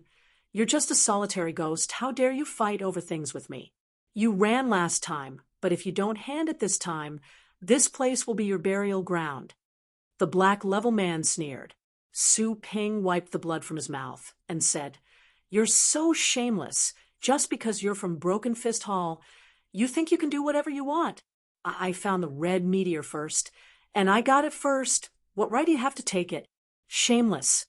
you're just a solitary ghost. How dare you fight over things with me? You ran last time, but if you don't hand it this time, this place will be your burial ground. The black level man sneered. Su Ping wiped the blood from his mouth and said, You're so shameless. Just because you're from Broken Fist Hall, you think you can do whatever you want. I found the red meteor first, and I got it first. What right do you have to take it? Shameless.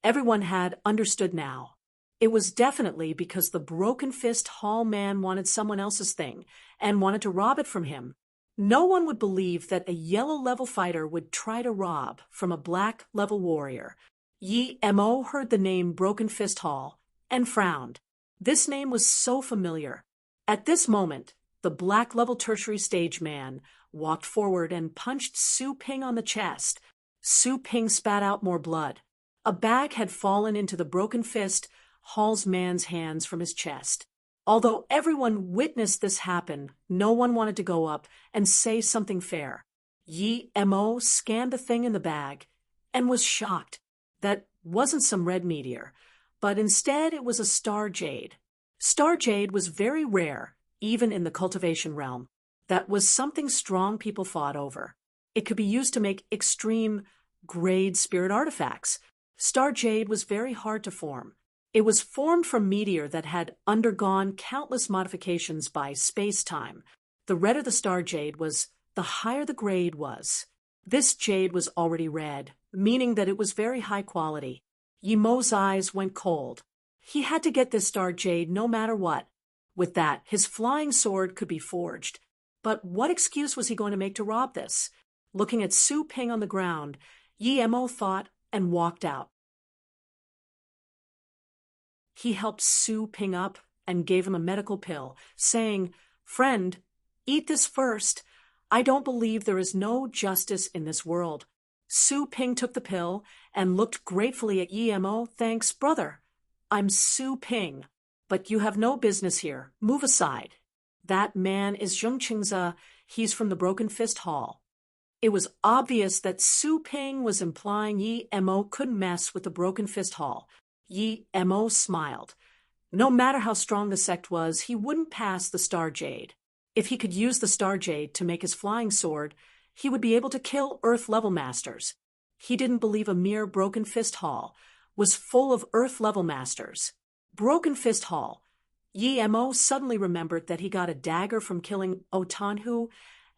Everyone had understood now. It was definitely because the Broken Fist Hall man wanted someone else's thing and wanted to rob it from him. No one would believe that a yellow level fighter would try to rob from a black level warrior. Yi Mo heard the name Broken Fist Hall and frowned. This name was so familiar. At this moment, the black level tertiary stage man walked forward and punched Su Ping on the chest. Su Ping spat out more blood. A bag had fallen into the Broken Fist Hall's man's hands from his chest. Although everyone witnessed this happen, no one wanted to go up and say something fair. Yi Mo scanned the thing in the bag and was shocked. That wasn't some red meteor, but instead it was a star jade. Star jade was very rare, even in the cultivation realm. That was something strong people fought over. It could be used to make extreme grade spirit artifacts. Star jade was very hard to form. It was formed from meteor that had undergone countless modifications by space-time. The redder the star jade was, the higher the grade was. This jade was already red, meaning that it was very high quality. Yi Mo's eyes went cold. He had to get this star jade no matter what. With that, his flying sword could be forged. But what excuse was he going to make to rob this? Looking at Su Ping on the ground, Yi Mo thought and walked out. He helped Su Ping up and gave him a medical pill, saying, Friend, eat this first. I don't believe there is no justice in this world. Su Ping took the pill and looked gratefully at Yi Mo. Thanks, brother. I'm Su Ping, but you have no business here. Move aside. That man is Zheng Qingze. He's from the Broken Fist Hall. It was obvious that Su Ping was implying Yi Mo couldn't mess with the Broken Fist Hall. Yi Mo smiled. No matter how strong the sect was, he wouldn't pass the Star Jade. If he could use the Star Jade to make his flying sword, he would be able to kill Earth-level masters. He didn't believe a mere Broken Fist Hall was full of Earth-level masters. Broken Fist Hall. Yi Mo suddenly remembered that he got a dagger from killing Otanhu,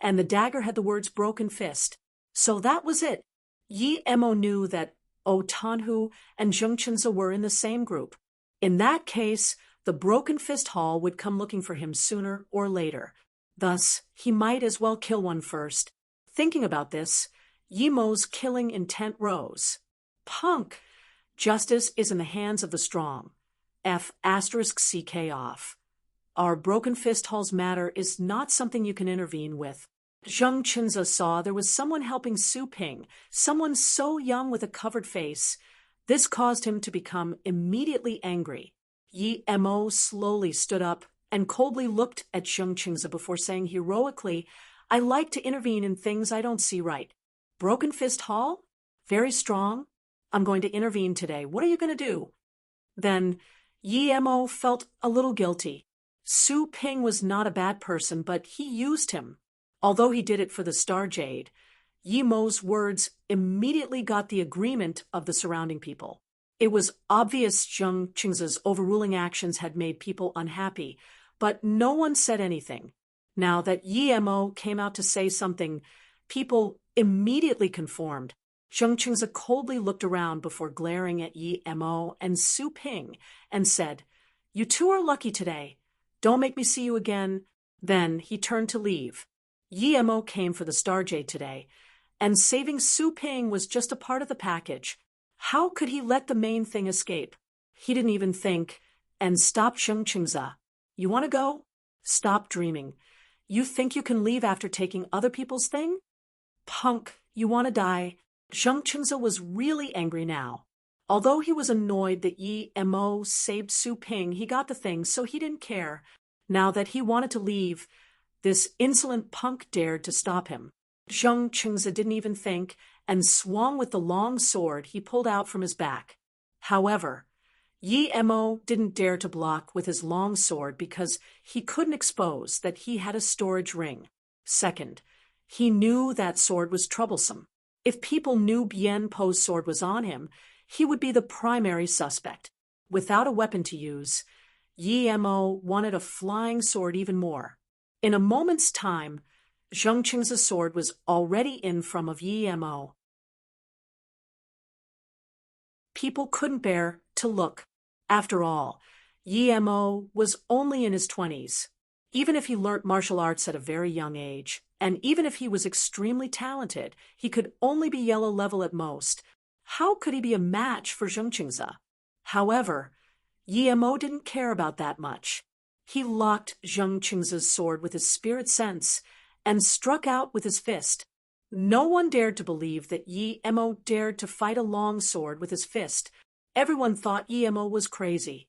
and the dagger had the words Broken Fist. So that was it. Yi Mo knew that Otanhu and Zheng Qingze were in the same group. In that case, the Broken Fist Hall would come looking for him sooner or later. Thus, he might as well kill one first. Thinking about this, Yi Mo's killing intent rose. Punk! Justice is in the hands of the strong. F***CK off. Our Broken Fist Hall's matter is not something you can intervene with. Zheng Qingze saw there was someone helping Su Ping, someone so young with a covered face. This caused him to become immediately angry. Yi Mo slowly stood up and coldly looked at Zheng Qingze before saying heroically, I like to intervene in things I don't see right. Broken Fist Hall? Very strong. I'm going to intervene today. What are you going to do? Then Yi Mo felt a little guilty. Su Ping was not a bad person, but he used him. Although he did it for the Star Jade, Yi Mo's words immediately got the agreement of the surrounding people. It was obvious Zheng Qingze's overruling actions had made people unhappy, but no one said anything. Now that Yi Mo came out to say something, people immediately conformed. Zheng Qingze coldly looked around before glaring at Yi Mo and Su Ping and said, You two are lucky today. Don't make me see you again. Then he turned to leave. Yi Mo came for the Star Jade today, and saving Su Ping was just a part of the package. How could he let the main thing escape? He didn't even think and stopped Zheng Qingze. You want to go? Stop dreaming. You think you can leave after taking other people's thing? Punk, you want to die. Zheng Qingze was really angry now. Although he was annoyed that Yi Mo saved Su Ping, he got the thing, so he didn't care. Now that he wanted to leave, this insolent punk dared to stop him. Zheng Qingze didn't even think, and swung with the long sword he pulled out from his back. However, Yi Mo didn't dare to block with his long sword because he couldn't expose that he had a storage ring. Second, he knew that sword was troublesome. If people knew Bien Po's sword was on him, he would be the primary suspect. Without a weapon to use, Yi Mo wanted a flying sword even more. In a moment's time, Zheng Qingze's sword was already in front of Yi Mo. People couldn't bear to look. After all, Yi Mo was only in his 20s. Even if he learnt martial arts at a very young age, and even if he was extremely talented, he could only be yellow level at most. How could he be a match for Zheng Qingze? However, Yi Mo didn't care about that much. He locked Zheng Qingze's sword with his spirit sense and struck out with his fist. No one dared to believe that Yi Mo dared to fight a long sword with his fist. Everyone thought Yi Mo was crazy.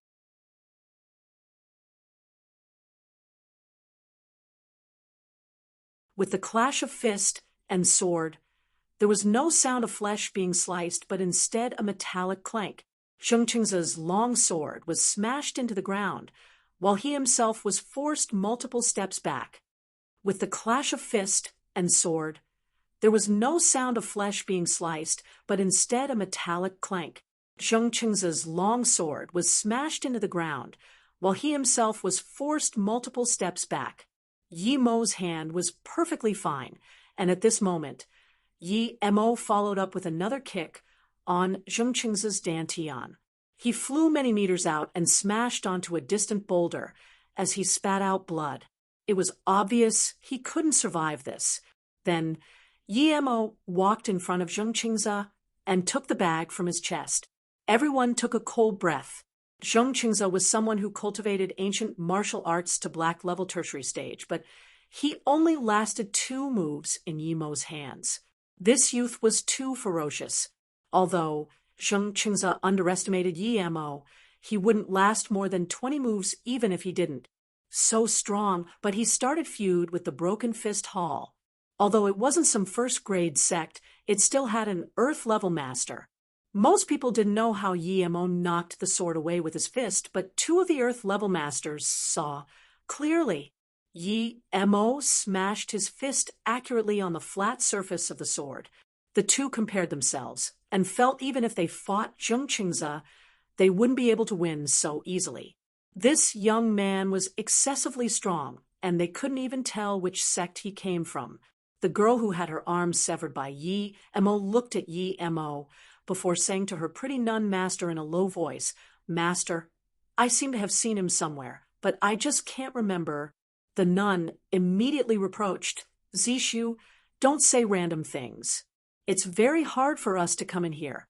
With the clash of fist and sword, there was no sound of flesh being sliced, but instead a metallic clank. Zheng Qingze's long sword was smashed into the ground, while he himself was forced multiple steps back. With the clash of fist and sword, there was no sound of flesh being sliced, but instead a metallic clank. Zheng Qingze's long sword was smashed into the ground, while he himself was forced multiple steps back. Yi Mo's hand was perfectly fine, and at this moment, Yi Mo followed up with another kick on Zheng Qingze's dantian. He flew many meters out and smashed onto a distant boulder as he spat out blood. It was obvious he couldn't survive this. Then Yi Mo walked in front of Zheng Qingze and took the bag from his chest. Everyone took a cold breath. Zheng Qingze was someone who cultivated ancient martial arts to black level tertiary stage, but he only lasted 2 moves in Yi Mo's hands. This youth was too ferocious. Although Zheng Qingze underestimated Yi Mo, he wouldn't last more than 20 moves even if he didn't. So strong, but he started feud with the Broken Fist Hall. Although it wasn't some first-grade sect, it still had an Earth-level master. Most people didn't know how Yi Mo knocked the sword away with his fist, but 2 of the Earth-level masters saw clearly. Yi Mo smashed his fist accurately on the flat surface of the sword. The 2 compared themselves, and felt even if they fought Zheng Qingze, they wouldn't be able to win so easily. This young man was excessively strong, and they couldn't even tell which sect he came from. The girl who had her arms severed by Yi Mo looked at Yi Mo before saying to her pretty nun master in a low voice, "Master, I seem to have seen him somewhere, but I just can't remember." The nun immediately reproached, "Zishu, don't say random things. It's very hard for us to come in here."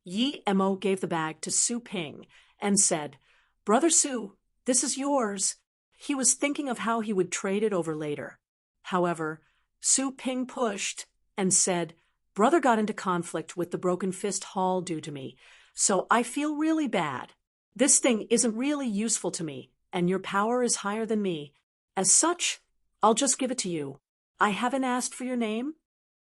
Yi Mo gave the bag to Su Ping and said, "Brother Su, this is yours." He was thinking of how he would trade it over later. However, Su Ping pushed and said, "Brother got into conflict with the Broken Fist Hall due to me, so I feel really bad. This thing isn't really useful to me, and your power is higher than me. As such, I'll just give it to you. I haven't asked for your name."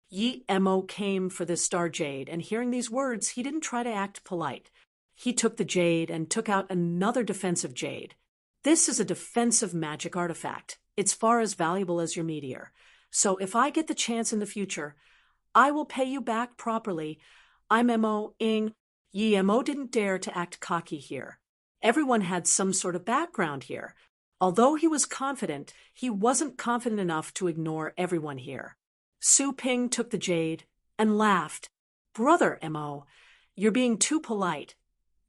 Yi Mo came for this star jade, and hearing these words, he didn't try to act polite. He took the jade and took out another defensive jade. This is a defensive magic artifact. It's far as valuable as your meteor. So if I get the chance in the future, I will pay you back properly. I'm Mo-ing. Yi Mo didn't dare to act cocky here. Everyone had some sort of background here. Although he was confident, he wasn't confident enough to ignore everyone here. Su Ping took the jade and laughed. "Brother Mo, you're being too polite.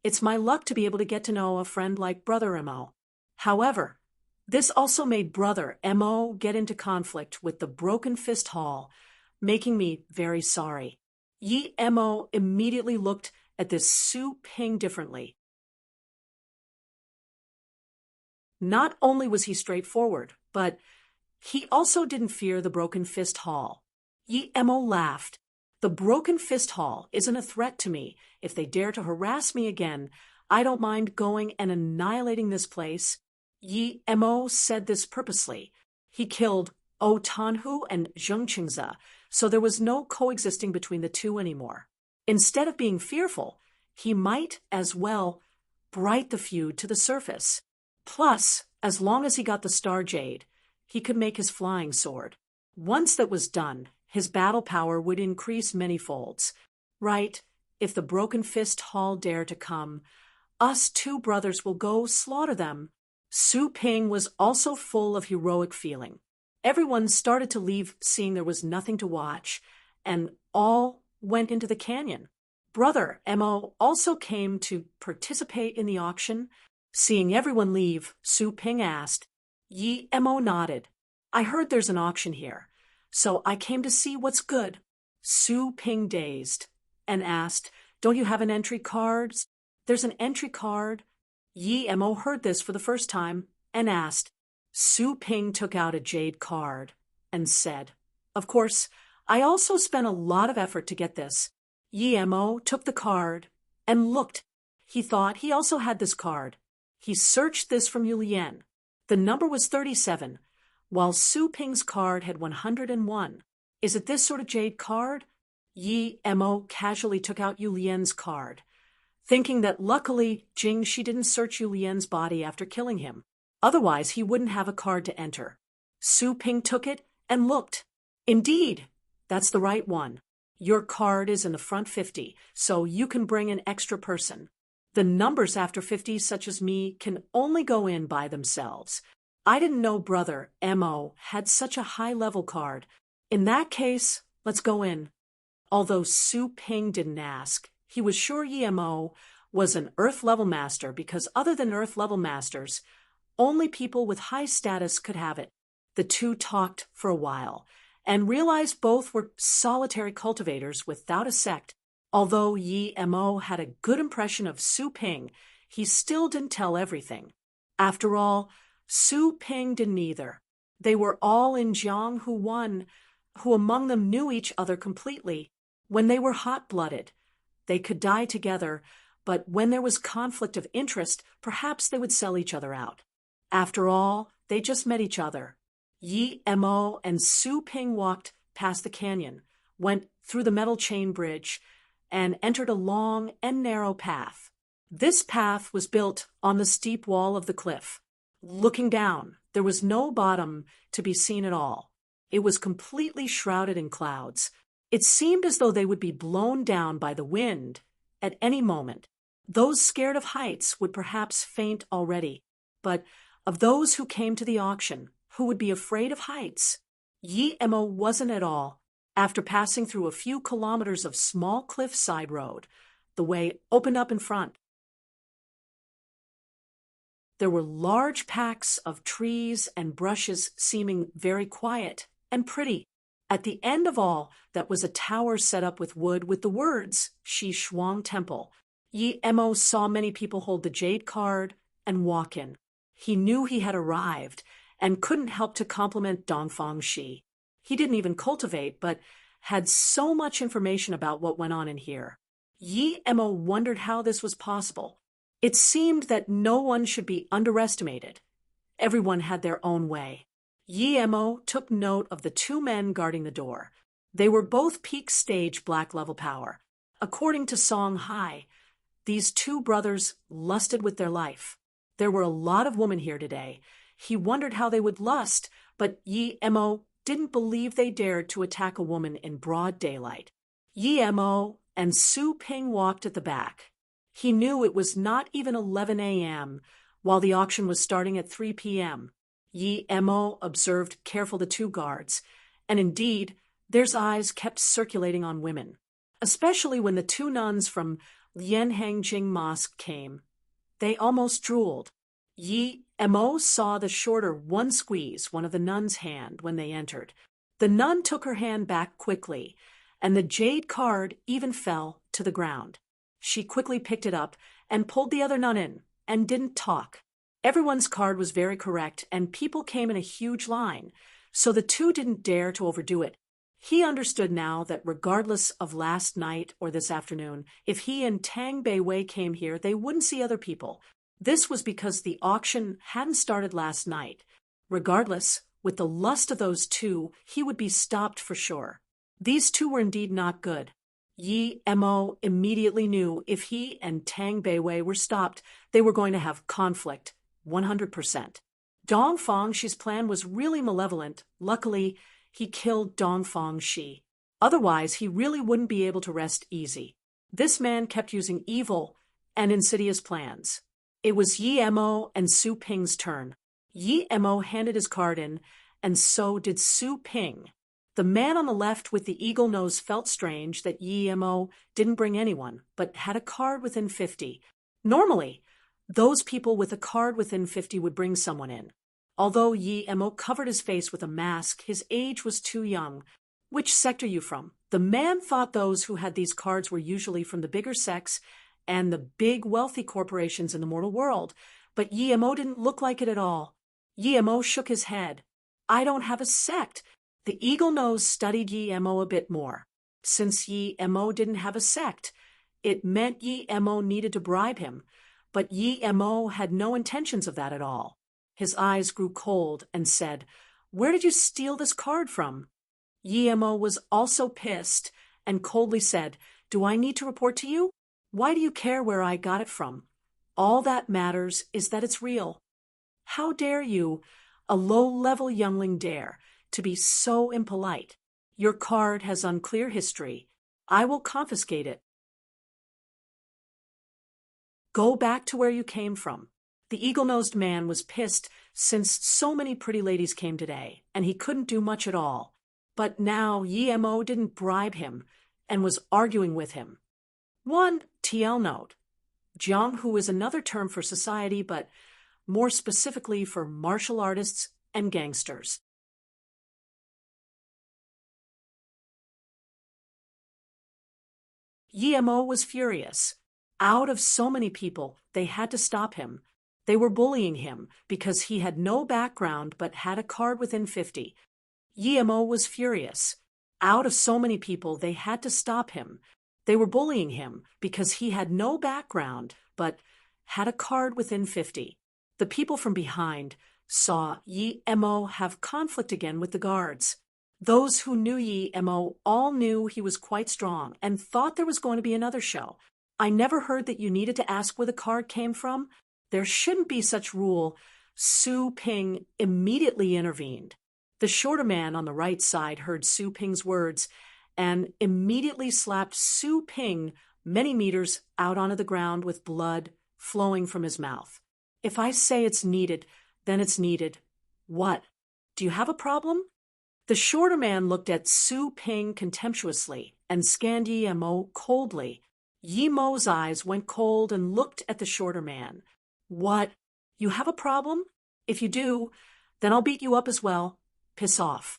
It's my luck to be able to get to know a friend like Brother Mo. However, this also made Brother Mo get into conflict with the Broken Fist Hall, making me very sorry." Yi Mo immediately looked at this Su Ping differently. Not only was he straightforward, but he also didn't fear the Broken Fist Hall. Yi Mo laughed. The Broken Fist Hall isn't a threat to me. If they dare to harass me again, I don't mind going and annihilating this place. Yi Mo said this purposely. He killed O Tanhu and Zheng Qingze, so there was no coexisting between the two anymore. Instead of being fearful, he might as well bright the feud to the surface. Plus, as long as he got the Star Jade, he could make his flying sword. Once that was done, his battle power would increase many folds. Right, if the Broken Fist Hall dare to come, us two brothers will go slaughter them. Su Ping was also full of heroic feeling. Everyone started to leave, seeing there was nothing to watch, and all went into the canyon. Brother Mo also came to participate in the auction. Seeing everyone leave, Su Ping asked. Yi Mo nodded. I heard there's an auction here, so I came to see what's good. Su Ping dazed and asked, Don't you have an entry card? There's an entry card. Yi Mo heard this for the first time and asked. Su Ping took out a jade card and said, Of course, I also spent a lot of effort to get this. Yi Mo took the card and looked. He thought he also had this card. He searched this from Yulian. The number was 37, while Su Ping's card had 101. Is it this sort of jade card? Yi Mo casually took out Yulian's card, thinking that luckily Jing-Shi didn't search Yulian's body after killing him. Otherwise, he wouldn't have a card to enter. Su Ping took it and looked. Indeed, that's the right one. Your card is in the front 50, so you can bring an extra person. The numbers after 50, such as me, can only go in by themselves. I didn't know Brother Mo had such a high-level card. In that case, let's go in. Although Su Ping didn't ask, he was sure Yi Mo was an Earth-level master because other than Earth-level masters, only people with high status could have it. The two talked for a while and realized both were solitary cultivators without a sect. Although Yi Mo had a good impression of Su Ping, he still didn't tell everything. After all, Su Ping didn't either. They were all in Jiang who among them knew each other completely. When they were hot-blooded, they could die together, but when there was conflict of interest, perhaps they would sell each other out. After all, they just met each other. Yi Mo and Su Ping walked past the canyon, went through the metal chain bridge, and entered a long and narrow path. This path was built on the steep wall of the cliff. Looking down, there was no bottom to be seen at all. It was completely shrouded in clouds. It seemed as though they would be blown down by the wind at any moment. Those scared of heights would perhaps faint already, but of those who came to the auction, who would be afraid of heights, Yi Mo wasn't at all. After passing through a few kilometers of small cliffside road, the way opened up in front. There were large packs of trees and brushes seeming very quiet and pretty. At the end of all, that was a tower set up with wood with the words, Shi Shuang Temple. Yi Mo saw many people hold the jade card and walk in. He knew he had arrived and couldn't help to compliment Dongfang Shi. He didn't even cultivate, but had so much information about what went on in here. Yi Mo wondered how this was possible. It seemed that no one should be underestimated. Everyone had their own way. Yi Mo took note of the two men guarding the door. They were both peak stage black level power. According to Song Hai, these two brothers lusted with their life. There were a lot of women here today. He wondered how they would lust, but Yi Mo didn't believe they dared to attack a woman in broad daylight. Yi Mo and Su Ping walked at the back. He knew it was not even 11 a.m., while the auction was starting at 3 p.m. Yi Mo observed careful the two guards, and indeed, their eyes kept circulating on women, especially when the two nuns from Lianhangjing Mosque came. They almost drooled. Yi Mo saw the shorter one squeeze one of the nuns' hand when they entered. The nun took her hand back quickly, and the jade card even fell to the ground. She quickly picked it up and pulled the other nun in, and didn't talk. Everyone's card was very correct, and people came in a huge line, so the two didn't dare to overdo it. He understood now that regardless of last night or this afternoon, if he and Tang Bei Wei came here, they wouldn't see other people. This was because the auction hadn't started last night. Regardless, with the lust of those two, he would be stopped for sure. These two were indeed not good. Yi Mo immediately knew if he and Tang Bei Wei were stopped, they were going to have conflict, 100%. Dong Fangxi's plan was really malevolent. Luckily, he killed Dong Fangxi. Otherwise, he really wouldn't be able to rest easy. This man kept using evil and insidious plans. It was Yi Mo and Su Ping's turn. Yi Mo handed his card in, and so did Su Ping. The man on the left with the eagle nose felt strange that Yi Mo didn't bring anyone, but had a card within 50. Normally, those people with a card within 50 would bring someone in. Although Yi Mo covered his face with a mask, his age was too young. Which sect are you from? The man thought those who had these cards were usually from the bigger sects and the big wealthy corporations in the mortal world, but Yi Mo didn't look like it at all. Yi Mo shook his head. I don't have a sect. The eagle nose studied Yi Mo a bit more. Since Yi Mo didn't have a sect, it meant Yi Mo needed to bribe him, but Yi Mo had no intentions of that at all. His eyes grew cold and said, Where did you steal this card from? Yi Mo was also pissed and coldly said, Do I need to report to you? Why do you care where I got it from? All that matters is that it's real. How dare you, a low-level youngling, dare to be so impolite? Your card has unclear history. I will confiscate it. Go back to where you came from. The eagle-nosed man was pissed since so many pretty ladies came today, and he couldn't do much at all. But now Yi Mo didn't bribe him and was arguing with him. 1 TL note. Jianghu is another term for society, but more specifically for martial artists and gangsters. Yi Mo was furious. Out of so many people, they had to stop him. They were bullying him because he had no background but had a card within 50. Yi Mo was furious. Out of so many people, they had to stop him. They were bullying him because he had no background but had a card within 50. The people from behind saw Yi Mo have conflict again with the guards. Those who knew Yi Mo all knew he was quite strong and thought there was going to be another show. I never heard that you needed to ask where the card came from. There shouldn't be such rule. Su Ping immediately intervened. The shorter man on the right side heard Su Ping's words and immediately slapped Su Ping many meters out onto the ground with blood flowing from his mouth. If I say it's needed, then it's needed. What? Do you have a problem? The shorter man looked at Su Ping contemptuously and scanned Yi Mo coldly. Yi Mo's eyes went cold and looked at the shorter man. What? You have a problem? If you do, then I'll beat you up as well. Piss off.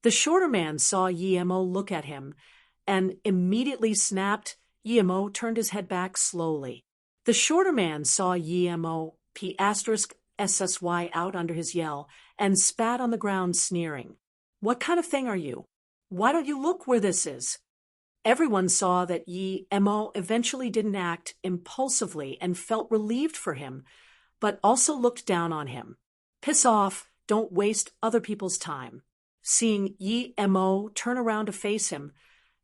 The shorter man saw Yi Mo look at him and immediately snapped. Yi Mo turned his head back slowly. The shorter man saw Yi Mo *SSY out under his yell and spat on the ground, sneering. What kind of thing are you? Why don't you look where this is? Everyone saw that Yi Mo eventually didn't act impulsively and felt relieved for him, but also looked down on him. Piss off, don't waste other people's time. Seeing Yi Mo turn around to face him,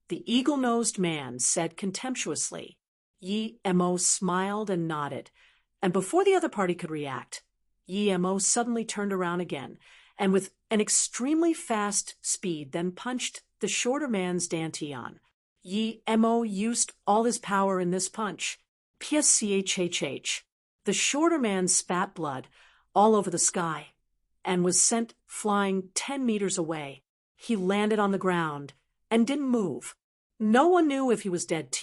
the eagle-nosed man said contemptuously. Yi Mo smiled and nodded, and before the other party could react, Yi Mo suddenly turned around again, and with an extremely fast speed then punched the shorter man's dantian. Yi Mo used all his power in this punch. PSCHHH. The shorter man spat blood all over the sky and was sent flying 10 meters away. He landed on the ground and didn't move. No one knew if he was dead,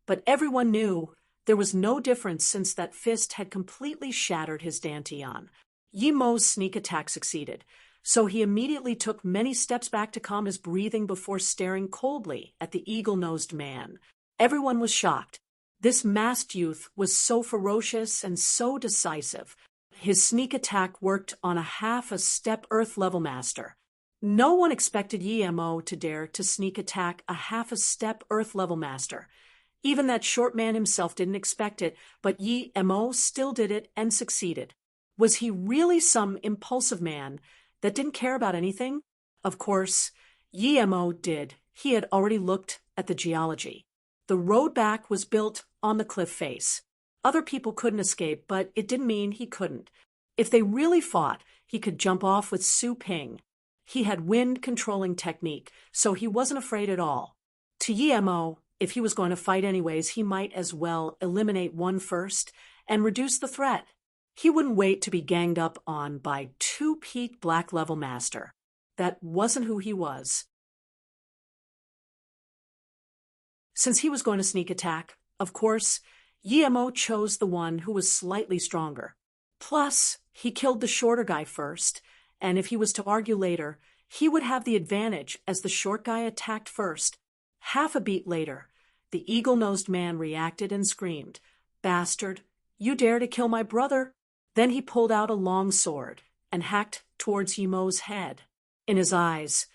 but everyone knew there was no difference since that fist had completely shattered his dantian. Yi Mo's sneak attack succeeded, so he immediately took many steps back to calm his breathing before staring coldly at the eagle-nosed man. Everyone was shocked. This masked youth was so ferocious and so decisive. His sneak attack worked on a half a step Earth level master. No one expected Yemo to dare to sneak attack a half a step Earth level master. Even that short man himself didn't expect it, but Yemo still did it and succeeded. Was he really some impulsive man that didn't care about anything? Of course, Yemo did. He had already looked at the geology. The road back was built on the cliff face. Other people couldn't escape, but it didn't mean he couldn't. If they really fought, he could jump off with Su Ping. He had wind-controlling technique, so he wasn't afraid at all. To Yemo, if he was going to fight anyways, he might as well eliminate one first and reduce the threat. He wouldn't wait to be ganged up on by two-peak black-level master. That wasn't who he was. Since he was going to sneak attack, of course, Yemo chose the one who was slightly stronger. Plus, he killed the shorter guy first, and if he was to argue later, he would have the advantage as the short guy attacked first. Half a beat later, the eagle-nosed man reacted and screamed, "Bastard, you dare to kill my brother?" Then he pulled out a long sword and hacked towards Yemo's head. In his eyes,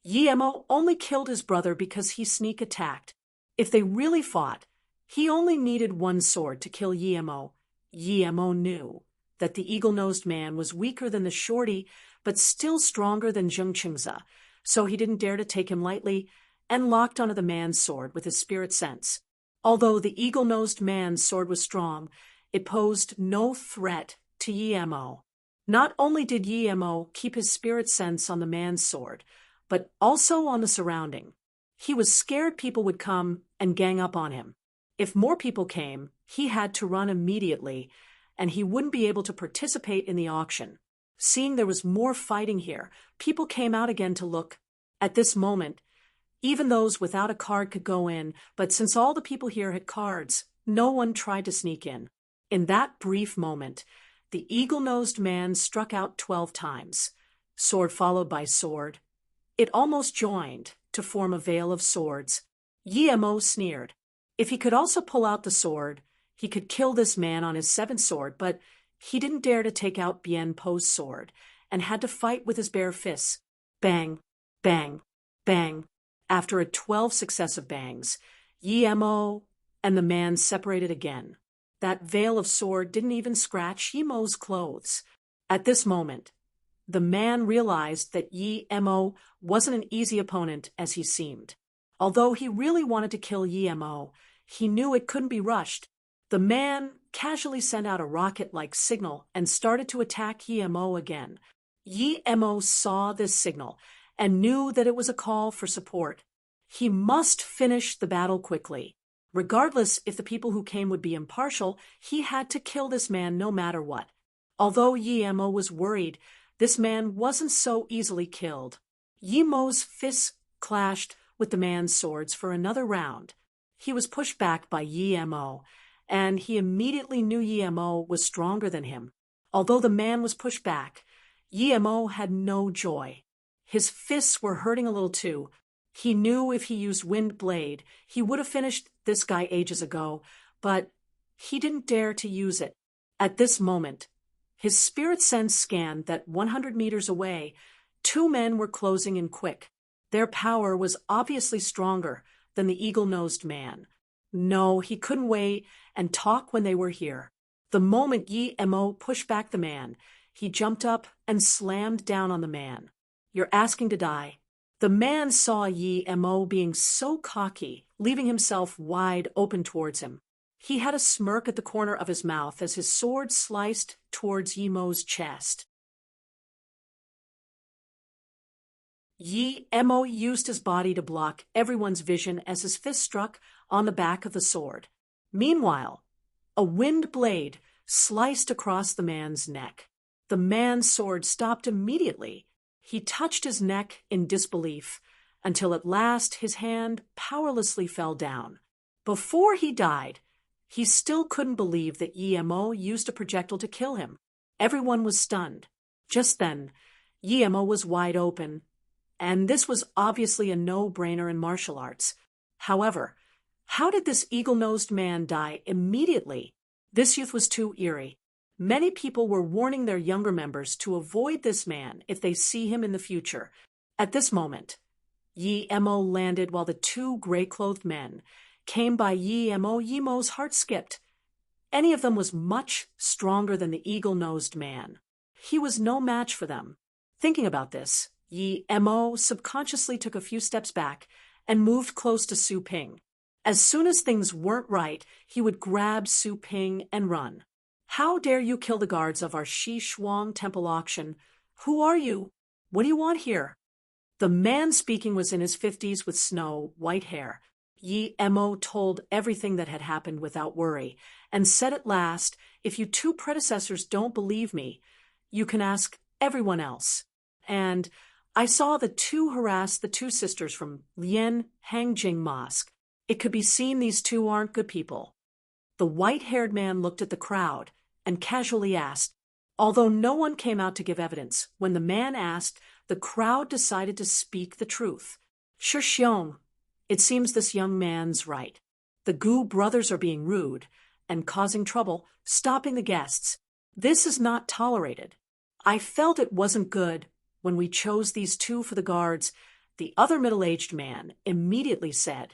Yemo only killed his brother because he sneak attacked. If they really fought, he only needed one sword to kill Yemo. Yemo knew that the eagle-nosed man was weaker than the shorty, but still stronger than Zheng Qingze, so he didn't dare to take him lightly and locked onto the man's sword with his spirit sense. Although the eagle-nosed man's sword was strong, it posed no threat to Yemo. Not only did Yemo keep his spirit sense on the man's sword, but also on the surrounding. He was scared people would come and gang up on him. If more people came, he had to run immediately, and he wouldn't be able to participate in the auction. Seeing there was more fighting here, people came out again to look. At this moment, even those without a card could go in, but since all the people here had cards, no one tried to sneak in. In that brief moment, the eagle-nosed man struck out 12 times, sword followed by sword. It almost joined to form a veil of swords. Yemo sneered. If he could also pull out the sword, he could kill this man on his seventh sword, but he didn't dare to take out Bien Po's sword and had to fight with his bare fists. Bang, bang, bang. After 12 successive bangs, Yemo and the man separated again. That veil of sword didn't even scratch Yemo's clothes. At this moment, the man realized that Yemo wasn't an easy opponent as he seemed. Although he really wanted to kill Yemo, he knew it couldn't be rushed. The man casually sent out a rocket-like signal and started to attack Yemo again. Yemo saw this signal and knew that it was a call for support. He must finish the battle quickly. Regardless if the people who came would be impartial, he had to kill this man no matter what. Although Yemo was worried, this man wasn't so easily killed. Yemo's fists clashed with the man's swords for another round. He was pushed back by Yemo, and he immediately knew Yemo was stronger than him. Although the man was pushed back, Yemo had no joy. His fists were hurting a little too. He knew if he used Wind Blade, he would have finished this guy ages ago, but he didn't dare to use it. At this moment, his spirit sense scanned that 100 meters away, two men were closing in quick. Their power was obviously stronger than the eagle-nosed man. No, he couldn't wait and talk when they were here. The moment Yemo pushed back the man, he jumped up and slammed down on the man. "You're asking to die." The man saw Yemo being so cocky, leaving himself wide open towards him. He had a smirk at the corner of his mouth as his sword sliced towards Yemo's chest. Yemo used his body to block everyone's vision as his fist struck on the back of the sword. Meanwhile, a wind blade sliced across the man's neck. The man's sword stopped immediately. He touched his neck in disbelief until at last his hand powerlessly fell down. Before he died, he still couldn't believe that Yemo used a projectile to kill him. Everyone was stunned. Just then, Yemo was wide open, and this was obviously a no-brainer in martial arts. However, how did this eagle-nosed man die immediately? This youth was too eerie. Many people were warning their younger members to avoid this man if they see him in the future. At this moment, Yi Mo landed while the two gray-clothed men came by Yi Mo. Yi Mo's heart skipped. Any of them was much stronger than the eagle-nosed man. He was no match for them. Thinking about this, Yi Mo subconsciously took a few steps back and moved close to Su Ping. As soon as things weren't right, he would grab Su Ping and run. How dare you kill the guards of our Shi Shuang temple auction? Who are you? What do you want here? The man speaking was in his 50s with snow-white hair. Yi Mo told everything that had happened without worry, and said at last, if you two predecessors don't believe me, you can ask everyone else. And I saw the two harass the two sisters from Lian Hangjing Mosque. It could be seen these two aren't good people. The white-haired man looked at the crowd and casually asked, although no one came out to give evidence, when the man asked, the crowd decided to speak the truth. Shi Xiong, it seems this young man's right. The Gu brothers are being rude and causing trouble, stopping the guests. This is not tolerated. I felt it wasn't good when we chose these two for the guards. The other middle-aged man immediately said.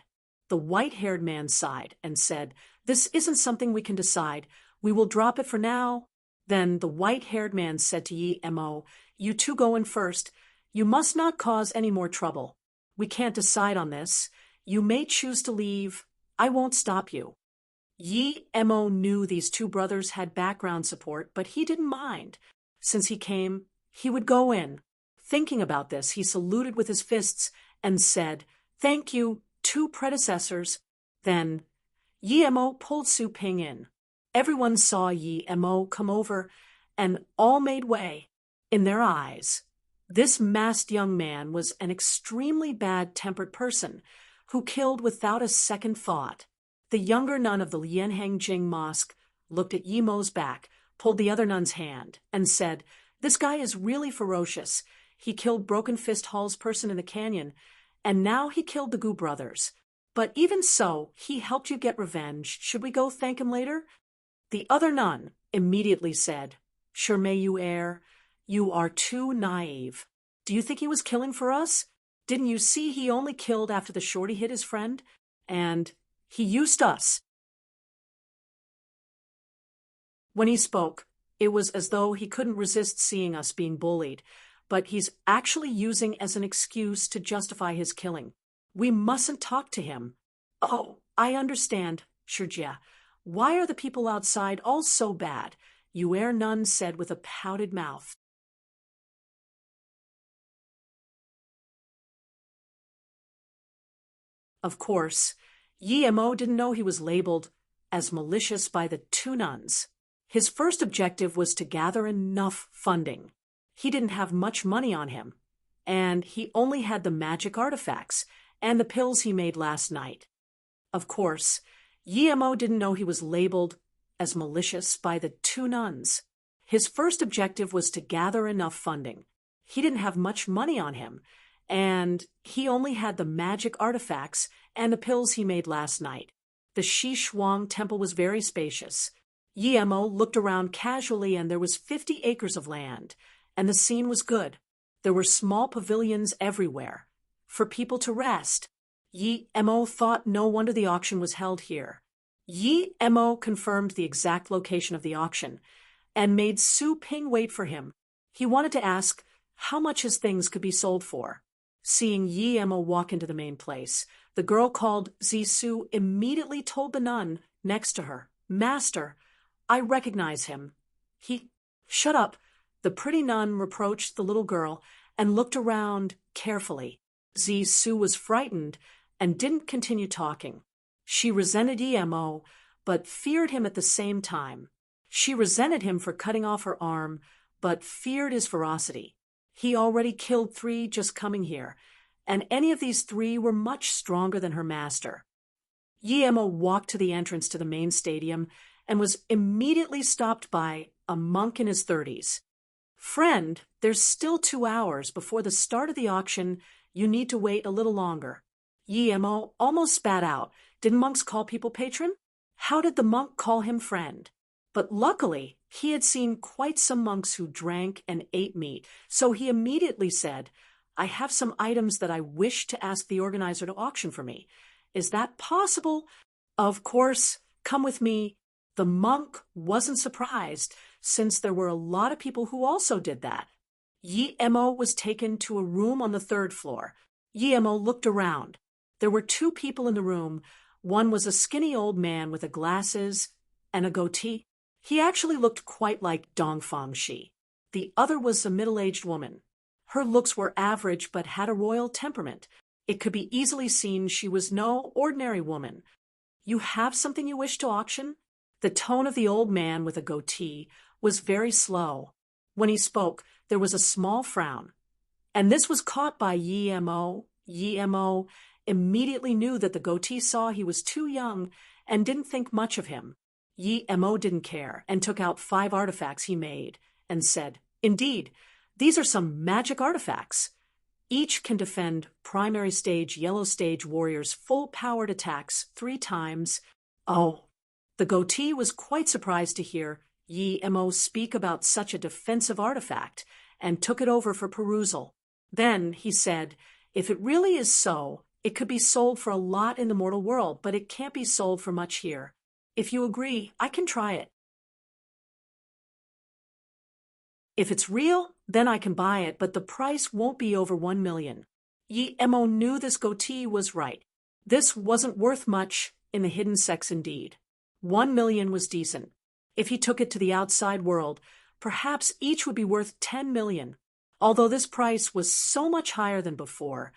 The white-haired man sighed and said, this isn't something we can decide. We will drop it for now. Then the white-haired man said to Yi Mo, you two go in first. You must not cause any more trouble. We can't decide on this. You may choose to leave. I won't stop you. Yi Mo knew these two brothers had background support, but he didn't mind. Since he came, he would go in. Thinking about this, he saluted with his fists and said, thank you, two predecessors. Then Yi Mo pulled Su Ping in. Everyone saw Yi Mo come over, and all made way. In their eyes, this masked young man was an extremely bad-tempered person who killed without a second thought. The younger nun of the Lianhangjing Mosque looked at Yi Mo's back, pulled the other nun's hand, and said, this guy is really ferocious. He killed Broken Fist Hall's person in the canyon, and now he killed the Gu brothers. But even so, he helped you get revenge. Should we go thank him later? The other nun immediately said, sure may you err. You are too naive. Do you think he was killing for us? Didn't you see he only killed after the shorty hit his friend? And he used us. When he spoke, it was as though he couldn't resist seeing us being bullied, but he's actually using as an excuse to justify his killing. We mustn't talk to him. Oh, I understand, Shijia. Why are the people outside all so bad? Yuer Nun said with a pouted mouth. Of course, Yi Mo didn't know he was labeled as malicious by the two nuns. His first objective was to gather enough funding. He didn't have much money on him, and he only had the magic artifacts and the pills he made last night. Of course, Yi Mo didn't know he was labeled as malicious by the two nuns. His first objective was to gather enough funding. He didn't have much money on him, and he only had the magic artifacts and the pills he made last night. The Shi Shuang temple was very spacious. Yi Mo looked around casually, and there was 50 acres of land, and the scene was good. There were small pavilions everywhere for people to rest. Yi Mo thought no wonder the auction was held here. Yi Mo confirmed the exact location of the auction and made Su Ping wait for him. He wanted to ask how much his things could be sold for. Seeing Yi Mo walk into the main place, the girl called Zisu immediately told the nun next to her, Master, I recognize him. Shut up. The pretty nun reproached the little girl and looked around carefully. Zisu was frightened and didn't continue talking. She resented Yi Mo, but feared him at the same time. She resented him for cutting off her arm, but feared his ferocity. He already killed 3 just coming here, and any of these 3 were much stronger than her master. Yi Mo walked to the entrance to the main stadium and was immediately stopped by a monk in his 30s. Friend, there's still 2 hours before the start of the auction. You need to wait a little longer. Yi Mo almost spat out. Didn't monks call people patron? How did the monk call him friend? But luckily, He had seen quite some monks who drank and ate meat, so he immediately said, "I have some items that I wish to ask the organizer to auction for me. Is that possible?" "Of course, come with me." The monk wasn't surprised, since there were a lot of people who also did that. Yi-Mo was taken to a room on the third floor. Yi-Mo looked around. There were two people in the room. One was a skinny old man with glasses and a goatee. He actually looked quite like Dongfang Shi. The other was a middle-aged woman. Her looks were average but had a royal temperament. It could be easily seen she was no ordinary woman. "You have something you wish to auction?" The tone of the old man with a goatee was very slow. When he spoke, there was a small frown. And this was caught by Yi-Mo. Yi-Mo immediately knew that the goatee saw he was too young and didn't think much of him. Yi-Mo didn't care and took out 5 artifacts he made and said, "Indeed, these are some magic artifacts. Each can defend primary stage yellow stage warriors' full-powered attacks 3 times. Oh, the goatee was quite surprised to hear Yi-Mo speak about such a defensive artifact and took it over for perusal. Then he said, "If it really is so, it could be sold for a lot in the mortal world, but it can't be sold for much here. If you agree, I can try it. If it's real, then I can buy it, but the price won't be over 1 million. Yi-Mo knew this goatee was right. This wasn't worth much in the hidden sex indeed. 1 million was decent. If he took it to the outside world, perhaps each would be worth 10 million. Although this price was so much higher than before,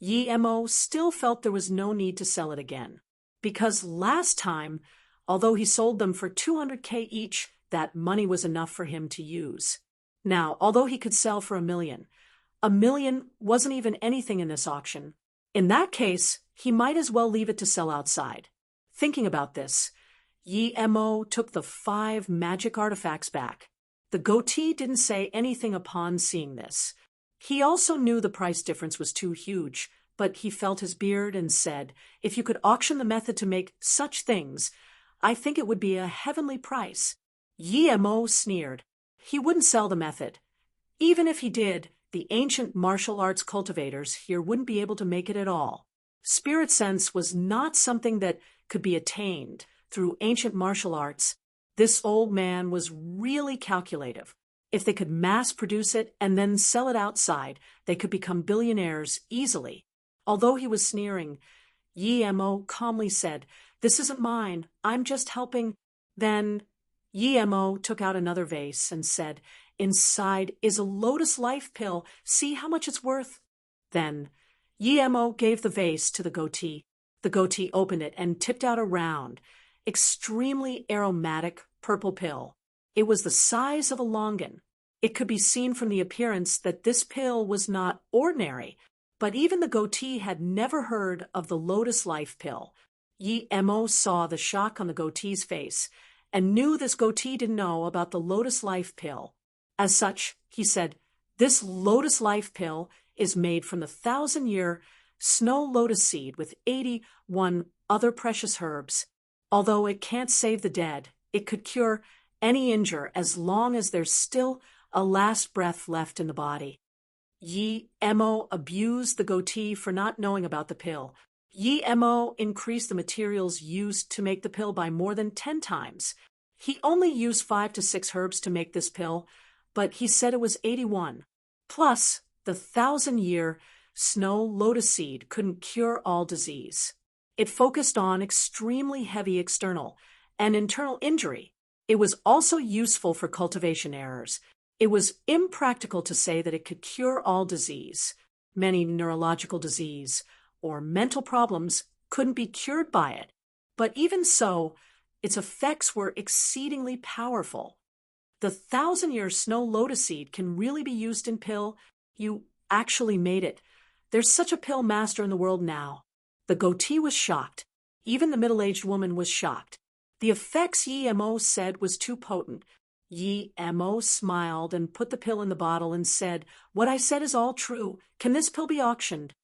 Yi-Mo still felt there was no need to sell it again. Because last time, although he sold them for 200K each, that money was enough for him to use. Now, although he could sell for 1 million, 1 million wasn't even anything in this auction. In that case, he might as well leave it to sell outside. Thinking about this, Yi-Mo took the 5 magic artifacts back. The goatee didn't say anything upon seeing this. He also knew the price difference was too huge, but he felt his beard and said, "If you could auction the method to make such things, I think it would be a heavenly price." Yi-Mo sneered. He wouldn't sell the method. Even if he did, the ancient martial arts cultivators here wouldn't be able to make it at all. Spirit sense was not something that could be attained through ancient martial arts. This old man was really calculative. If they could mass produce it and then sell it outside, they could become billionaires easily. Although he was sneering, Yi-Mo calmly said, "This isn't mine. I'm just helping." Then Yi-Mo took out another vase and said, "Inside is a lotus life pill. See how much it's worth." Then Yi-Mo gave the vase to the goatee. The goatee opened it and tipped out a round, extremely aromatic purple pill. It was the size of a longan. It could be seen from the appearance that this pill was not ordinary, but even the goatee had never heard of the lotus life pill. Yi-Mo saw the shock on the goatee's face and knew this goatee didn't know about the lotus life pill. As such, he said, "This lotus life pill is made from the 1,000-year snow lotus seed with 81 other precious herbs. Although it can't save the dead, it could cure any injury as long as there's still a last breath left in the body." Yi-Mo abused the goatee for not knowing about the pill. Yi-Mo increased the materials used to make the pill by more than 10 times. He only used 5 to 6 herbs to make this pill, but he said it was 81. Plus, the 1,000-year snow lotus seed couldn't cure all disease. It focused on extremely heavy external and internal injury. It was also useful for cultivation errors. It was impractical to say that it could cure all disease. Many neurological disease or mental problems couldn't be cured by it. But even so, its effects were exceedingly powerful. The 1,000-year snow lotus seed can really be used in pill. You actually made it. There's such a pill master in the world now. The goatee was shocked. Even the middle-aged woman was shocked. The effects Yi-Mo said was too potent. Yi-Mo smiled and put the pill in the bottle and said, "What I said is all true. Can this pill be auctioned?"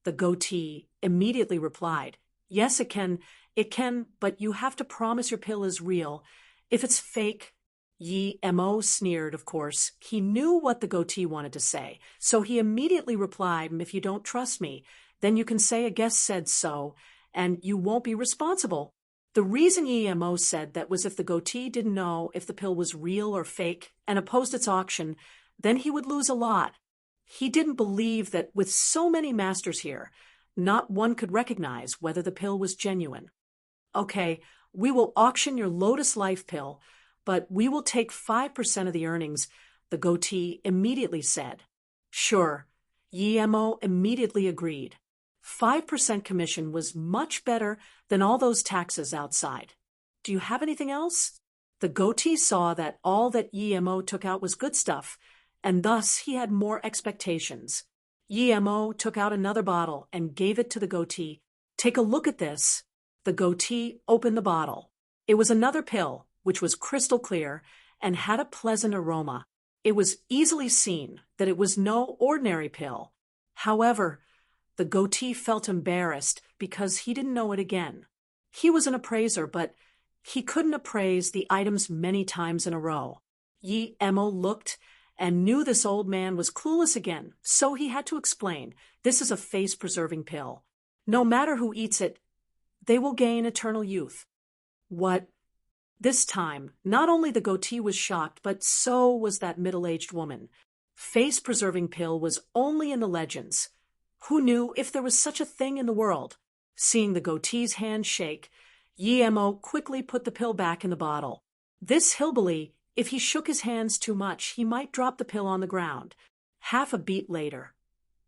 The goatee immediately replied, Yes, it can. It can, but you have to promise your pill is real. If it's fake, Yi Mo sneered, of course. He knew what the goatee wanted to say, so he immediately replied, if you don't trust me, then you can say a guest said so, and you won't be responsible. The reason Yi Mo said that was if the goatee didn't know if the pill was real or fake and opposed its auction, then he would lose a lot. He didn't believe that with so many masters here, not one could recognize whether the pill was genuine. Okay, we will auction your Lotus Life pill, but we will take 5% of the earnings, the goatee immediately said. Sure, Yi Mo immediately agreed. 5% commission was much better than all those taxes outside. Do you have anything else? The goatee saw that all that Yi Mo took out was good stuff, and thus he had more expectations. Yi Mo took out another bottle and gave it to the goatee. Take a look at this. The goatee opened the bottle. It was another pill, which was crystal clear and had a pleasant aroma. It was easily seen that it was no ordinary pill. However, the goatee felt embarrassed because he didn't know it again. He was an appraiser, but he couldn't appraise the items many times in a row. Yi Mo looked and knew this old man was clueless again, so he had to explain, this is a face-preserving pill. No matter who eats it, they will gain eternal youth. What? This time, not only the goatee was shocked, but so was that middle-aged woman. Face-preserving pill was only in the legends. Who knew if there was such a thing in the world? Seeing the goatee's hand shake, Yi Mo quickly put the pill back in the bottle. This hillbilly, if he shook his hands too much, he might drop the pill on the ground. Half a beat later,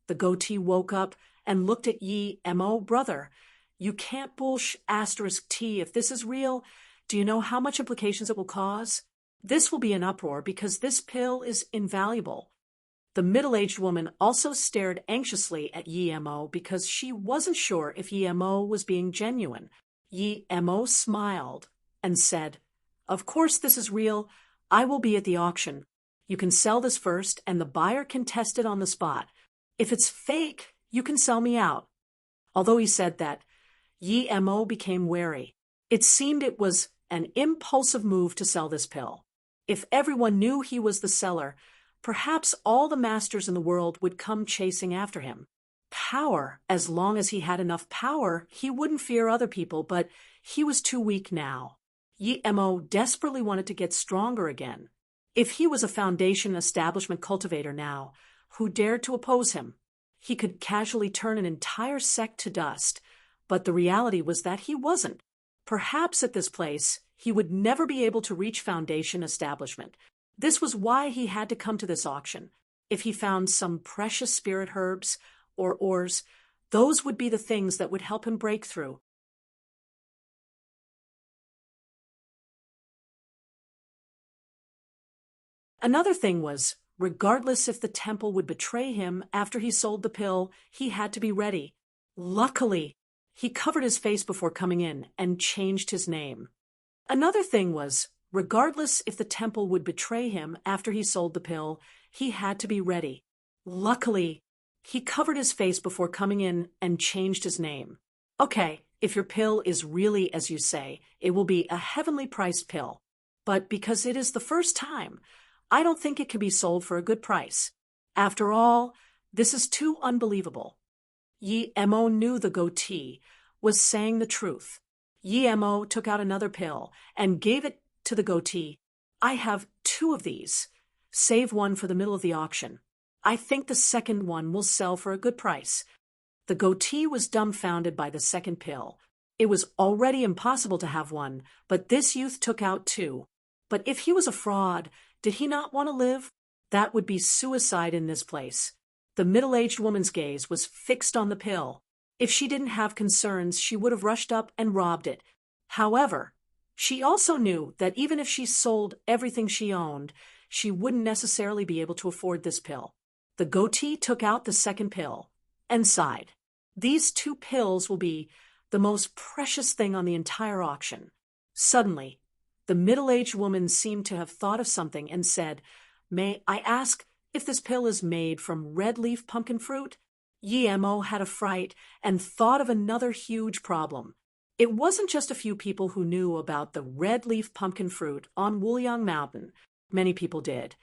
the goatee woke up and looked at Yi Mo. Brother, you can't **T if this is real. Do you know how much implications it will cause? This will be an uproar because this pill is invaluable. The middle-aged woman also stared anxiously at Yi Mo because she wasn't sure if Yi Mo was being genuine. Yi Mo smiled and said, of course this is real. I will be at the auction. You can sell this first and the buyer can test it on the spot. If it's fake, you can sell me out. Although he said that, Yi Mo became wary. It seemed it was an impulsive move to sell this pill. If everyone knew he was the seller, perhaps all the masters in the world would come chasing after him. Power, as long as he had enough power, he wouldn't fear other people, but he was too weak now. Yi Mo desperately wanted to get stronger again. If he was a foundation establishment cultivator now, who dared to oppose him? He could casually turn an entire sect to dust, but the reality was that he wasn't. Perhaps at this place, he would never be able to reach foundation establishment. This was why he had to come to this auction. If he found some precious spirit herbs or ores, those would be the things that would help him break through. Another thing was, regardless if the temple would betray him after he sold the pill, he had to be ready. Luckily, he covered his face before coming in and changed his name. Another thing was, regardless if the temple would betray him after he sold the pill, he had to be ready. Luckily, he covered his face before coming in and changed his name. Okay, if your pill is really as you say, it will be a heavenly priced pill. But because it is the first time, I don't think it can be sold for a good price. After all, this is too unbelievable. Yi Mo knew the goatee was saying the truth. Yi Mo took out another pill and gave it to the goatee. I have 2 of these. Save one for the middle of the auction. I think the second one will sell for a good price. The goatee was dumbfounded by the second pill. It was already impossible to have one, but this youth took out 2. But if he was a fraud, did he not want to live? That would be suicide in this place. The middle-aged woman's gaze was fixed on the pill. If she didn't have concerns, she would have rushed up and robbed it. However, she also knew that even if she sold everything she owned, she wouldn't necessarily be able to afford this pill. The goatee took out the second pill and sighed. These 2 pills will be the most precious thing on the entire auction. Suddenly, the middle-aged woman seemed to have thought of something and said, May I ask if this pill is made from red leaf pumpkin fruit? Yemo had a fright and thought of another huge problem. It wasn't just a few people who knew about the red leaf pumpkin fruit on Wuliang Mountain. Many people did.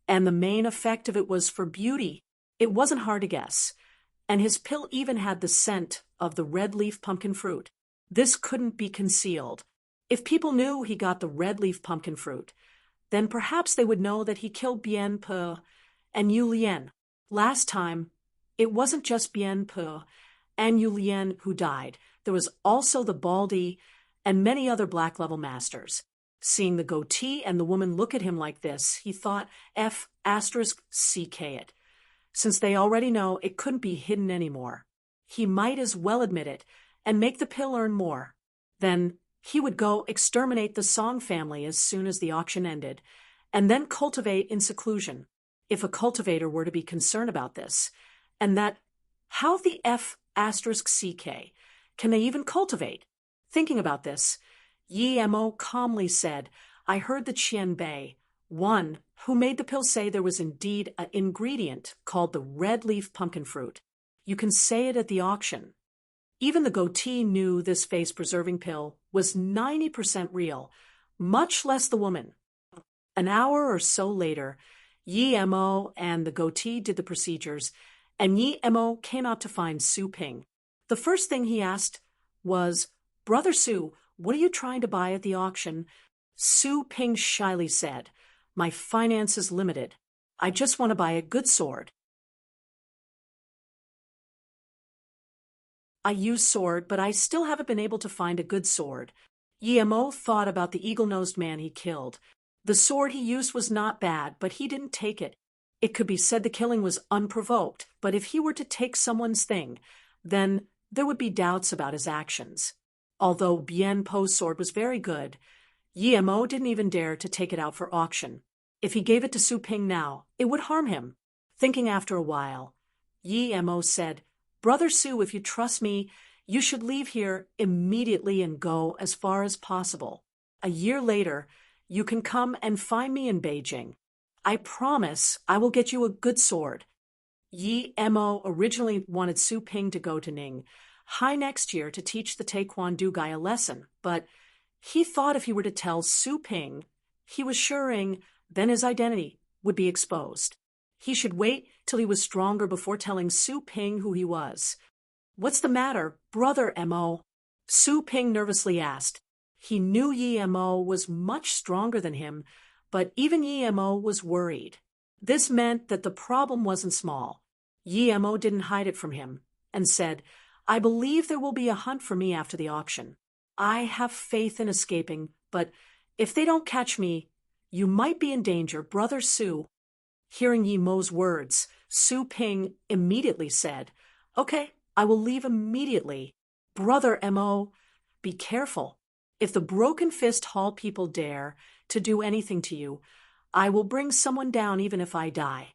And the main effect of it was for beauty. It wasn't hard to guess. And his pill even had the scent of the red leaf pumpkin fruit. This couldn't be concealed. If people knew he got the red leaf pumpkin fruit, then perhaps they would know that he killed Bien Pe and Yu Lien. Last time, it wasn't just Bien Pe and Yu Lien who died. There was also the Baldy and many other black level masters. Seeing the goatee and the woman look at him like this, he thought F***CK it. Since they already know it couldn't be hidden anymore, he might as well admit it and make the pill earn more. Then he would go exterminate the Song family as soon as the auction ended, and then cultivate in seclusion, if a cultivator were to be concerned about this. And that, how the F***CK can they even cultivate? Thinking about this, Yemo calmly said, I heard the Qian Bei, one who made the pill, say there was indeed an ingredient called the red leaf pumpkin fruit. You can say it at the auction. Even the goatee knew this face-preserving pill was 90% real, much less the woman. An hour or so later, Yemo and the goatee did the procedures, and Yemo came out to find Su Ping. The first thing he asked was, Brother Su, what are you trying to buy at the auction? Su Ping shyly said, My finance is limited. I just want to buy a good sword. I use sword, but I still haven't been able to find a good sword. Yemo thought about the eagle-nosed man he killed. The sword he used was not bad, but he didn't take it. It could be said the killing was unprovoked, but if he were to take someone's thing, then there would be doubts about his actions. Although Bien Po's sword was very good, Yemo didn't even dare to take it out for auction. If he gave it to Su Ping now, it would harm him. Thinking after a while, Yemo said, Brother Su, if you trust me, you should leave here immediately and go as far as possible. A year later, you can come and find me in Beijing. I promise I will get you a good sword. Yemo originally wanted Su Ping to go to Ninghai next year to teach the Taekwondo guy a lesson, but he thought if he were to tell Su Ping he was suring, then his identity would be exposed. He should wait till he was stronger before telling Su Ping who he was. What's the matter, Brother Mo? Su Ping nervously asked. He knew Yemo was much stronger than him, but even Yemo was worried. This meant that the problem wasn't small. Yemo didn't hide it from him and said, I believe there will be a hunt for me after the auction. I have faith in escaping, but if they don't catch me, you might be in danger, Brother Su. Hearing Yemo's words, Su Ping immediately said, Okay, I will leave immediately. Brother Mo, be careful. If the Broken Fist Hall people dare to do anything to you, I will bring someone down even if I die.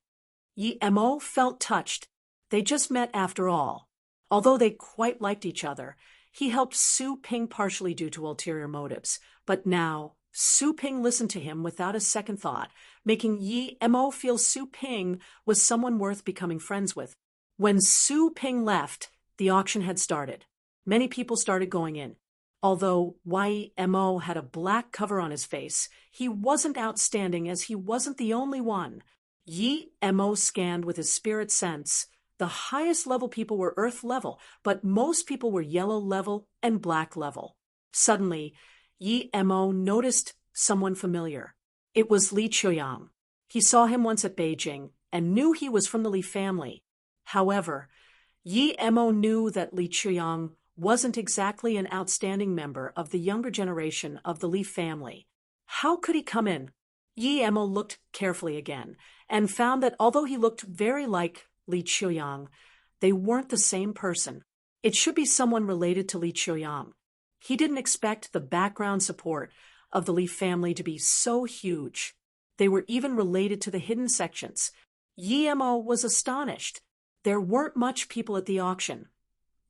Mo felt touched. They just met after all. Although they quite liked each other, he helped Su Ping partially due to ulterior motives. But now, Su Ping listened to him without a second thought, making Mo feel Su Ping was someone worth becoming friends with. When Su Ping left, the auction had started. Many people started going in. Although Mo had a black cover on his face, he wasn't outstanding as he wasn't the only one. Mo scanned with his spirit sense. The highest level people were earth level, but most people were yellow level and black level. Suddenly, Mo noticed someone familiar. It was Li Chuyang. He saw him once at Beijing and knew he was from the Li family. However, Mo knew that Li Chuyang wasn't exactly an outstanding member of the younger generation of the Li family. How could he come in? Mo looked carefully again and found that although he looked very like Li Chuyang, they weren't the same person. It should be someone related to Li Chuyang. He didn't expect the background support of the Li family to be so huge. They were even related to the hidden sections. Mo was astonished. There weren't much people at the auction.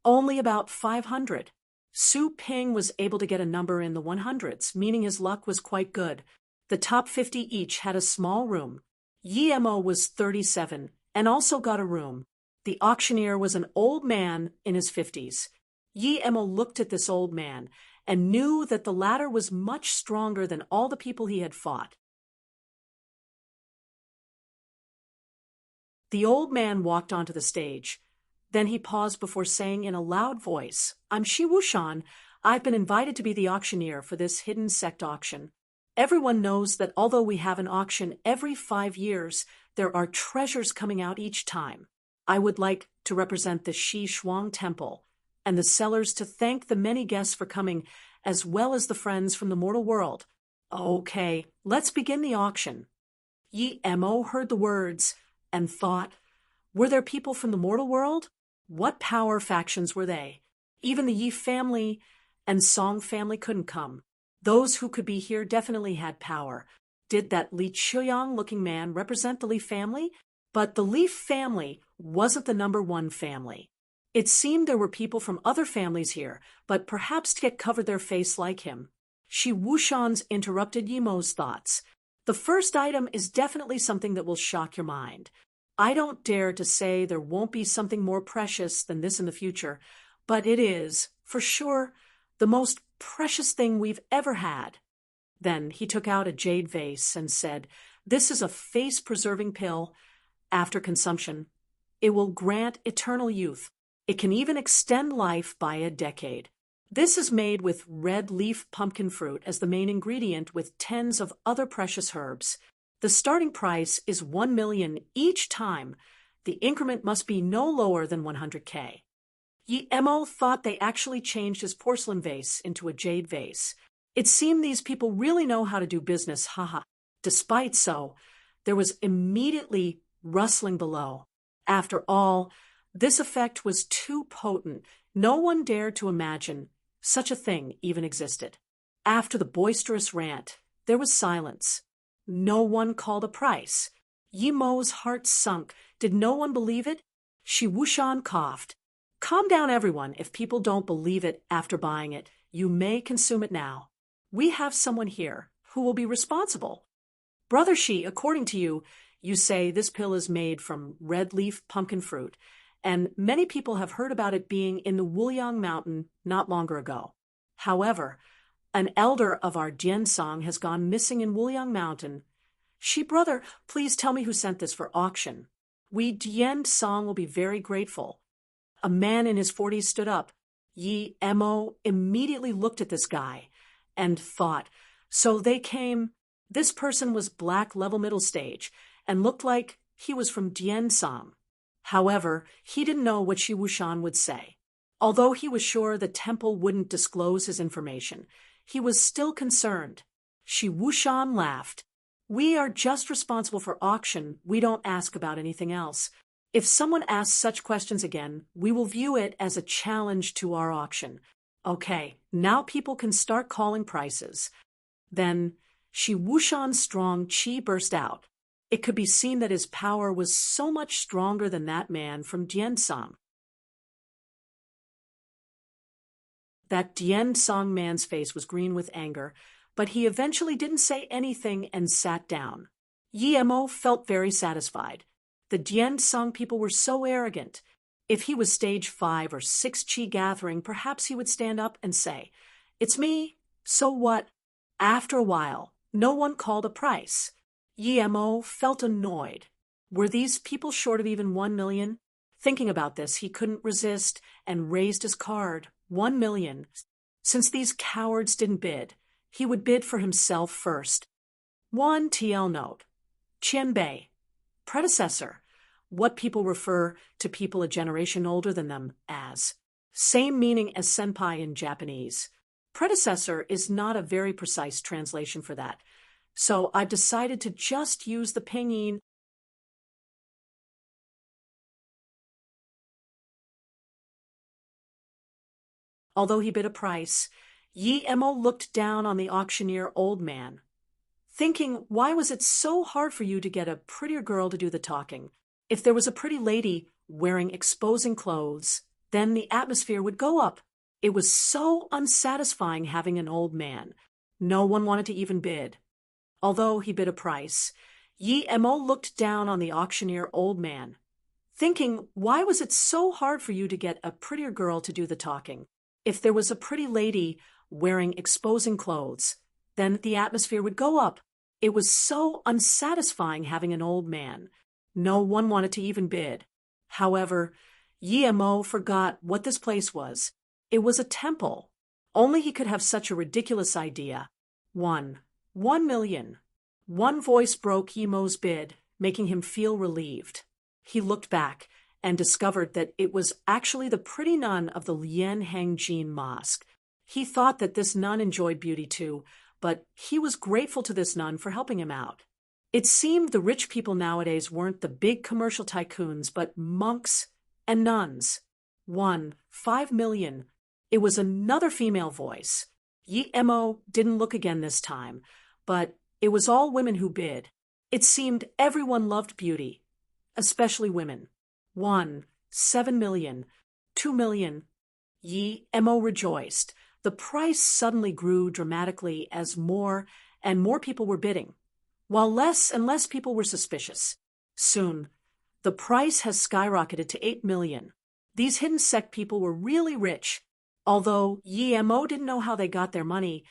Only about 500. Su Ping was able to get a number in the 100s, meaning his luck was quite good. The top 50 each had a small room. Mo was 37 and also got a room. The auctioneer was an old man in his 50s. Yi Emo looked at this old man and knew that the latter was much stronger than all the people he had fought. The old man walked onto the stage. Then he paused before saying in a loud voice, "I'm Shi Wushan. I've been invited to be the auctioneer for this hidden sect auction. Everyone knows that although we have an auction every 5 years, there are treasures coming out each time. I would like to represent the Shi Shuang Temple and the sellers to thank the many guests for coming, as well as the friends from the mortal world. Okay, let's begin the auction." Yi Emo heard the words and thought, were there people from the mortal world? What power factions were they? Even the Yi family and Song family couldn't come. Those who could be here definitely had power. Did that Li Chuyang-looking man represent the Li family? But the Li family wasn't the #1 family. It seemed there were people from other families here, but perhaps to get covered their face like him. Shi Wushan's interrupted Yimo's thoughts. The first item is definitely something that will shock your mind. I don't dare to say there won't be something more precious than this in the future, but it is, for sure, the most precious thing we've ever had. Then he took out a jade vase and said, "This is a face-preserving pill. After consumption, it will grant eternal youth. It can even extend life by a decade. This is made with red leaf pumpkin fruit as the main ingredient with tens of other precious herbs. The starting price is 1 million each time. The increment must be no lower than 100K. Yi Emo thought they actually changed his porcelain vase into a jade vase. It seemed these people really know how to do business, haha. Despite so, there was immediately rustling below. After all, this effect was too potent. No one dared to imagine such a thing even existed. After the boisterous rant, there was silence. No one called a price. Yimo's heart sunk. Did no one believe it? Shi Wushan coughed. "Calm down, everyone. If people don't believe it after buying it, you may consume it now. We have someone here who will be responsible. Brother Shi, according to you, you say this pill is made from red leaf pumpkin fruit, and many people have heard about it being in the Wuliang Mountain not longer ago. However, an elder of our Dian-song has gone missing in Wuliang Mountain. Shi brother, please tell me who sent this for auction. We Dian-song will be very grateful." A man in his 40s stood up. Yi Emo immediately looked at this guy and thought, so they came. This person was black level middle stage and looked like he was from Dian-song. However, he didn't know what Shi Wushan would say. Although he was sure the temple wouldn't disclose his information, he was still concerned. Shi Wushan laughed. "We are just responsible for auction. We don't ask about anything else. If someone asks such questions again, we will view it as a challenge to our auction. Okay, now people can start calling prices." Then Shi Wushan's strong chi burst out. It could be seen that his power was so much stronger than that man from Dian-song. That Dian-song man's face was green with anger, but he eventually didn't say anything and sat down. Yi Emo felt very satisfied. The Dian-song people were so arrogant. If he was stage 5 or 6 chi gathering, perhaps he would stand up and say, "It's me, so what?" After a while, no one called a price. Yi Emo felt annoyed. Were these people short of even 1 million? Thinking about this, he couldn't resist and raised his card. 1 million. Since these cowards didn't bid, he would bid for himself first. 1 TL note. Qianbei. Predecessor. What people refer to people a generation older than them as. Same meaning as senpai in Japanese. Predecessor is not a very precise translation for that, so I've decided to just use the pinyin. Although he bid a price, Yi Emo looked down on the auctioneer old man, thinking, why was it so hard for you to get a prettier girl to do the talking? If there was a pretty lady wearing exposing clothes, then the atmosphere would go up. It was so unsatisfying having an old man. No one wanted to even bid. Although he bid a price, Yi Emo looked down on the auctioneer old man, thinking, why was it so hard for you to get a prettier girl to do the talking? If there was a pretty lady wearing exposing clothes, then the atmosphere would go up. It was so unsatisfying having an old man. No one wanted to even bid. However, Yemo forgot what this place was. It was a temple. Only he could have such a ridiculous idea. 1 million. One voice broke Yemo's bid, making him feel relieved. He looked back and discovered that it was actually the pretty nun of the Lien Hangjin Mosque. He thought that this nun enjoyed beauty too, but he was grateful to this nun for helping him out. It seemed the rich people nowadays weren't the big commercial tycoons, but monks and nuns. 5 million. It was another female voice. Yemo didn't look again this time, but it was all women who bid. It seemed everyone loved beauty, especially women. 7 million. 2 million. Yemo rejoiced. The price suddenly grew dramatically as more and more people were bidding, while less and less people were suspicious. Soon, the price has skyrocketed to 8 million. These hidden sect people were really rich. Although Yemo didn't know how they got their money,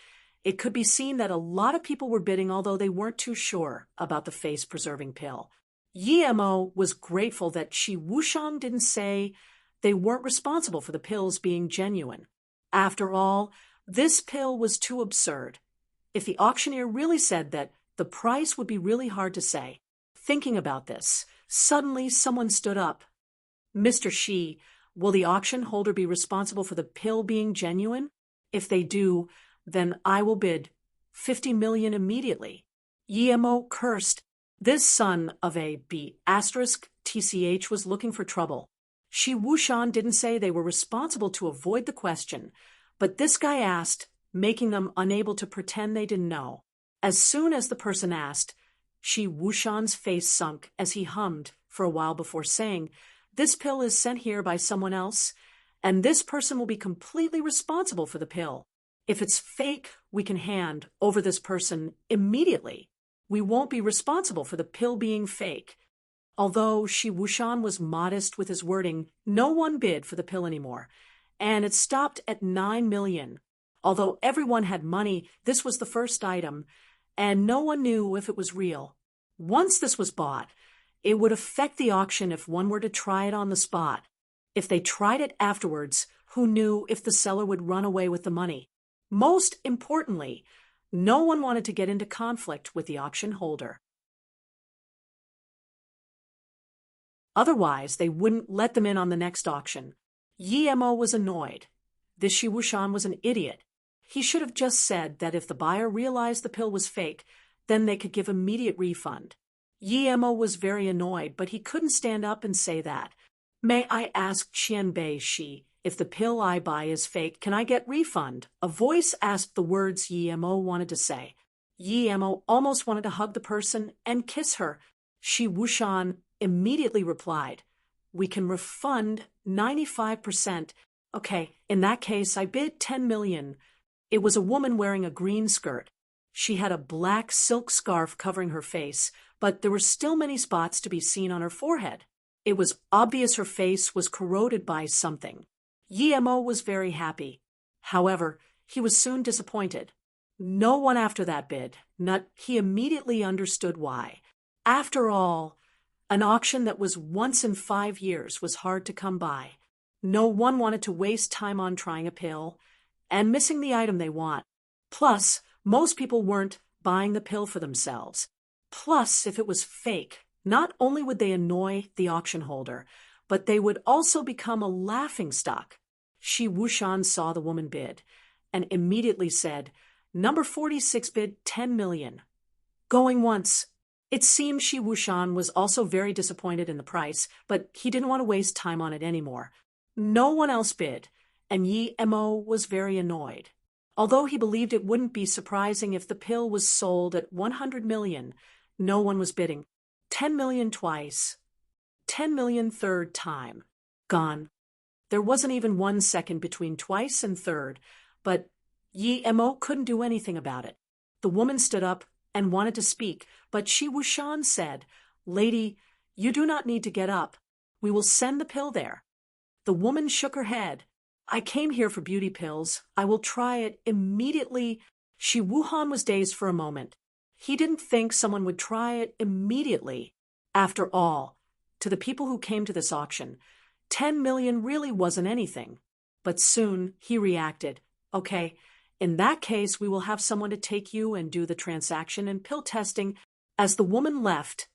it could be seen that a lot of people were bidding, although they weren't too sure about the face-preserving pill. Yemo was grateful that Shi Wuxian didn't say they weren't responsible for the pills being genuine. After all, this pill was too absurd. If the auctioneer really said that, the price would be really hard to say. Thinking about this, suddenly someone stood up. Mr. Shi, will the auction holder be responsible for the pill being genuine? If they do, then I will bid 50 million immediately. Yemo cursed. This son of a B*TCH was looking for trouble. Shi Wuxian didn't say they were responsible to avoid the question, but this guy asked, making them unable to pretend they didn't know. As soon as the person asked, Shi Wuxian's face sunk as he hummed for a while before saying, "This pill is sent here by someone else, and this person will be completely responsible for the pill. If it's fake, we can hand over this person immediately. We won't be responsible for the pill being fake." Although Shi Wuxian was modest with his wording, no one bid for the pill anymore, and it stopped at 9 million. Although everyone had money, this was the first item, and no one knew if it was real. Once this was bought, it would affect the auction if one were to try it on the spot. If they tried it afterwards, who knew if the seller would run away with the money? Most importantly, no one wanted to get into conflict with the auction holder. Otherwise, they wouldn't let them in on the next auction. Yemo was annoyed. This Shi Wuxian was an idiot. He should have just said that if the buyer realized the pill was fake, then they could give immediate refund. Yemo was very annoyed, but he couldn't stand up and say that. "May I ask Qianbei Shi, if the pill I buy is fake, can I get refund?" A voice asked the words Yemo wanted to say. Yemo almost wanted to hug the person and kiss her. Shi Wuxian immediately replied, "We can refund 95%. Okay, in that case, I bid 10 million. It was a woman wearing a green skirt. She had a black silk scarf covering her face, but there were still many spots to be seen on her forehead. It was obvious her face was corroded by something. Yemo was very happy. However, he was soon disappointed. No one after that bid. He immediately understood why. After all, an auction that was once in 5 years was hard to come by. No one wanted to waste time on trying a pill and missing the item they want. Plus, most people weren't buying the pill for themselves. Plus, if it was fake, not only would they annoy the auction holder, but they would also become a laughingstock. Shi Wuxian saw the woman bid and immediately said, "Number 46 bid 10 million. Going once. It seemed Shi Wuxian was also very disappointed in the price, but he didn't want to waste time on it anymore. No one else bid, and Yemo was very annoyed. Although he believed it wouldn't be surprising if the pill was sold at 100 million, no one was bidding. 10 million twice. 10 million third time. Gone. There wasn't even 1 second between twice and third, but Yemo couldn't do anything about it. The woman stood up and wanted to speak, but Shi Wuxian said, "Lady, you do not need to get up. We will send the pill there. The woman shook her head. I came here for beauty pills. I will try it immediately. Wuhan was dazed for a moment. He didn't think someone would try it immediately. After all, to the people who came to this auction, 10 million really wasn't anything. But soon he reacted. Okay, in that case, we will have someone to take you and do the transaction and pill testing. As the woman left,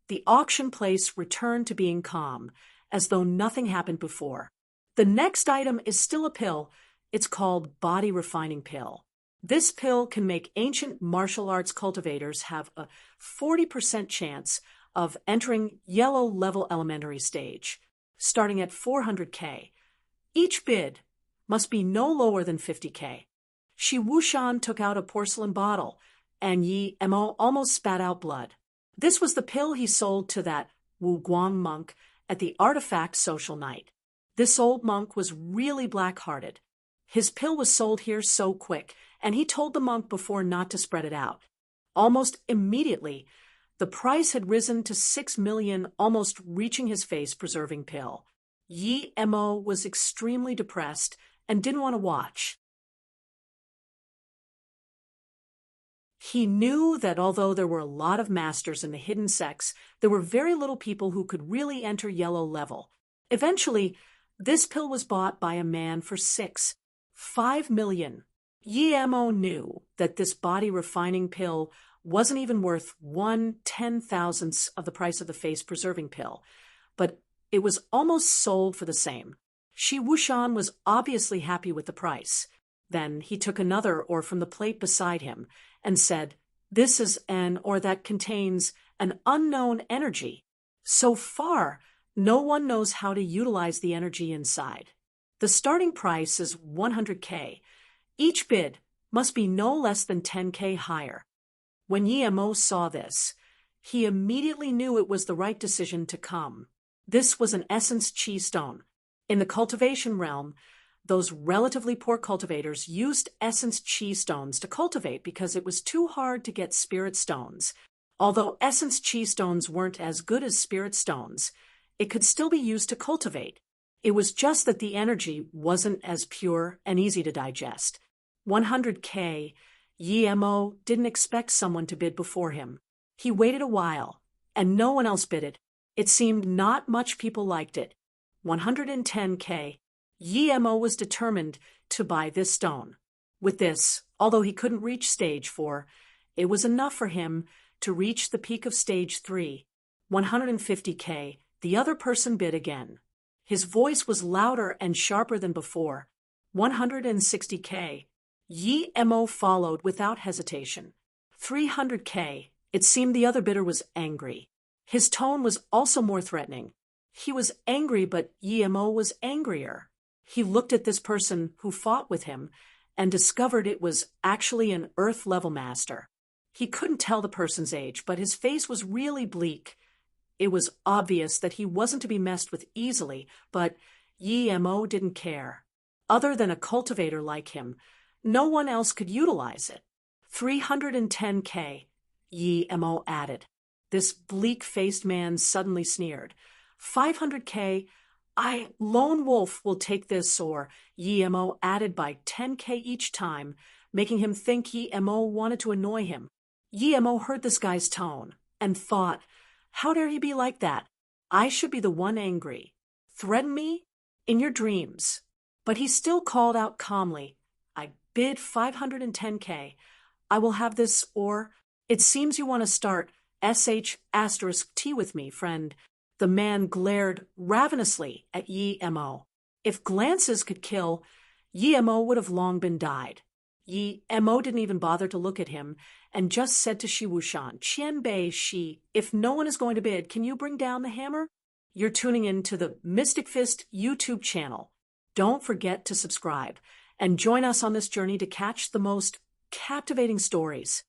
the auction place returned to being calm, as though nothing happened before. The next item is still a pill. It's called Body Refining Pill. This pill can make ancient martial arts cultivators have a 40% chance of entering yellow level elementary stage, starting at 400K. Each bid must be no lower than 50K. Shi Wuxian took out a porcelain bottle, and Yi Mo almost spat out blood. This was the pill he sold to that Wu Guang monk at the Artifact Social Night. This old monk was really black-hearted. His pill was sold here so quick, and he told the monk before not to spread it out. Almost immediately, the price had risen to 6 million, almost reaching his face-preserving pill. Yi Mo was extremely depressed and didn't want to watch. He knew that although there were a lot of masters in the hidden sects, there were very little people who could really enter yellow level. Eventually, this pill was bought by a man for 5 million. Yi Mo knew that this body refining pill wasn't even worth 1/10,000th of the price of the face-preserving pill, but it was almost sold for the same. Shi Wuxian was obviously happy with the price. Then he took another ore from the plate beside him and said, "This is an ore that contains an unknown energy. So far, no one knows how to utilize the energy inside. The starting price is 100K. Each bid must be no less than 10K higher." When Yi Mo saw this, he immediately knew it was the right decision to come. This was an essence chi stone. In the cultivation realm, those relatively poor cultivators used essence chi stones to cultivate because it was too hard to get spirit stones. Although essence chi stones weren't as good as spirit stones, it could still be used to cultivate. It was just that the energy wasn't as pure and easy to digest. 100K, Yi Mo didn't expect someone to bid before him. He waited a while, and no one else bid it. It seemed not much people liked it. 110K. Yi Mo was determined to buy this stone. With this, although he couldn't reach stage 4, it was enough for him to reach the peak of stage 3. 150K. The other person bid again. His voice was louder and sharper than before. 160K. Yi Mo followed without hesitation. 300K. It seemed the other bidder was angry. His tone was also more threatening. He was angry, but Yi Mo was angrier. He looked at this person who fought with him and discovered it was actually an Earth-level master. He couldn't tell the person's age, but his face was really bleak. It was obvious that he wasn't to be messed with easily, but Yi Mo didn't care. Other than a cultivator like him, no one else could utilize it. 310K, Yi Mo added. This bleak-faced man suddenly sneered. 500K, Lone Wolf will take this, or Yi Mo added by 10K each time, making him think Yi Mo wanted to annoy him. Yi Mo heard this guy's tone and thought, how dare he be like that? I should be the one angry. Threaten me? In your dreams. But he still called out calmly, I bid 510K. I will have this, or it seems you want to start **T with me, friend. The man glared ravenously at Yi Mo. If glances could kill, Yi Mo would have long been died. Yi Mo didn't even bother to look at him and just said to Shi Wuxian, Qianbei Shi, if no one is going to bid, can you bring down the hammer? You're tuning in to the Mystic Fist YouTube channel. Don't forget to subscribe and join us on this journey to catch the most captivating stories.